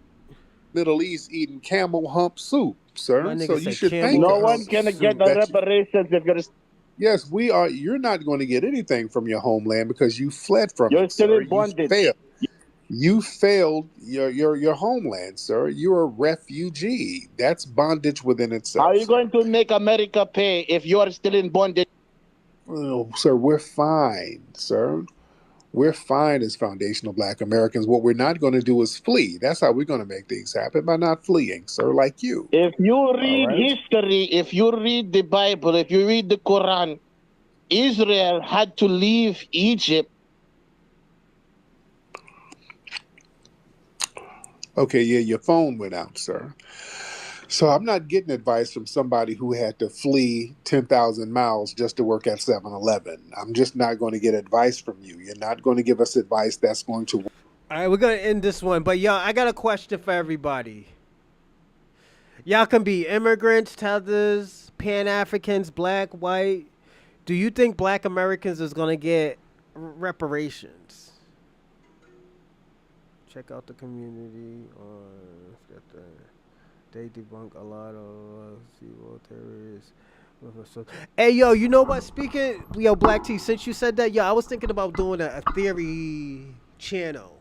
Middle East eating camel hump soup, My sir. nigga So you said should camel thank No us. one can get the That reparations if yes, we are. You're not going to get anything from your homeland because you fled from you're it, still sir. in You bondage. failed. You failed your homeland, sir. You're a refugee. That's bondage within How itself, are you sir. going to make America pay if you are still in bondage? Oh, sir, we're fine, sir. We're fine as foundational Black Americans. What we're not going to do is flee. That's how we're going to make things happen, by not fleeing, sir, like you. If you All read right? history, if you read the Bible, if you read the Quran, Israel had to leave Egypt. Okay, yeah, your phone went out, sir. So I'm not getting advice from somebody who had to flee 10,000 miles just to work at 7-Eleven. I'm just not going to get advice from you. You're not going to give us advice that's going to. All right, we're gonna end this one, but y'all, I got a question for everybody. Y'all can be immigrants, tethers, Pan-Africans, black, white. Do you think black Americans is gonna get reparations? Check out the community on they debunk a lot of civil terrorists. Hey yo, you know what? Speaking, yo, Black T, since you said that, yo, I was thinking about doing a theory channel.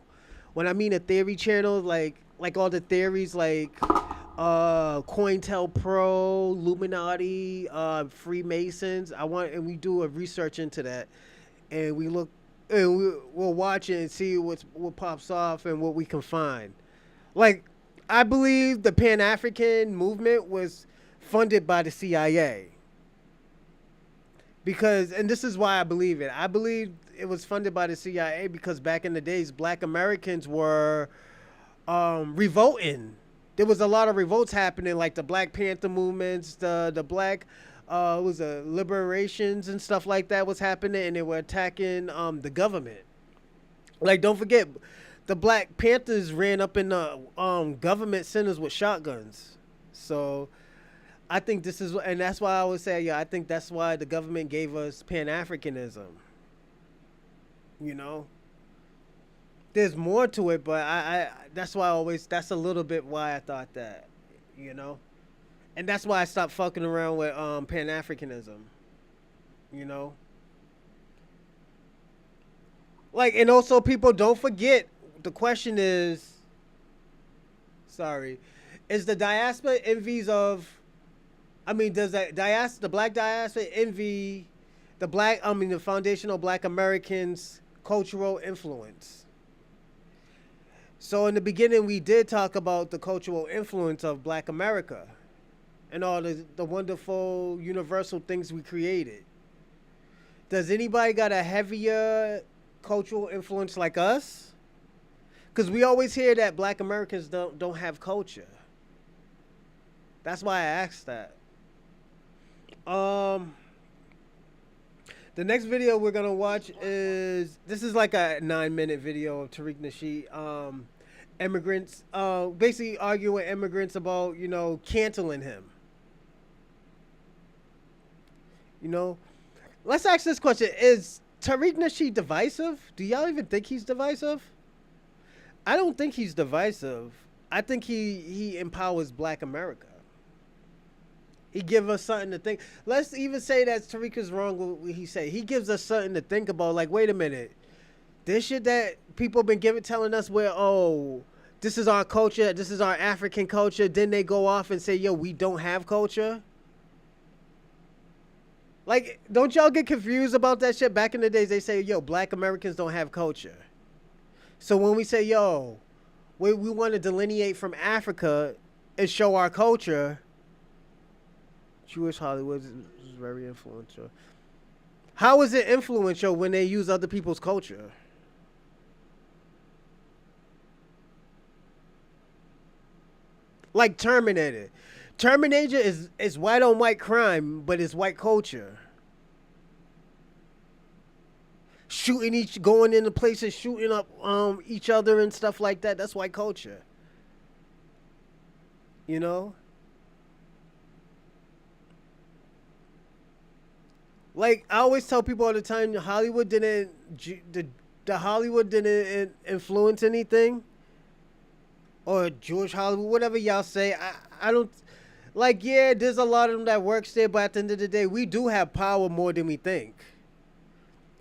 When I mean a theory channel, like all the theories, like COINTELPRO, Illuminati, Freemasons. And we do a research into that, and we look, and we'll watch it and see what pops off and what we can find. Like, I believe the Pan-African movement was funded by the CIA. Because, and this is why I believe it. I believe it was funded by the CIA because back in the days, black Americans were revolting. There was a lot of revolts happening, like the Black Panther movements, the black Reparations and stuff like that was happening, and they were attacking the government. Like, don't forget, the Black Panthers ran up in the government centers with shotguns. So I think this is, and that's why I would say, yeah, I think that's why the government gave us Pan-Africanism. You know, there's more to it, but I that's why I always, that's a little bit why I thought that, you know, and that's why I stopped fucking around with Pan-Africanism. You know, like, and also people don't forget. The question is, is the diaspora envies of? I mean, does the black diaspora envy the foundational black Americans' cultural influence? So in the beginning, we did talk about the cultural influence of black America and all the wonderful universal things we created. Does anybody got a heavier cultural influence like us? Because we always hear that black Americans don't have culture. That's why I asked that. The next video we're gonna watch is, this is like a 9-minute video of Tariq Nasheed, immigrants, basically arguing with immigrants about, you know, canceling him. You know, let's ask this question: is Tariq Nasheed divisive? Do y'all even think he's divisive? I don't think he's divisive. I think he empowers black America. He gives us something to think. Let's even say that Tariq is wrong with what he said. He gives us something to think about. Like, wait a minute. This shit that people been telling us where, oh, this is our culture, this is our African culture. Then they go off and say, yo, we don't have culture. Like, don't y'all get confused about that shit? Back in the days, they say, yo, black Americans don't have culture. So when we say, yo, we want to delineate from Africa and show our culture, Jewish Hollywood is very influential. How is it influential when they use other people's culture? Like Terminator. Terminator is white on white crime, but it's white culture. Going into places, shooting up each other and stuff like that. That's white culture. You know? Like, I always tell people all the time, Hollywood didn't influence anything. Or Jewish Hollywood, whatever y'all say. I don't, like, yeah, there's a lot of them that works there, but at the end of the day, we do have power more than we think.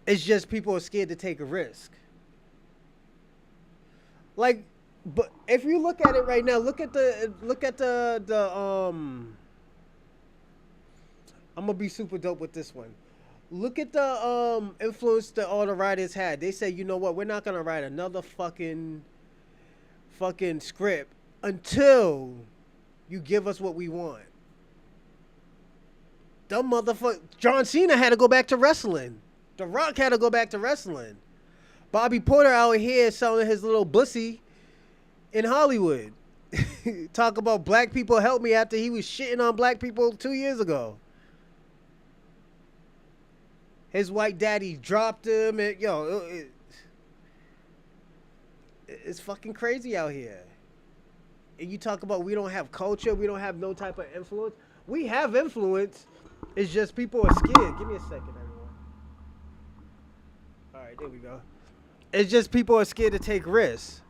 It's just people are scared to take a risk. Like, but if you look at it right now, look at the I'm gonna be super dope with this one. Look at the influence that all the writers had. They say, you know what, we're not gonna write another fucking script until you give us what we want. Dumb motherfucker. John Cena had to go back to wrestling. The Rock had to go back to wrestling. Bobby Porter out here selling his little bussy in Hollywood. Talk about black people help me after he was shitting on black people 2 years ago. His white daddy dropped him, and it's fucking crazy out here. And you talk about we don't have culture, we don't have no type of influence. We have influence. It's just people are scared. Give me a second, everyone. All right, there we go. It's just people are scared to take risks.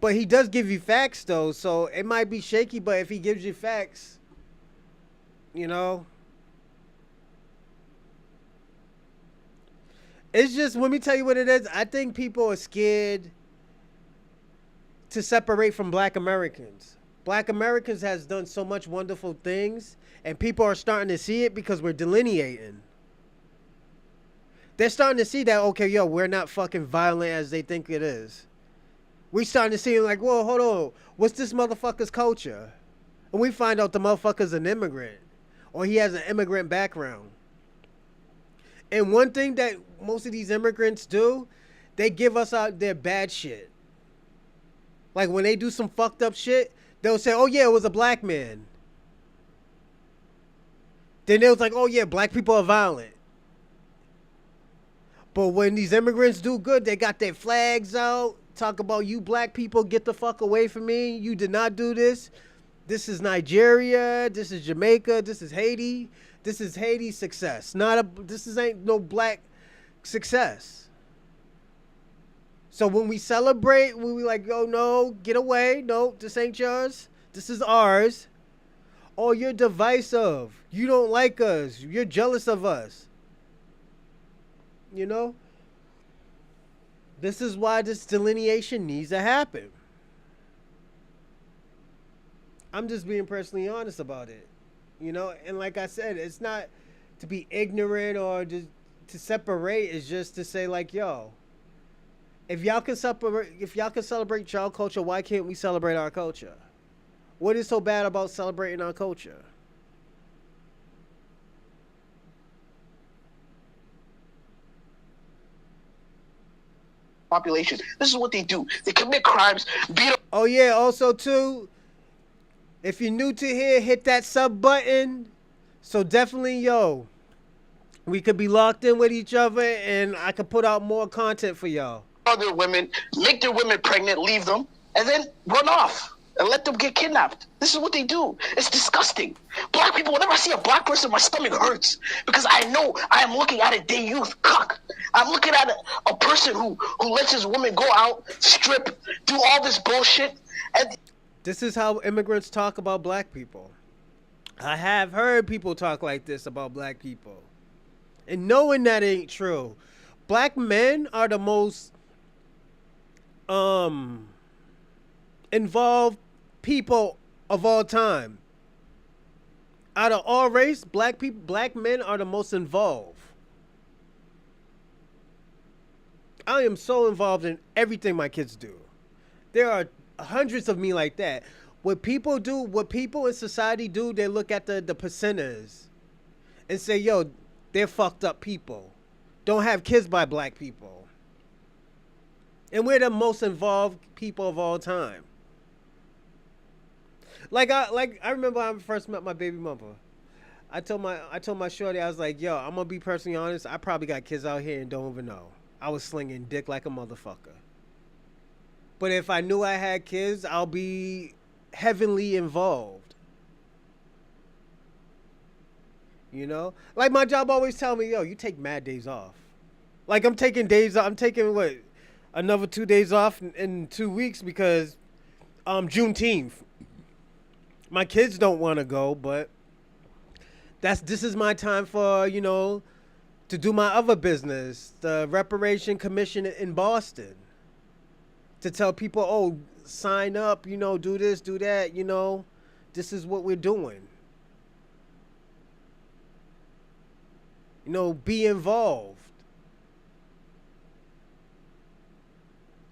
But he does give you facts, though, so it might be shaky, but if he gives you facts, you know. It's just, let me tell you what it is. I think people are scared to separate from black Americans. Black Americans has done so much wonderful things, and people are starting to see it because we're delineating. They're starting to see that, okay, yo, we're not fucking violent as they think it is. We starting to see like, whoa, hold on. What's this motherfucker's culture? And we find out the motherfucker's an immigrant. Or he has an immigrant background. And one thing that most of these immigrants do, they give us out their bad shit. Like when they do some fucked up shit, they'll say, oh yeah, it was a black man. Then they was like, oh yeah, black people are violent. But when these immigrants do good, they got their flags out. Talk about you black people, get the fuck away from me. You did not do this. This is Nigeria. This is Jamaica. This is Haiti. This is Haiti's success. This ain't no black success. So when we celebrate, when we like, oh no, get away. No, this ain't yours. This is ours. Oh, you're divisive. You don't like us. You're jealous of us. You know? This is why this delineation needs to happen. I'm just being personally honest about it. You know, and like I said, it's not to be ignorant or to separate. It's just to say like, yo, if y'all can celebrate y'all culture, why can't we celebrate our culture? What is so bad about celebrating our culture? Population. This is what they do. They commit crimes, beat up. Oh yeah, also too, if you're new to here, hit that sub button. So definitely, yo, we could be locked in with each other and I could put out more content for y'all. Other women, make their women pregnant, leave them, and then run off and let them get kidnapped. This is what they do. It's disgusting. Black people, whenever I see a black person, my stomach hurts because I know I am looking at a day youth cuck. I'm looking at a person who lets his woman go out, strip, do all this bullshit. And this is how immigrants talk about black people. I have heard people talk like this about black people. And knowing that ain't true. Black men are the most involved people of all time. Out of all race, black men are the most involved. I am so involved in everything my kids do. There are hundreds of me like that. What people in society do, they look at the percenters and say, yo, they're fucked up people. Don't have kids by black people. And we're the most involved people of all time. Like I remember when I first met my baby mother. I told my shorty, I was like, yo, I'm gonna be personally honest, I probably got kids out here and don't even know. I was slinging dick like a motherfucker. But if I knew I had kids, I'll be heavily involved. You know? Like my job always tell me, yo, you take mad days off. Like I'm taking what? Another 2 days off in 2 weeks because Juneteenth. My kids don't want to go, but this is my time for, you know, to do my other business, the Reparations Commission in Boston. To tell people, oh, sign up, you know, do this, do that, you know. This is what we're doing. You know, be involved.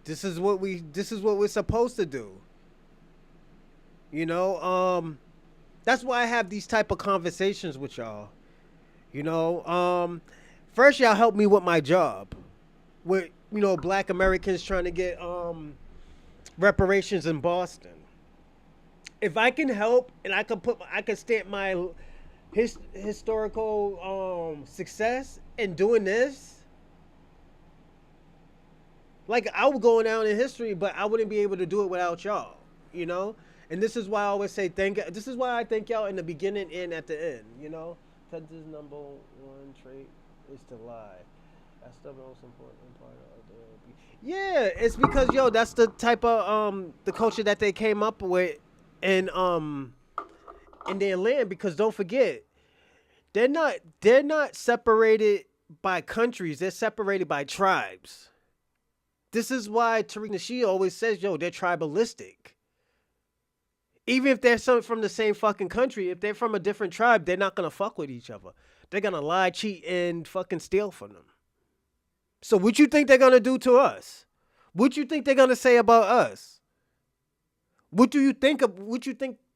This is what we're supposed to do. You know, That's why I have these type of conversations with y'all. You know, first y'all help me with my job, with Black Americans trying to get reparations in Boston. If I can help and I can stamp my historical success in doing this, like I would go down in history, but I wouldn't be able to do it without y'all. You know, and this is why I always say thank. This is why I thank y'all in the beginning and at the end. You know, Tether's number one trait is to lie. That's the most important part of the. Yeah, it's because that's the type of the culture that they came up with, in their land. Because don't forget, they're not separated by countries. They're separated by tribes. This is why Tariq Nasheed always says, they're tribalistic. Even if they're from the same fucking country, if they're from a different tribe, they're not gonna fuck with each other. They're gonna lie, cheat, and fucking steal from them. So what you think they're gonna do to us? What you think they're gonna say about us? What do you think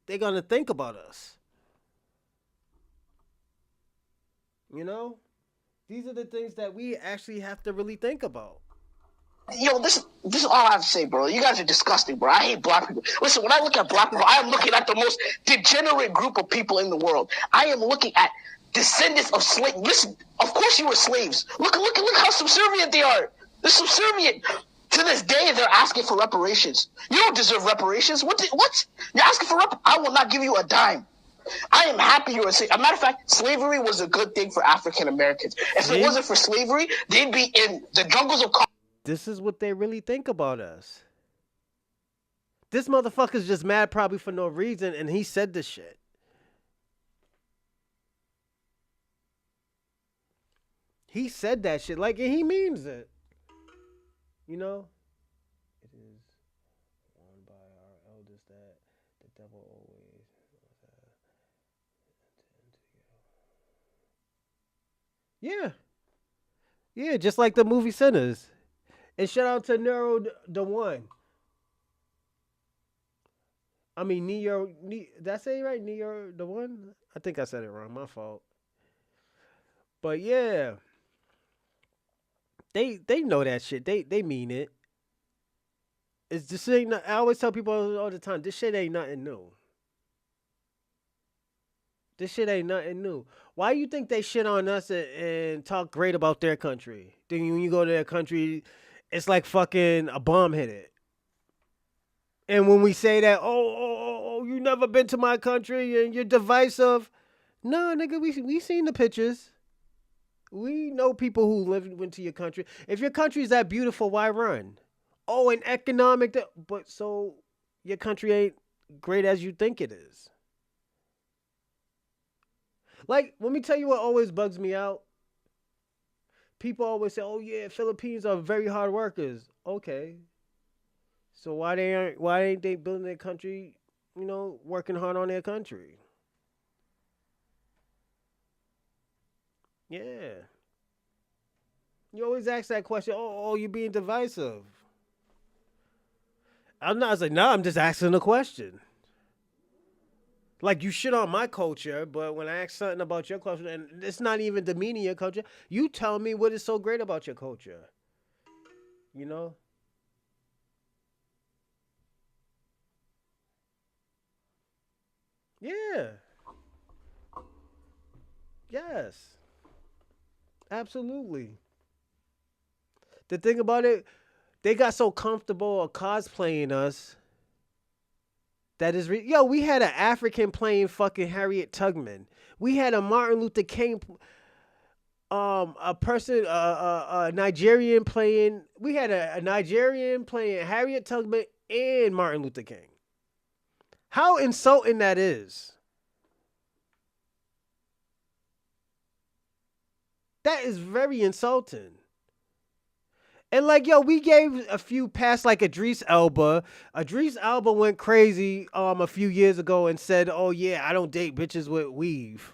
they're gonna think about us? You know? These are the things that we actually have to really think about. Yo, this is all I have to say, bro. You guys are disgusting, bro. I hate black people. Listen, when I look at black people, I am looking at the most degenerate group of people in the world. I am looking at descendants of slaves. Listen, of course you were slaves. Look how subservient they are. They're subservient. To this day, they're asking for reparations. You don't deserve reparations. What? You're asking for I will not give you a dime. I am happy you were saying. As a matter of fact, slavery was a good thing for African Americans. If it wasn't for slavery, they'd be in the jungles of. This is what they really think about us. This motherfucker's just mad probably for no reason, and he said this shit. He said that shit like, and he means it. You know? It is won by our elders that the devil always. Yeah. Yeah, just like the movie Sinners. And shout out to Nero the One. I mean, did I say it right? Nero the One? I think I said it wrong. My fault. But yeah. They know that shit. They mean it. It's just ain't. I always tell people all the time, this shit ain't nothing new. This shit ain't nothing new. Why you think they shit on us and talk great about their country? Then when you go to their country, it's like fucking a bomb hit it. And when we say that, oh, you never been to my country and you're divisive. No, nigga, we seen the pictures. We know people who went to your country. If your country's that beautiful, why run? Oh, and economic, but so your country ain't great as you think it is. Like, let me tell you what always bugs me out. People always say, "Oh yeah, Philippines are very hard workers." Okay, so why ain't they building their country? Working hard on their country. Yeah. You always ask that question. Oh, you being divisive. I'm not. I was like, no, I'm just asking a question. Like, you shit on my culture, but when I ask something about your culture, and it's not even demeaning your culture, you tell me what is so great about your culture. You know? Yeah. Yes. Absolutely. The thing about it, they got so comfortable cosplaying us. That is we had an African playing fucking Harriet Tubman. We had a Martin Luther King, a Nigerian playing. We had a Nigerian playing Harriet Tubman and Martin Luther King. How insulting that is. That is very insulting. And like, we gave a few past, like Idris Elba. Idris Elba went crazy a few years ago and said, "Oh yeah, I don't date bitches with weave."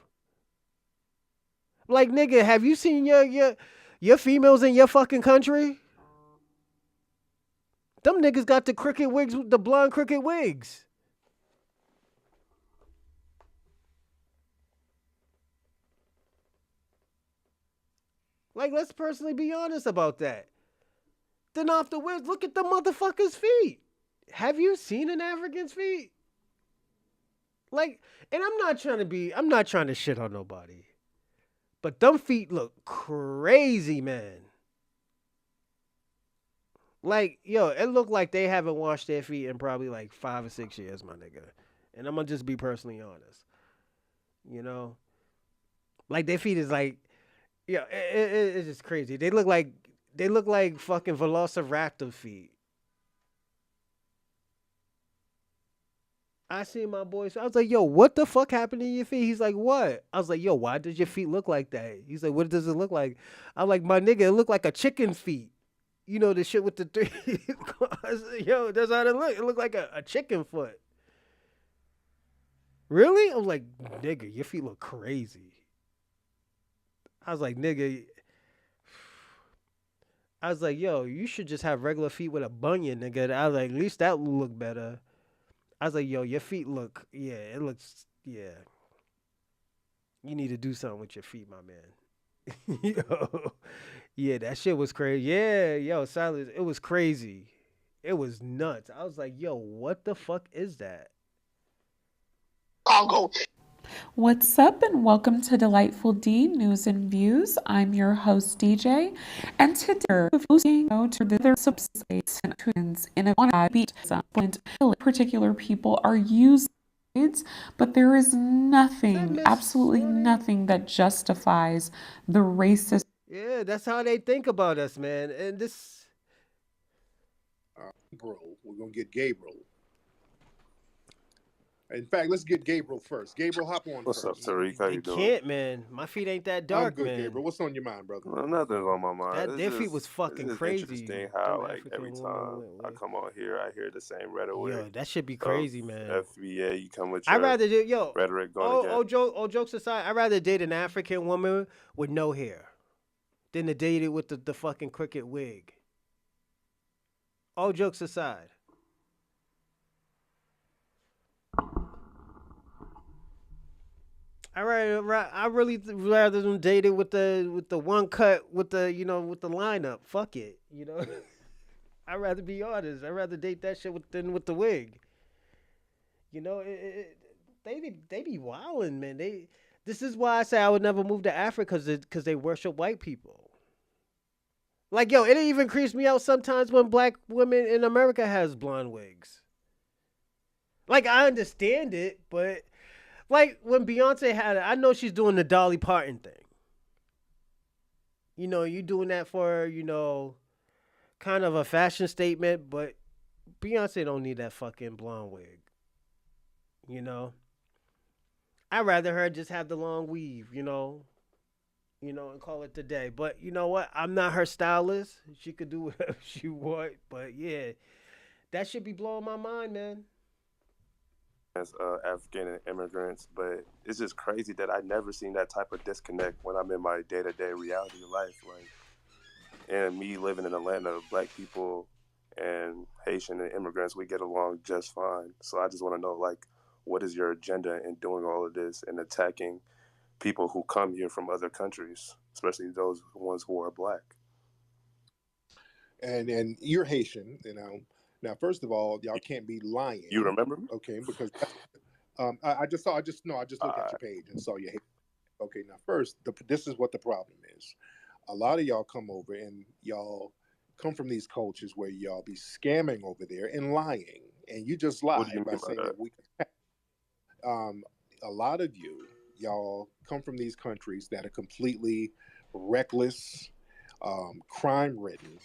Like, nigga, have you seen your females in your fucking country? Them niggas got the crooked wigs, the blonde crooked wigs. Like, let's personally be honest about that. Then off the whiz, look at the motherfucker's feet. Have you seen an African's feet? Like, and I'm not trying to shit on nobody. But them feet look crazy, man. Like, yo, it looked like they haven't washed their feet in probably like 5 or 6 years, my nigga. And I'm gonna just be personally honest. You know? Like, their feet is like, yeah, it's just crazy. They look like fucking Velociraptor feet. I seen my boys. I was like, yo, what the fuck happened to your feet? He's like, what? I was like, yo, why does your feet look like that? He's like, what does it look like? I'm like, my nigga, it look like a chicken feet. You know, the shit with the three. I said, yo, that's how it look. It look like a chicken foot. Really? I was like, nigga, your feet look crazy. I was like, nigga. I was like, yo, you should just have regular feet with a bunion, nigga. I was like, at least that will look better. I was like, yo, your feet look, yeah, it looks, yeah. You need to do something with your feet, my man. Yo, yeah, that shit was crazy. Yeah, yo, Silas, it was crazy. It was nuts. I was like, yo, what the fuck is that? Congo. What's up, and welcome to Delightful D News and Views. I'm your host, DJ, and today we're hosting to the other subsidies and twins in a beat point. Particular people are using it, but there is nothing, absolutely nothing that justifies the racist. Yeah, that's how they think about us, man. And this, Bro, we're gonna get Gabriel. In fact, let's get Gabriel first. Gabriel, hop on What's first. up, Tariq? How they you doing? can't, man. My feet ain't that dark, I'm good, man. Gabriel. What's on your mind, brother? Well, nothing's on my mind. Their feet was fucking it's crazy. Interesting how Them like African every women time went I with- come on here, I hear the same rhetoric. Yo, that should be crazy, man. FBA, you come with I'd your rather do, yo, rhetoric going against. all jokes aside, I'd rather date an African woman with no hair than to date it with the fucking crooked wig. All jokes aside. I really rather them date it with the one cut with the with the lineup. Fuck it, I'd rather be honest. I'd rather date that shit than with the wig. They be wilding, man. This is why I say I would never move to Africa because they worship white people. Like, yo, it even creeps me out sometimes when black women in America has blonde wigs. Like, I understand it, but like when Beyonce had it, I know she's doing the Dolly Parton thing. You doing that for, kind of a fashion statement, but Beyonce don't need that fucking blonde wig. I'd rather her just have the long weave, and call it the day. But you know what? I'm not her stylist. She could do whatever she want. But yeah, that should be blowing my mind, man. As African immigrants, but it's just crazy that I never seen that type of disconnect when I'm in my day-to-day reality of life. Like, and me living in Atlanta, black people and Haitian and immigrants, we get along just fine. So I just want to know, like, what is your agenda in doing all of this and attacking people who come here from other countries, especially those ones who are black? And you're Haitian, Now, first of all, y'all can't be lying. You remember me? Okay, because I just looked at your page and saw your Haitian. Okay, now first, this is what the problem is. A lot of y'all come over and y'all come from these cultures where y'all be scamming over there and lying, and you just lie by saying that we. A lot of y'all come from these countries that are completely reckless, crime-ridden,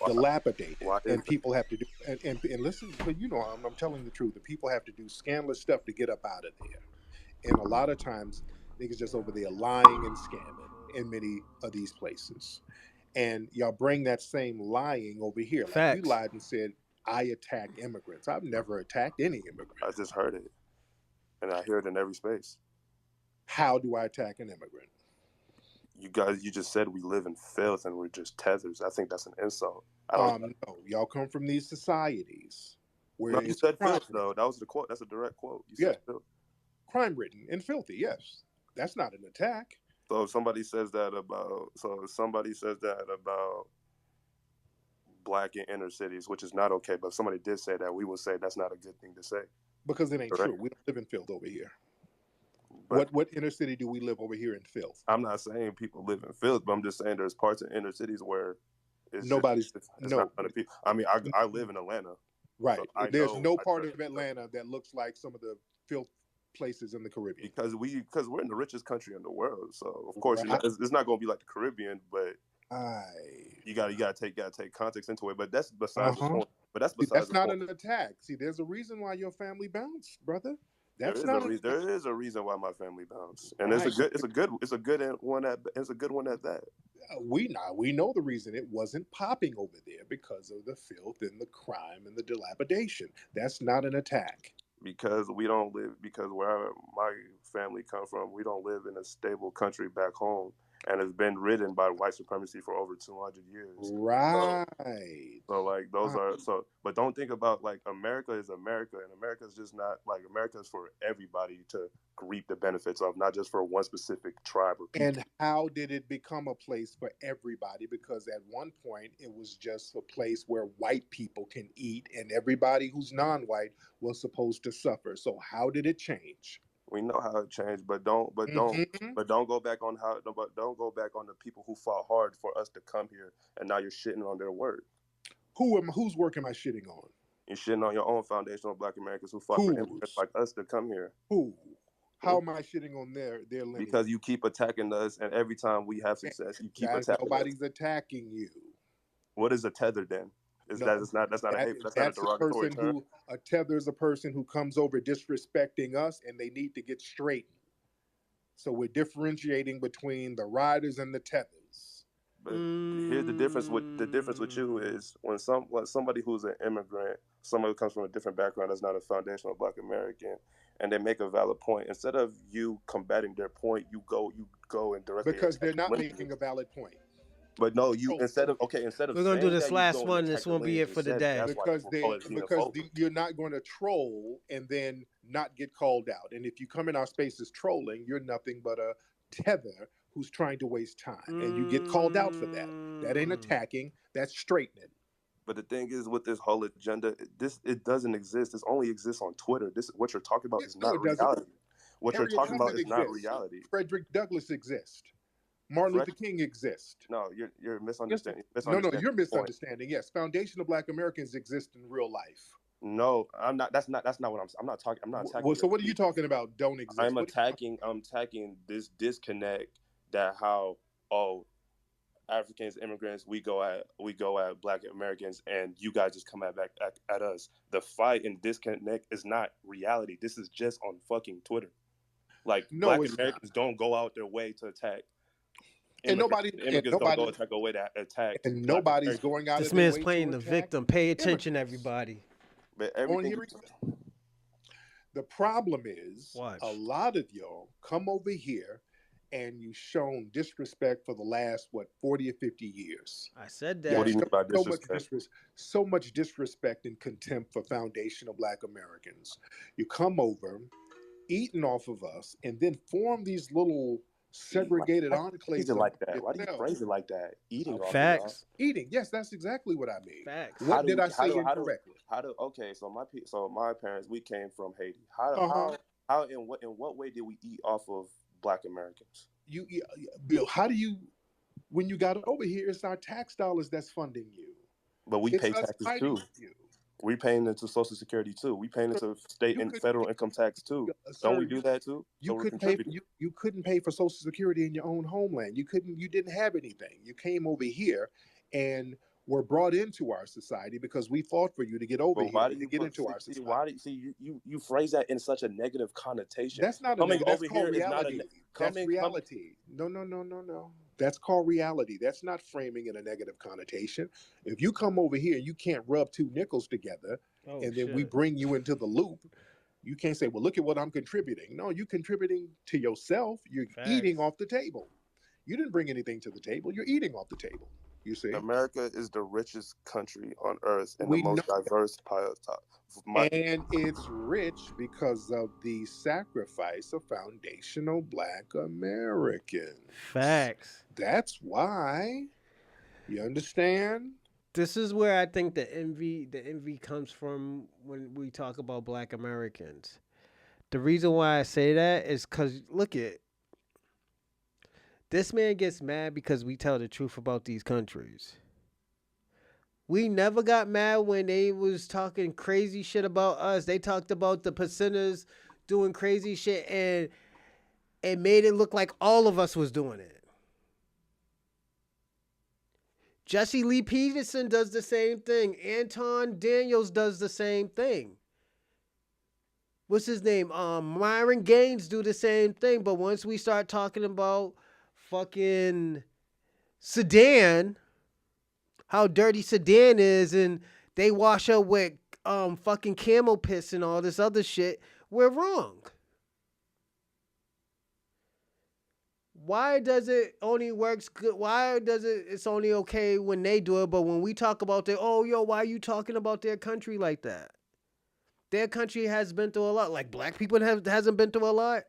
dilapidated, and people have to do and listen. But I'm telling the truth. The people have to do scandalous stuff to get up out of there, and a lot of times niggas just over there lying and scamming in many of these places. And y'all bring that same lying over here. Like, Facts. you lied and said I attack immigrants. I've never attacked any immigrant. I just heard it, and I hear it in every space. How do I attack an immigrant? You just said we live in filth and we're just tethers. I think that's an insult. No, y'all come from these societies where no, you said filth, though. That was the quote. That's a direct quote. You said filth. Crime-ridden and filthy, yes. That's not an attack. So if somebody says that about black in inner cities, which is not okay, but if somebody did say that, we would say that's not a good thing to say. Because it ain't Correct. true. We don't live in filth over here. But What inner city do we live over here in filth? I'm not saying people live in filth, but I'm just saying there's parts of inner cities where it's not other people. I mean, I live in Atlanta. Right. So There's no part of Atlanta that looks like some of the filth places in the Caribbean. Because we're in the richest country in the world. So of course it's not going to be like the Caribbean, but you gotta take context into it. But that's besides the point. But that's besides that's not an attack. See, there's a reason why your family bounced, brother. There is a reason why my family bounced, and it's a good one at that. We know the reason it wasn't popping over there because of the filth and the crime and the dilapidation. That's not an attack. Because where my family come from, we don't live in a stable country back home, and it's been ridden by white supremacy for over 200 years. Right. So like those are so, but don't think about like America is America, and America is just not like America is for everybody to reap the benefits of, not just for one specific tribe or people. And how did it become a place for everybody? Because at one point it was just a place where white people can eat, and everybody who's non-white was supposed to suffer. So how did it change? We know how it changed, but don't go back on don't go back on the people who fought hard for us to come here, and now you're shitting on their work. Whose work am I shitting on? You're shitting on your own foundational Black Americans who fought for immigrants like us to come here. Who? How am I shitting on their lineage? Because you keep attacking us, and every time we have success, you keep attacking nobody's us. attacking you. What is a tether then? That's not a derogatory term. A tether is a person who comes over disrespecting us, and they need to get straightened. So we're differentiating between the riders and the tethers. But here's the difference. The difference with you is when somebody who's an immigrant, somebody who comes from a different background, that's not a foundational Black American, and they make a valid point. Instead of you combating their point, you go and directly because they're not making a valid point. But no, instead of we're gonna do this last one. This won't be it for the day because you're not going to troll and then not get called out. And if you come in our spaces trolling, you're nothing but a tether who's trying to waste time, and you get called out for that. That ain't attacking. That's straightening. But the thing is, with this whole agenda, it doesn't exist. This only exists on Twitter. What you're talking about is not reality. What you're talking about is not reality. Frederick Douglass exists. Martin Luther King exists. No, you're misunderstanding. No, you're misunderstanding. Yes, foundational Black Americans exist in real life. No, I'm not. That's not what I'm not talking. I'm not attacking. Well, so what are you talking about? Don't exist. I'm attacking this disconnect that how Africans, immigrants, we go at Black Americans, and you guys just come back at us. The fight and disconnect is not reality. This is just on fucking Twitter. Like Black Americans don't go out their way to attack. And nobody's going out. This man's playing the victim. Pay attention, everybody. But the problem is, a lot of y'all come over here and you've shown disrespect for the last 40 or 50 years. I said that. What do you mean by disrespect? So much disrespect and contempt for foundational Black Americans. You come over, eating off of us, and then form these little segregated enclaves like that. Why do you phrase it like that? Eating off facts. Eating. Yes, that's exactly what I mean. Facts. What did I say incorrectly? So my parents, we came from Haiti. How in what way did we eat off of Black Americans? Bill, how do you, when you got over here, it's our tax dollars that's funding you. But we pay taxes too. We paying into Social Security too. We paying into state and federal income tax too. Don't we do that too? You couldn't pay for Social Security in your own homeland. You didn't have anything. You came over here and were brought into our society because we fought for you to get over here to get into our society. You phrase that in such a negative connotation? That's not a negative. That's called reality. That's reality. No. That's called reality. That's not framing in a negative connotation. If you come over here and you can't rub two nickels together, then we bring you into the loop, you can't say, well, look at what I'm contributing. No, you're contributing to yourself. You're eating off the table. You didn't bring anything to the table. You're eating off the table. You see, America is the richest country on earth and the we know, most diverse and it's rich because of the sacrifice of foundational Black Americans. Facts. That's why. You understand? This is where I think the envy comes from when we talk about Black Americans. The reason why I say that is because look at this man gets mad because we tell the truth about these countries. We never got mad when they was talking crazy shit about us. They talked about the percenters doing crazy shit and it made it look like all of us was doing it. Jesse Lee Peterson does the same thing. Anton Daniels does the same thing. What's his name? Myron Gaines do the same thing. But once we start talking about fucking Sudan, how dirty Sudan is, and they wash up with fucking camel piss and all this other shit, we're wrong. Why does it only works good? Why does it's only okay when they do it, but when we talk about their, oh, yo, why are you talking about their country like that? Their country has been through a lot. Like black people hasn't been through a lot.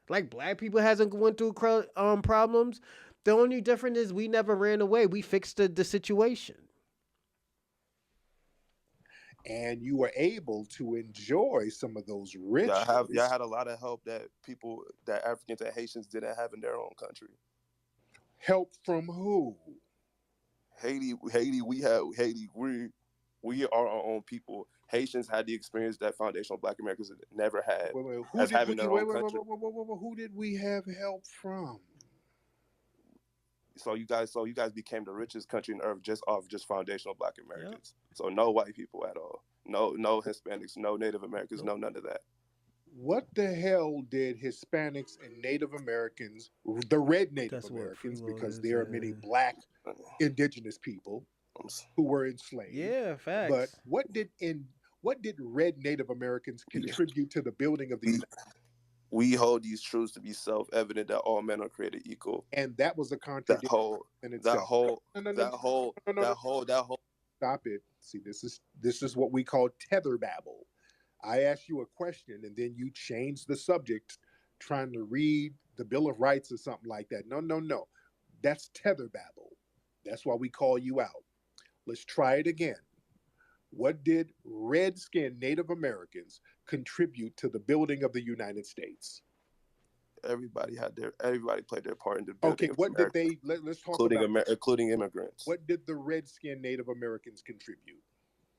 Like black people hasn't went through problems. The only difference is we never ran away. We fixed the situation. And you were able to enjoy some of those riches. Y'all had a lot of help that Africans and Haitians didn't have in their own country. Help from who? Haiti. We are our own people. Haitians had the experience that foundational Black Americans never had. Who did we have help from? So you guys became the richest country on earth just off foundational Black Americans. Yep. So no white people at all. No Hispanics, no Native Americans, no none of that. What the hell did Hispanics and Native Americans, the red Native Americans, because there are many Black indigenous people who were enslaved. Yeah, facts. But what did red Native Americans contribute to the building of the United States? We hold these truths to be self-evident that all men are created equal. And that was a contradiction in itself. That whole. Stop it. See, this is what we call tether babble. I ask you a question and then you change the subject trying to read the Bill of Rights or something like that. No. That's tether babble. That's why we call you out. Let's try it again. What did red-skinned Native Americans contribute to the building of the United States? Everybody played their part in the building. Okay, what did they? Let's talk including immigrants. What did the red-skinned Native Americans contribute?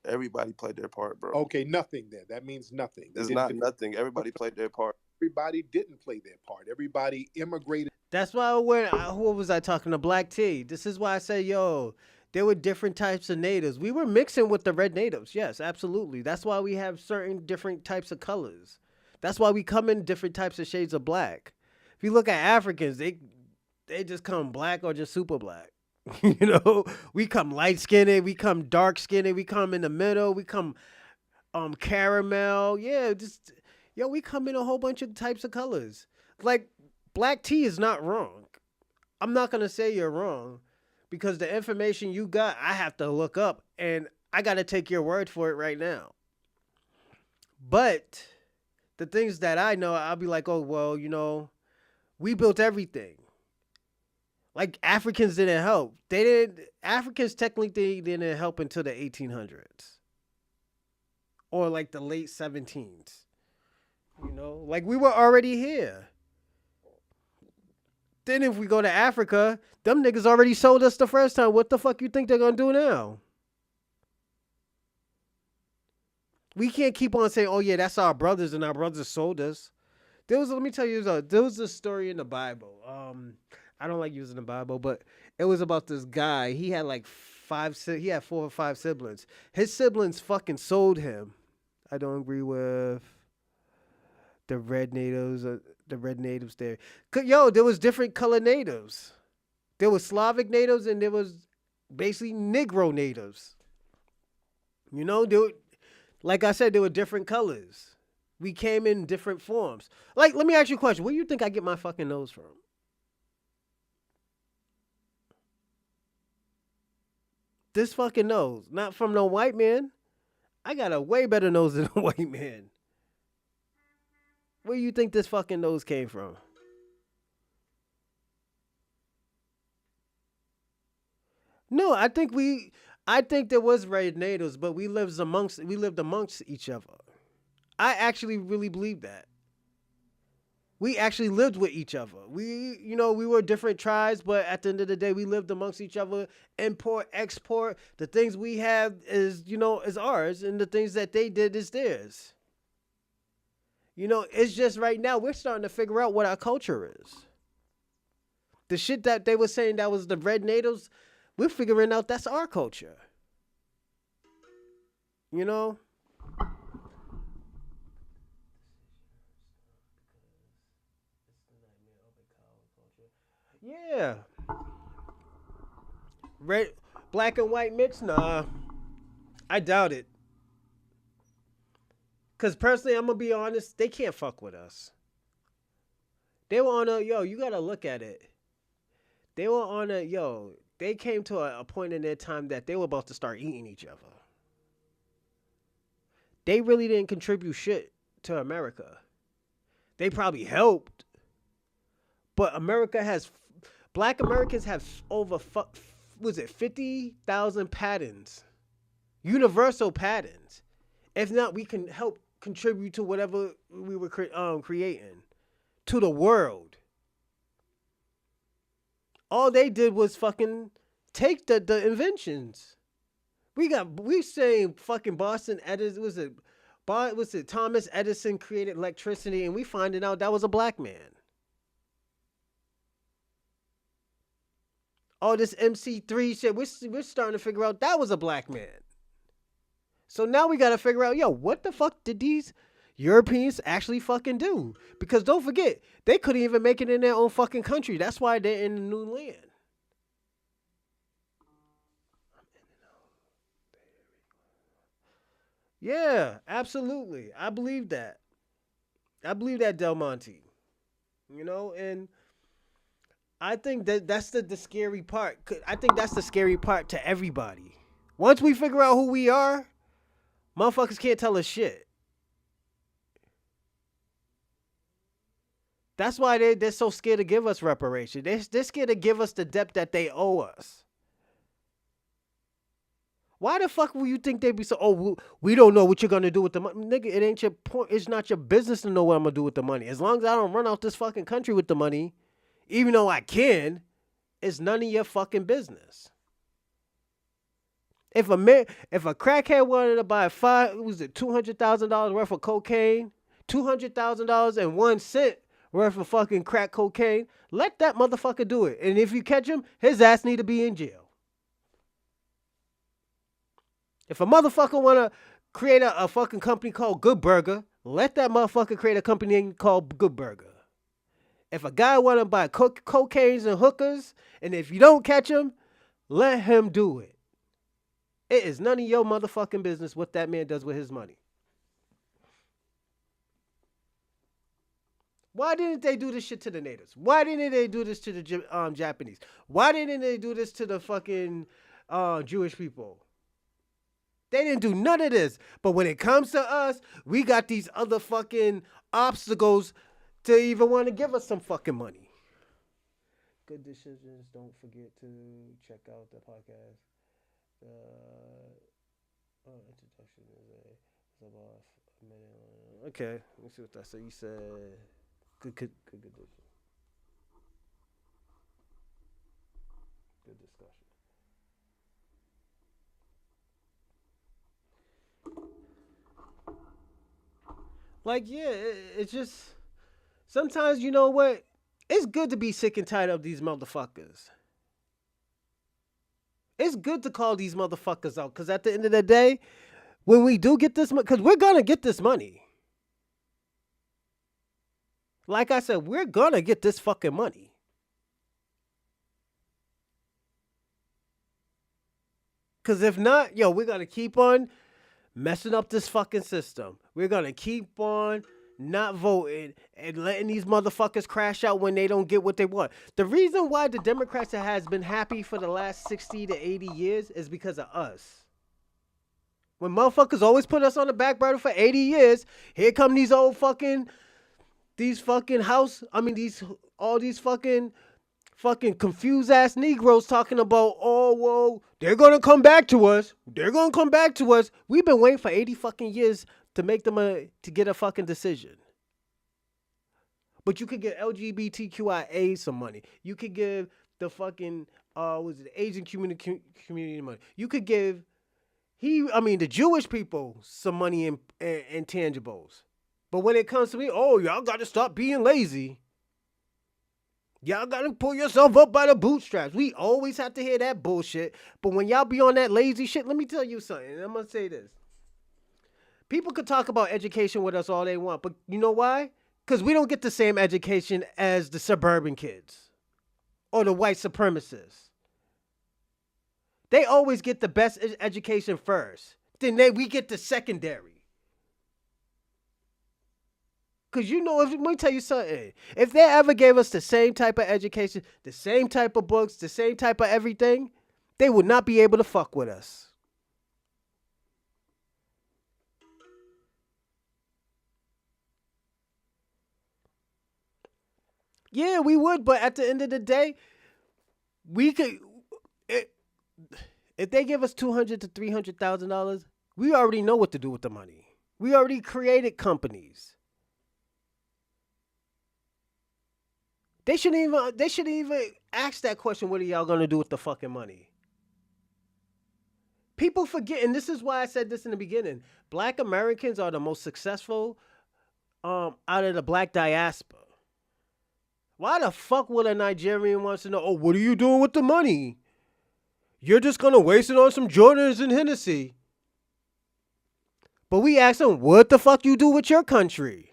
Everybody played their part, bro. Okay, nothing then. That means nothing. It's not nothing. Everybody played their part. Everybody didn't play their part. Everybody immigrated. That's why who was I talking to? Black T. This is why I say, yo, there were different types of natives. We were mixing with the red natives. Yes, absolutely. That's why we have certain different types of colors. That's why we come in different types of shades of black. If you look at Africans, they just come black or just super black. You know, we come light skinned, we come dark skinned, we come in the middle, we come caramel. Yeah, we come in a whole bunch of types of colors. Like black tea is not wrong. I'm not gonna say you're wrong because the information you got, I have to look up and I gotta take your word for it right now. But the things that I know, I'll be like, oh well, you know, we built everything. Like Africans didn't help. Africans technically didn't help until the 1800s. Or like the late 17s. You know, like we were already here. Then if we go to Africa, them niggas already sold us the first time. What the fuck you think they're gonna do now? We can't keep on saying, oh yeah, that's our brothers and our brothers sold us. Let me tell you, there was a story in the Bible. I don't like using the Bible, but it was about this guy. He had like 4 or 5 siblings. His siblings fucking sold him. I don't agree with the red natives there. Yo, there was different color natives. There was Slavic natives and there was basically Negro natives. You know, like I said, there were different colors. We came in different forms. Like, let me ask you a question. Where do you think I get my fucking nose from? this fucking nose. Not from no white man. I got a way better nose than a white man. Where you think this fucking nose came from? No, I think there was red natives, but we lived amongst each other. I actually really believe that. We actually lived with each other. We were different tribes, but at the end of the day, we lived amongst each other. Import, export. The things we have is ours, and the things that they did is theirs. It's just right now we're starting to figure out what our culture is. The shit that they were saying that was the red natives, we're figuring out that's our culture. Yeah. Red, black and white mix? Nah. I doubt it. Because personally, I'm going to be honest, they can't fuck with us. They were on you got to look at it. They were on they came to a point in their time that they were about to start eating each other. They really didn't contribute shit to America. They probably helped. But Black Americans have over 50,000 patents, universal patents. If not, we can help contribute to whatever we were creating to the world. All they did was fucking take the inventions. We saying fucking Boston Edison was it Thomas Edison created electricity, and we finding out that was a black man. All this MC3 shit, we're starting to figure out that was a black man. So now we got to figure out, what the fuck did these Europeans actually fucking do? Because don't forget, they couldn't even make it in their own fucking country. That's why they're in the new land. Yeah, absolutely. I believe that. Del Monte. And I think that's the scary part. I think that's the scary part to everybody. Once we figure out who we are, motherfuckers can't tell us shit. That's why they're so scared to give us reparations. They're scared to give us the debt that they owe us. Why the fuck will you think they'd be so, we don't know what you're going to do with the money? Nigga, it ain't your point. It's not your business to know what I'm going to do with the money. As long as I don't run out this fucking country with the money, even though I can, it's none of your fucking business. If a crackhead wanted to buy $200,000 worth of cocaine, $200,000 and 1 cent worth of fucking crack cocaine, let that motherfucker do it. And if you catch him, his ass need to be in jail. If a motherfucker want to create a fucking company called Good Burger, let that motherfucker create a company called Good Burger. If a guy want to buy cocaines and hookers, and if you don't catch him, let him do it. It is none of your motherfucking business what that man does with his money. Why didn't they do this shit to the natives? Why didn't they do this to the Japanese? Why didn't they do this to the fucking Jewish people? They didn't do none of this. But when it comes to us, we got these other fucking obstacles to even want to give us some fucking money. Good decisions. Don't forget to check out the podcast. Introduction is about a minute. Okay, let me see what that said. You said good condition. Good discussion. Like, yeah, it's just sometimes, you know what? It's good to be sick and tired of these motherfuckers. It's good to call these motherfuckers out, because at the end of the day, when we do get this money, because we're going to get this money. Like I said, we're going to get this fucking money. Because if not, we're going to keep on messing up this fucking system. We're going to keep on not voting, and letting these motherfuckers crash out when they don't get what they want. The reason why the Democrats has been happy for the last 60 to 80 years is because of us. When motherfuckers always put us on the back burner for 80 years, here come these old fucking, these fucking confused ass Negroes talking about, oh, well, they're going to come back to us. They're going to come back to us. We've been waiting for 80 fucking years to make them to get a fucking decision. But you could give LGBTQIA some money. You could give the fucking, the Asian community money. You could give the Jewish people some money and intangibles. But when it comes to me, oh, y'all got to stop being lazy. Y'all got to pull yourself up by the bootstraps. We always have to hear that bullshit. But when y'all be on that lazy shit, let me tell you something. And I'm going to say this. People could talk about education with us all they want. But you know why? Because we don't get the same education as the suburban kids or the white supremacists. They always get the best education first. Then we get the secondary. Because let me tell you something. If they ever gave us the same type of education, the same type of books, the same type of everything, they would not be able to fuck with us. Yeah, we would, but at the end of the day, we could. If they give us $200,000 to $300,000, we already know what to do with the money. We already created companies. They shouldn't even ask that question. What are y'all gonna do with the fucking money? People forget, and this is why I said this in the beginning. Black Americans are the most successful out of the black diaspora. Why the fuck would a Nigerian wants to know, oh, what are you doing with the money? You're just going to waste it on some Jordans and Hennessy. But we ask them, what the fuck you do with your country?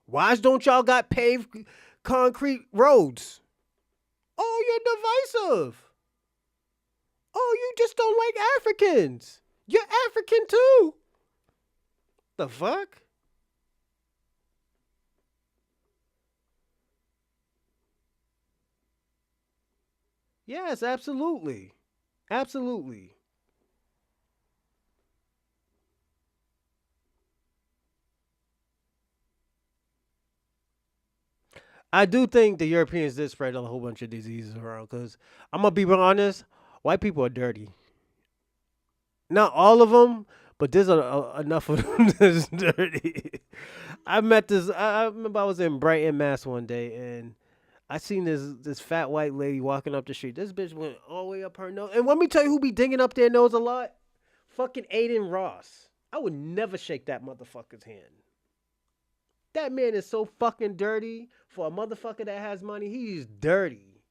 Why don't y'all got paved concrete roads? Oh, you're divisive. Oh, you just don't like Africans. You're African too. The fuck? Yes, absolutely. Absolutely. I do think the Europeans did spread a whole bunch of diseases around because I'm going to be honest, white people are dirty. Not all of them, but there's enough of them that's dirty. I remember I was in Brighton, Mass one day, and I seen this fat white lady walking up the street. This bitch went all the way up her nose. And let me tell you who be digging up their nose a lot. Fucking Aiden Ross. I would never shake that motherfucker's hand. That man is so fucking dirty. For a motherfucker that has money, he's dirty.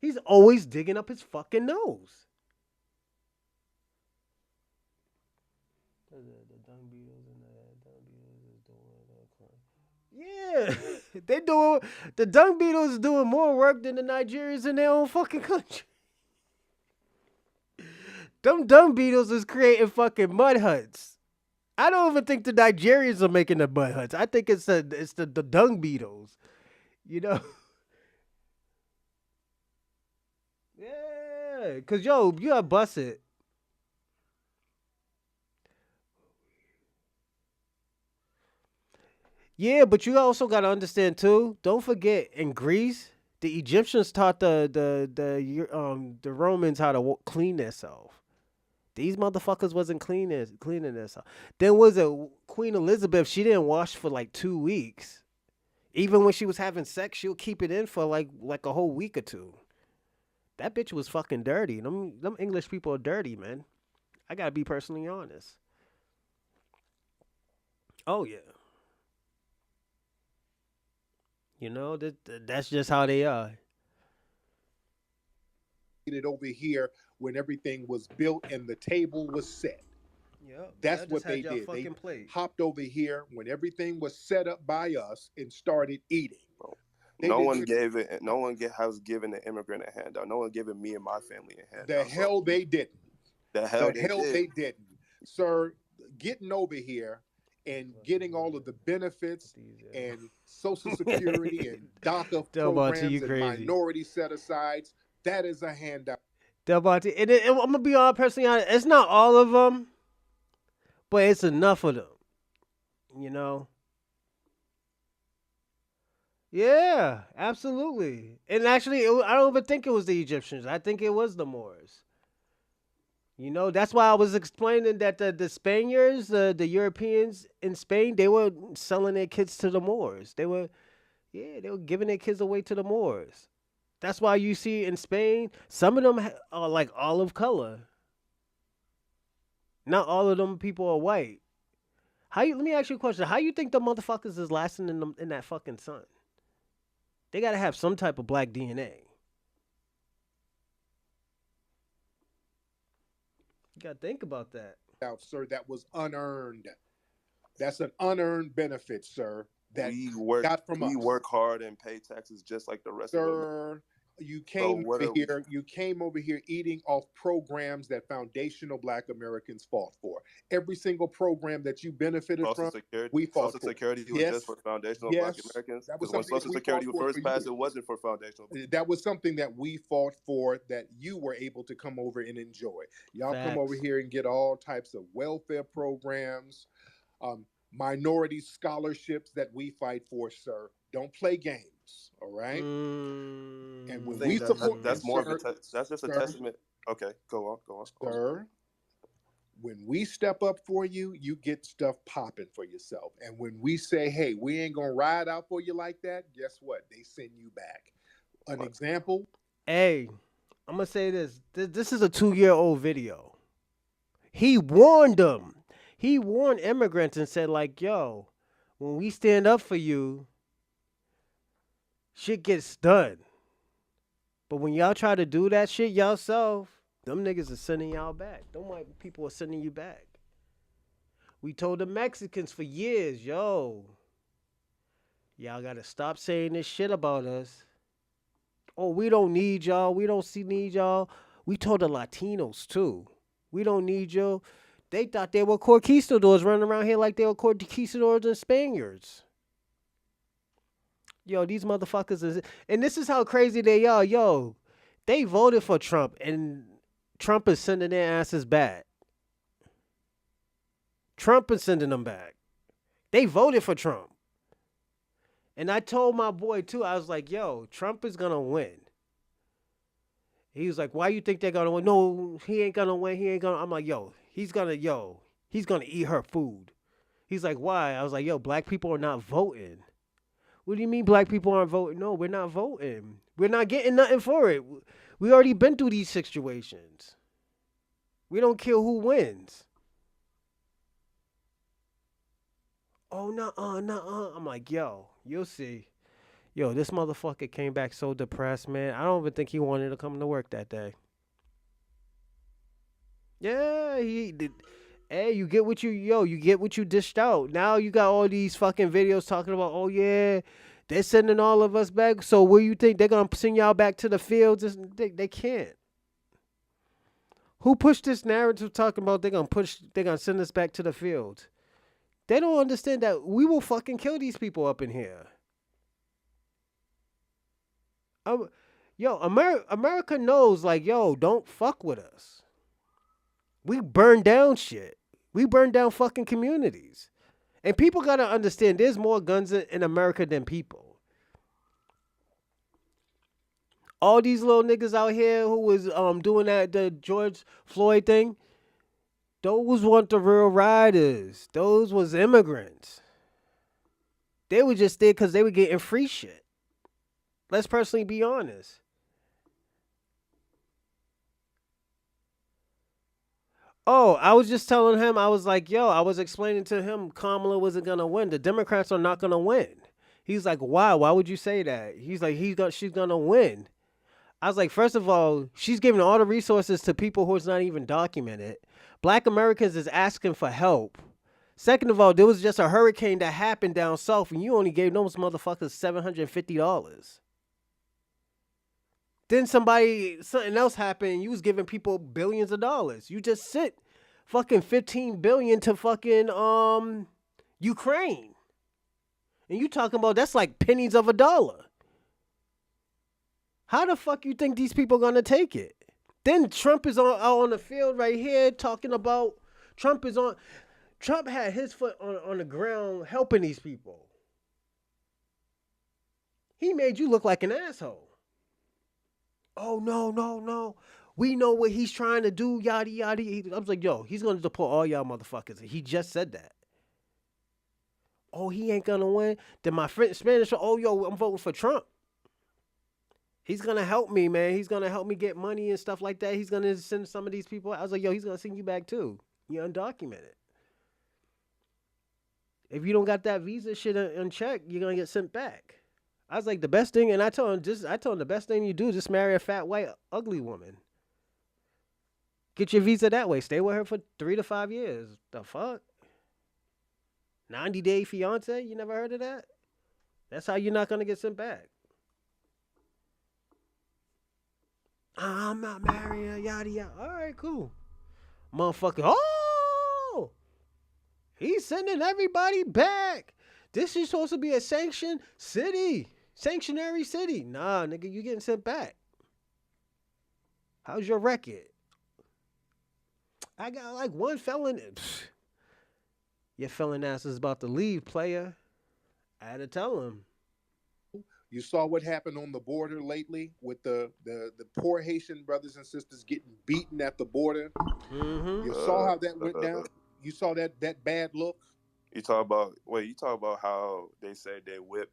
He's always digging up his fucking nose. Yeah, the dung beetles doing more work than the Nigerians in their own fucking country. Them dung beetles is creating fucking mud huts. I don't even think the Nigerians are making the mud huts. I think it's the dung beetles. You know? Yeah, cause yo, you gotta bust it. Yeah, but you also gotta understand too. Don't forget, in Greece, the Egyptians taught the Romans how to clean themselves. These motherfuckers wasn't cleaning themselves. Then was it Queen Elizabeth? She didn't wash for like 2 weeks. Even when she was having sex, she'll keep it in for like a whole week or two. That bitch was fucking dirty. Them English people are dirty, man. I gotta be personally honest. Oh yeah. You know, that's just how they are. It over here when everything was built and the table was set. Yeah, that's what they did. They hopped over here when everything was set up by us and started eating. No one has given the immigrant a handout. No one given me and my family a handout. The hell they didn't. The hell they didn't. Sir, getting over here and getting all of the benefits and Social Security and DACA Delmonte, you programs and crazy. minority set-asides, that is a handout. Delmonte, and I'm gonna be all personally honest. It's not all of them, but it's enough of them. You know. Yeah, absolutely. And actually, I don't even think it was the Egyptians. I think it was the Moors. You know, that's why I was explaining that the Spaniards, the Europeans in Spain, they were selling their kids to the Moors. They were giving their kids away to the Moors. That's why you see in Spain, some of them are like olive color. Not all of them people are white. Let me ask you a question. How you think the motherfuckers is lasting in that fucking sun? They gotta have some type of black DNA. You gotta think about that. Sir, that was unearned. That's an unearned benefit, sir. That we work, got from us. We work hard and pay taxes just like the rest of them. Sir, you came over here eating off programs that foundational Black Americans fought for. Every single program that you benefited Social from, Security, we fought Social for. Security was just for foundational Black Americans. Because when Social Security was first passed, it wasn't for foundational. That was something that we fought for that you were able to come over and enjoy. Y'all come over here and get all types of welfare programs, minority scholarships that we fight for, sir. Don't play games. All right. And when we support, that's more of a that's just a testament. Okay, go on. Sir, when we step up for you, you get stuff popping for yourself. And when we say, hey, we ain't gonna ride out for you like that, guess what? They send you back. An example. Hey, I'm gonna say this. This is a 2-year-old video. He warned them. He warned immigrants and said, like, yo, when we stand up for you, shit gets done. But when y'all try to do that shit yourself, them niggas are sending y'all back. Them white people are sending you back. We told the Mexicans for years, yo, y'all gotta stop saying this shit about us. Oh, we don't need y'all. We don't need y'all. We told the Latinos too. We don't need you. They thought they were conquistadors running around here like they were conquistadors and Spaniards. Yo, these motherfuckers is, and this is how crazy they are. Yo, they voted for Trump, and Trump is sending their asses back. Trump is sending them back. They voted for Trump. And I told my boy, too, I was like, yo, Trump is going to win. He was like, why you think they're going to win? No, he ain't going to win. He ain't going to. I'm like, he's going to eat her food. He's like, why? I was like, yo, black people are not voting. What do you mean black people aren't voting? No, we're not voting. We're not getting nothing for it. We already been through these situations. We don't care who wins. Oh, nuh-uh. I'm like, yo, you'll see. Yo, this motherfucker came back so depressed, man. I don't even think he wanted to come to work that day. Yeah, he did. Hey, you get what you dished out. Now you got all these fucking videos talking about, oh yeah, they're sending all of us back. So where you think they're gonna send y'all back to the fields? They can't. Who pushed this narrative talking about they're gonna send us back to the fields? They don't understand that we will fucking kill these people up in here. America knows, like, yo, don't fuck with us. We burn down shit. We burn down fucking communities. And people gotta understand there's more guns in America than people. All these little niggas out here who was doing the George Floyd thing, those weren't the real riders. Those was immigrants. They were just there because they were getting free shit. Let's personally be honest. Oh, I was just telling him, I was like, yo, I was explaining to him Kamala wasn't going to win. The Democrats are not going to win. He's like, why? Why would you say that? He's like, she's going to win. I was like, first of all, she's giving all the resources to people who is not even documented. Black Americans is asking for help. Second of all, there was just a hurricane that happened down south, and you only gave those motherfuckers $750. Then something else happened, and you was giving people billions of dollars. You just sent fucking $15 billion to fucking Ukraine. And you talking about that's like pennies of a dollar. How the fuck you think these people gonna take it? Then Trump is out on the field right here talking about Trump had his foot on the ground helping these people. He made you look like an asshole. Oh, no. We know what he's trying to do, yada, yada. I was like, yo, he's going to deport all y'all motherfuckers. He just said that. Oh, he ain't going to win. Then my friend Spanish, oh, yo, I'm voting for Trump. He's going to help me, man. He's going to help me get money and stuff like that. He's going to send some of these people. I was like, yo, he's going to send you back too. You're undocumented. If you don't got that visa shit in check, you're going to get sent back. I was like, the best thing, and I told him the best thing you do is just marry a fat, white, ugly woman. Get your visa that way. Stay with her for 3 to 5 years. The fuck? 90-day fiance? You never heard of that? That's how you're not going to get sent back. I'm not marrying her, yada, yada. All right, cool. Motherfucker, oh! He's sending everybody back. This is supposed to be a sanctioned city. Sanctuary city. Nah, nigga, you getting sent back. How's your record? I got like one felon. Your felon ass is about to leave, player. I had to tell him. You saw what happened on the border lately with the poor Haitian brothers and sisters getting beaten at the border. Mm-hmm. You saw how that went down. You saw that bad look. You talk about how they say they whip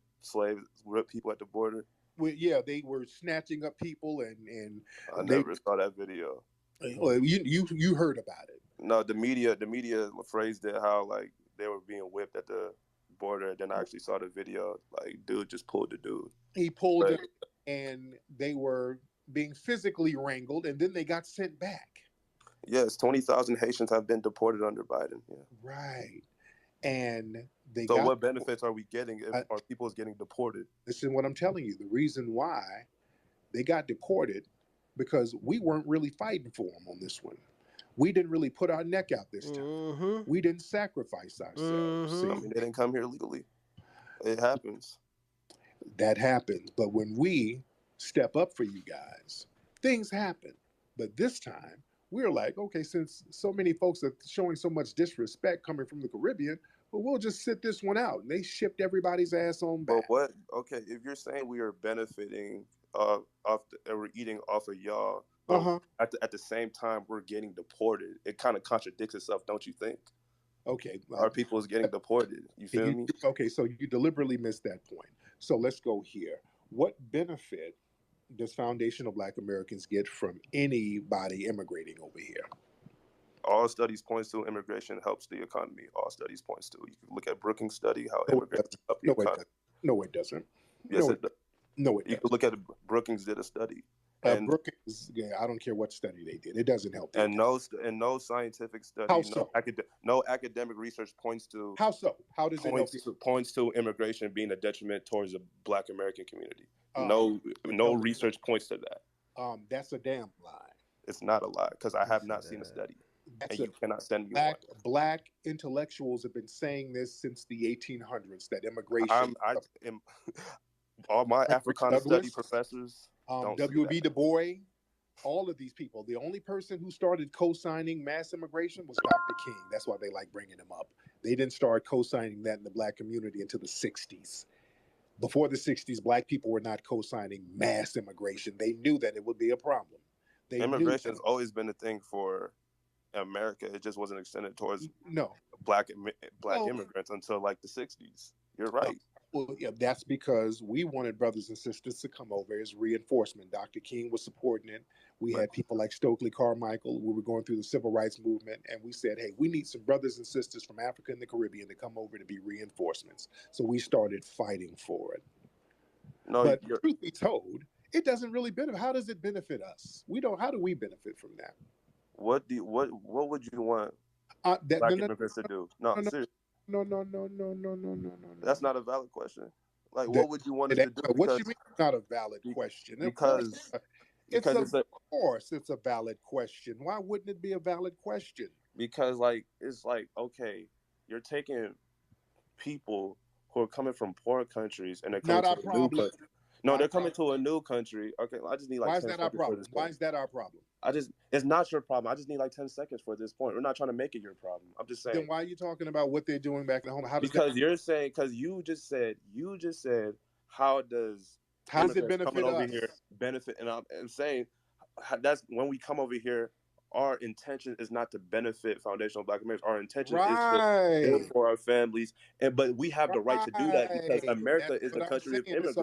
people at the border. Well, yeah, they were snatching up people and I never saw that video. Well, you heard about it. No, the media phrased it how like they were being whipped at the border. Then I actually saw the video. Like, dude just pulled the dude. He pulled him, and they were being physically wrangled, and then they got sent back. Yes, 20,000 Haitians have been deported under Biden. Yeah. Right. And what benefits are we getting if our people is getting deported? Listen, what I'm telling you, the reason why they got deported, because we weren't really fighting for them on this one. We didn't really put our neck out this time. Mm-hmm. We didn't sacrifice ourselves. Mm-hmm. I mean, they didn't come here legally. It happens. That happens. But when we step up for you guys, things happen. But this time, we're like, okay, since so many folks are showing so much disrespect coming from the Caribbean, well, we'll just sit this one out. And they shipped everybody's ass on back. But what? Okay, if you're saying we are benefiting we're eating off of y'all, at the same time we're getting deported, it kind of contradicts itself, don't you think? Okay. Our people is getting deported. You feel me? Okay, so you deliberately missed that point. So let's go here. What benefit does Foundational Black Americans get from anybody immigrating over here? All studies points to immigration helps the economy. All studies points to. You can look at Brookings study how immigration help the economy. No, it doesn't. Yes, it does. No, it doesn't. You can look at Brookings did a study. And Brookings, I don't care what study they did. It doesn't help. And no scientific study, no academic research points to. How so? How does it help? Points to immigration being a detriment towards the Black American community. No research points to that. That's a damn lie. It's not a lie because I have not seen a study. And you cannot send me one. Black intellectuals have been saying this since the 1800s, that immigration. All my Africana study professors. W.B. Du Bois, all of these people. The only person who started co-signing mass immigration was Dr. King. That's why they like bringing him up. They didn't start co-signing that in the Black community until the 60s. Before the 60s, Black people were not co-signing mass immigration. They knew that it would be a problem. Immigration has always been a thing for America. It just wasn't extended towards Black immigrants until like the 60s. You're right. Well, yeah, that's because we wanted brothers and sisters to come over as reinforcement. Dr. King was supporting it. We had people like Stokely Carmichael. We were going through the civil rights movement, and we said, hey, we need some brothers and sisters from Africa and the Caribbean to come over to be reinforcements. So we started fighting for it. But truth be told, it doesn't really benefit. How does it benefit us? How do we benefit from that? What would you want Black immigrants to do? No, seriously. No. That's not a valid question. Like, what would you want us to do? What you mean it's not a valid question? Because of course it's a valid question. Why wouldn't it be a valid question? Because it's like, okay, you're taking people who are coming from poor countries and they're coming Not to our a new problem. country. No, Not they're our coming problem. to a new country. Okay, I just need like Why is 10 that our seconds for problem? this Why point. is that our problem? It's not your problem. I just need like 10 seconds for this point. We're not trying to make it your problem. I'm just Then saying. why are you talking about what they're doing back at home? How does Because that you're saying, because you just said, how does it immigrants coming benefit over us? here benefit? And I'm saying that's when we come over here, our intention is not to benefit foundational Black Americans. Our intention is to build Right. for our families, but we have the right to do that because Right. America That's is what the I'm country saying. of immigrants.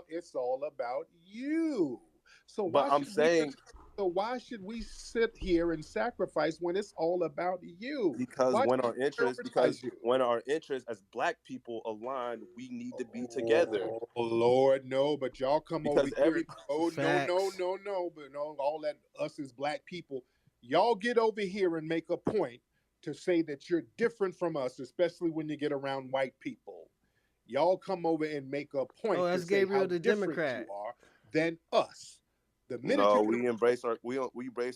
It's all about you. So But I'm saying why should we sit here and sacrifice when it's all about you? because Why when should our we interests, prioritize you? as Black people align, we need to be together. Oh Lord, no! But y'all come over Because here. every Oh Facts. no! But no, all that us as Black people, y'all get over here and make a point to say that you're different from us, especially when you get around white people. Y'all come over and make a Oh, point to that's say how Gabriel the different you Democrat. are than us. The minute you No, get we embrace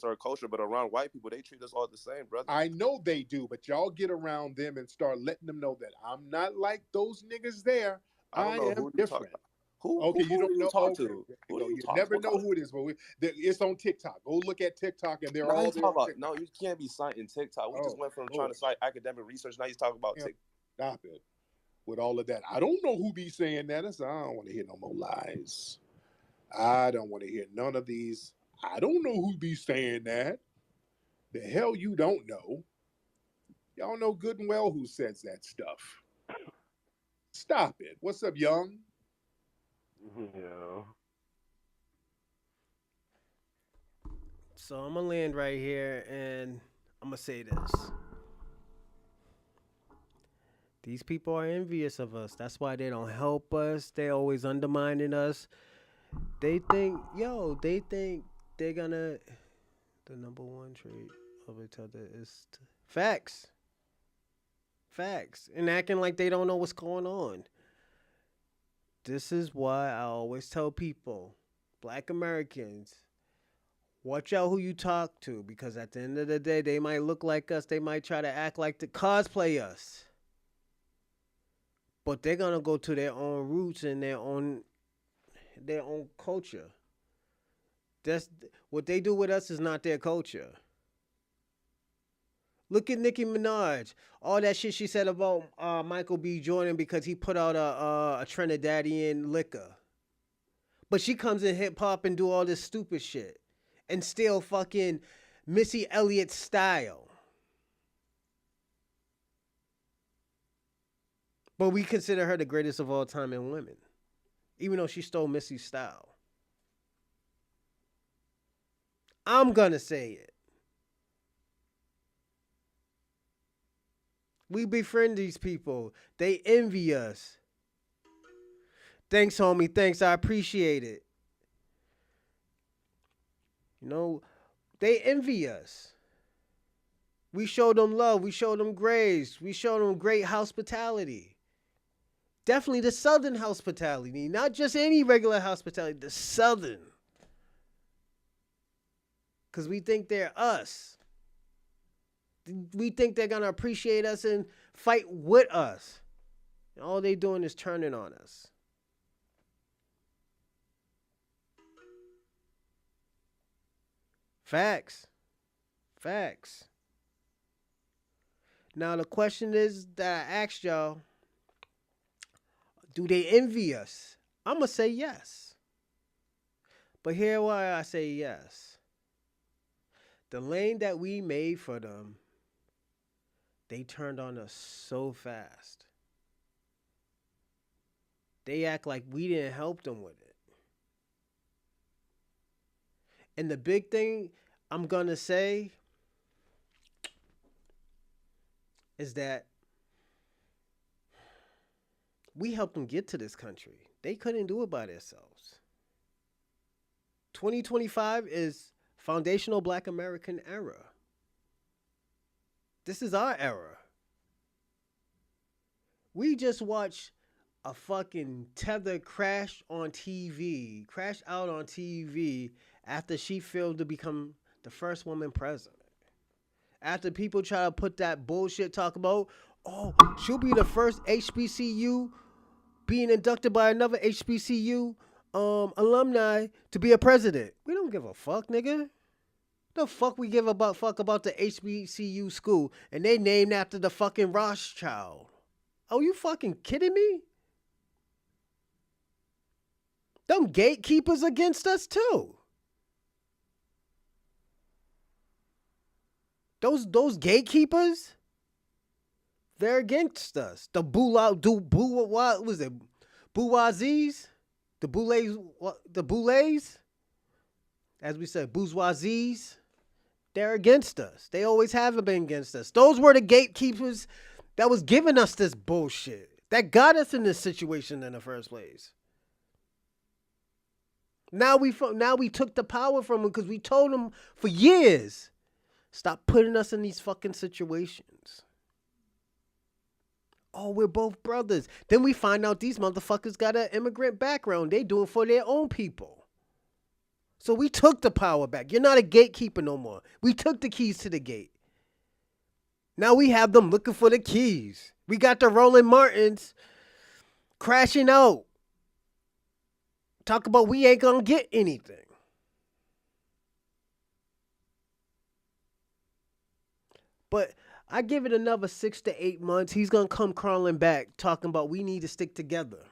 our culture, but around white people, they treat us all the same, brother. I know they do, but y'all get around them and start letting them know that I'm not like those niggas there. I don't I know am who you talk. different. Who Okay, you do don't you know. talk Okay, to? there you Who do go. you You talk? never What know kind? who it is, but it's on TikTok. Go look at TikTok, and they're Now you all there talk on about no, TikTok. you can't be citing TikTok. We just Oh went from trying Lord, to cite academic research. Now you talk about yeah, TikTok. stop it with all of that. I don't know who be saying that. I don't want to hear no more lies. I don't want to hear none of these. I don't know who be saying that. The hell you don't know. Y'all know good and well who says that stuff. Stop it. What's up, young? Yeah. So I'm gonna land right here and I'm gonna say this. These people are envious of us. That's why they don't help us. They always undermining us. They think they're gonna the number one trait of each other is facts. Facts. And acting like they don't know what's going on. This is why I always tell people, Black Americans, watch out who you talk to because at the end of the day, they might look like us. They might try to act like the cosplay us. But they're going to go to their own roots and their own culture. That's what they do with us is not their culture. Look at Nicki Minaj. All that shit she said about Michael B. Jordan because he put out a Trinidadian liquor. But she comes in hip hop and do all this stupid shit. And still fucking Missy Elliott style. But we consider her the greatest of all time in women. Even though she stole Missy's style. I'm gonna say it. We befriend these people. They envy us. Thanks, homie. Thanks. I appreciate it. You know, they envy us. We show them love. We show them grace. We show them great hospitality. Definitely the Southern hospitality. Not just any regular hospitality. The Southern. Because we think they're us. We think they're going to appreciate us and fight with us. And all they doing is turning on us. Facts. Facts. Now the question is that I asked y'all, do they envy us? I'm going to say yes. But here why I say yes. The lane that we made for them, they turned on us so fast. They act like we didn't help them with it. And the big thing I'm going to say is that we helped them get to this country. They couldn't do it by themselves. 2025 is foundational Black American era. This is our era. We just watched a fucking Tether crash out on TV after she failed to become the first woman president. After people try to put that bullshit talk about, Oh, she'll be the first HBCU being inducted by another HBCU alumni to be a president. We don't give a fuck, nigga. The fuck we give a fuck about the HBCU school and they named after the fucking Rothschild. Oh, you fucking kidding me? Them gatekeepers against us too. Those gatekeepers, they're against us. The what was it? Bourgeoisies? The boulets? As we said, bourgeoisies, they're against us. They always have been against us. Those were the gatekeepers that was giving us this bullshit. That got us in this situation in the first place. Now we took the power from them because we told them for years, stop putting us in these fucking situations. Oh, we're both brothers. Then we find out these motherfuckers got an immigrant background. They do it for their own people. So we took the power back. You're not a gatekeeper no more. We took the keys to the gate. Now we have them looking for the keys. We got the Roland Martins crashing out. Talk about we ain't gonna get anything. But I give it another 6 to 8 months. He's gonna come crawling back talking about we need to stick together.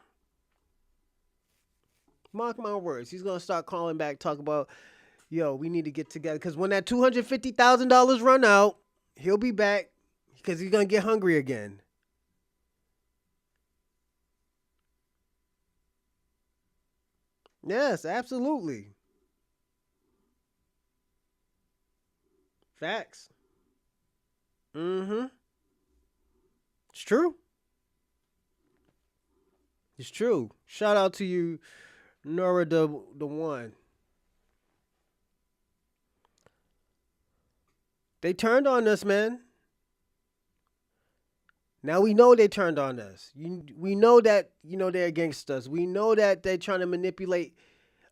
Mark my words. He's gonna start calling back talking about, yo, we need to get together. Because when that $250,000 run out, he'll be back because he's gonna get hungry again. Yes, absolutely. Facts. Mm-hmm. It's true. It's true. Shout out to you, Nora the one. They turned on us, man. Now we know they turned on us. We know that, they're against us. We know that they're trying to manipulate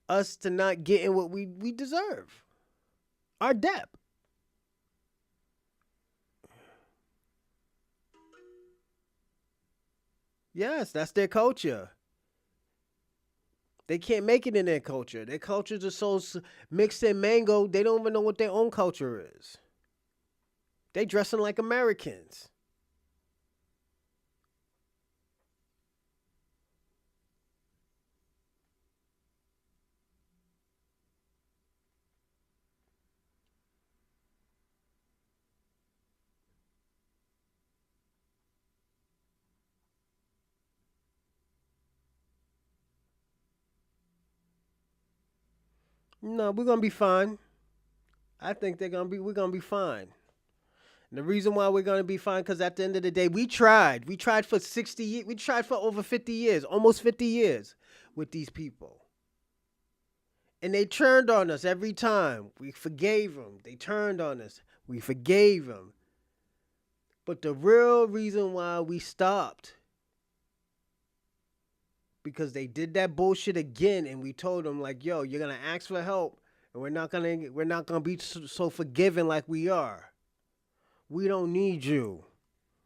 us to not getting what we deserve. Our debt. Yes, that's their culture. They can't make it in their culture. Their cultures are so mixed and mango, they don't even know what their own culture is. They dressing like Americans. No, we're gonna be fine. I think we're gonna be fine. And the reason why we're gonna be fine, because at the end of the day, we tried. We tried for 60 years. We tried for over 50 years, almost 50 years with these people. And they turned on us every time. We forgave them. They turned on us. We forgave them. But the real reason why we stopped, because they did that bullshit again, and we told them like, yo, you're gonna ask for help, and we're not gonna be so forgiving like we are. We don't need you.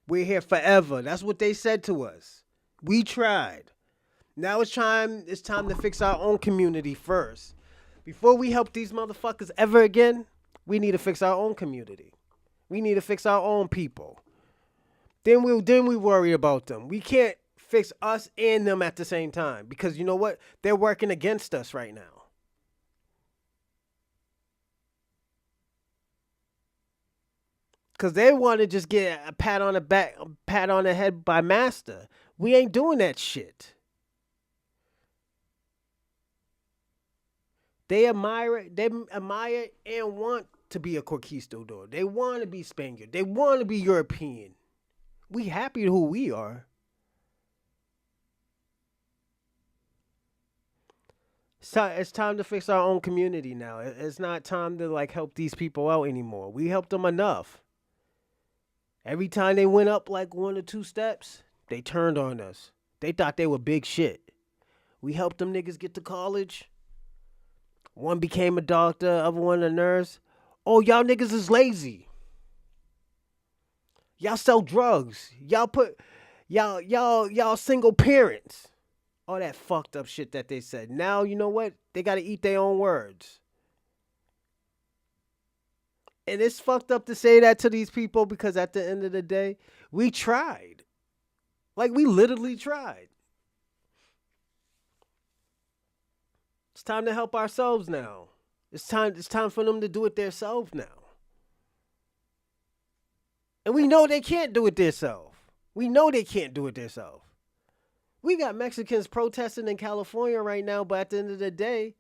We're here forever. That's what they said to us. We tried. Now it's time to fix our own community first. Before we help these motherfuckers ever again, we need to fix our own community. We need to fix our own people. Then we worry about them. We can't fix us and them at the same time, because you know what? They're working against us right now. Because they want to just get a pat on the back, a pat on the head by master. We ain't doing that shit. They admire and want to be a conquistador. They want to be Spaniard. They want to be European. We happy who we are. So it's time to fix our own community now. It's not time to help these people out anymore. We helped them enough. Every time they went up 1 or 2 steps, they turned on us. They thought they were big shit. We helped them niggas get to college. One became a doctor, other one a nurse. Oh, y'all niggas is lazy. Y'all sell drugs. Y'all single parents. All that fucked up shit that they said. Now, you know what? They got to eat their own words. And it's fucked up to say that to these people because at the end of the day, we tried. Like, we literally tried. It's time to help ourselves now. It's time for them to do it themselves now. And we know they can't do it themselves. We know they can't do it themselves. We got Mexicans protesting in California right now, but at the end of the day,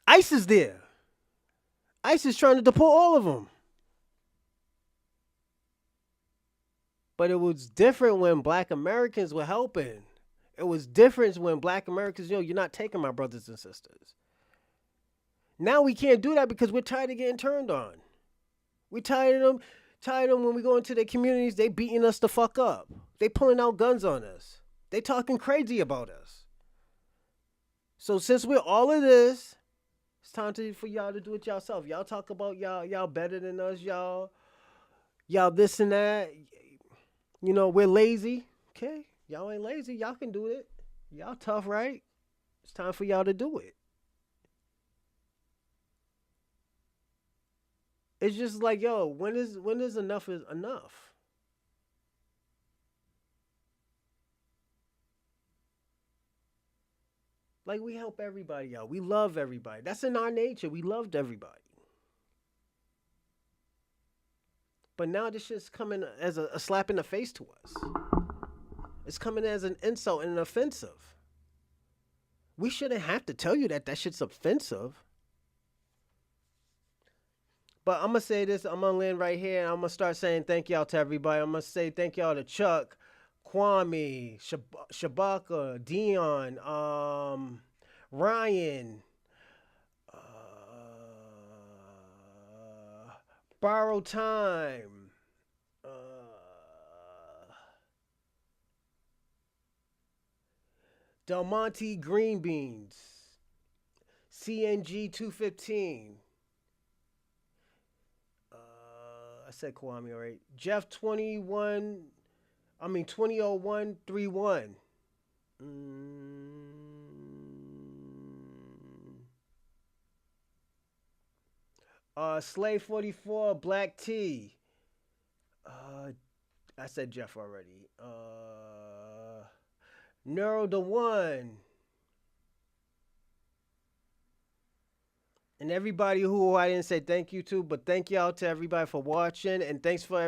ICE is there. ICE is trying to deport all of them. But it was different when Black Americans were helping. It was different when Black Americans, you're not taking my brothers and sisters. Now we can't do that because we're tired of getting turned on. We're tired of them when we go into their communities, they beating us the fuck up. They pulling out guns on us. They talking crazy about us. So since we're all of this, it's time for y'all to do it yourself. Y'all talk about y'all better than us, y'all this and that. We're lazy. Okay, y'all ain't lazy. Y'all can do it. Y'all tough, right? It's time for y'all to do it. It's just like, when is enough is enough? Like, we help everybody out. We love everybody. That's in our nature. We loved everybody. But now this shit's coming as a slap in the face to us. It's coming as an insult and an offensive. We shouldn't have to tell you that shit's offensive. But I'm going to say this. I'm going to land right here, and I'm going to start saying thank y'all to everybody. I'm going to say thank y'all to Chuck, Kwame, Shabaka, Dion, Ryan, Borrow Time, Del Monte Green Beans, CNG 215. I said Kwame, all right. Jeff 200131. Slave 44, Black T. I said Jeff already. Neuro the One. And everybody who I didn't say thank you to, but thank y'all to everybody for watching, and thanks for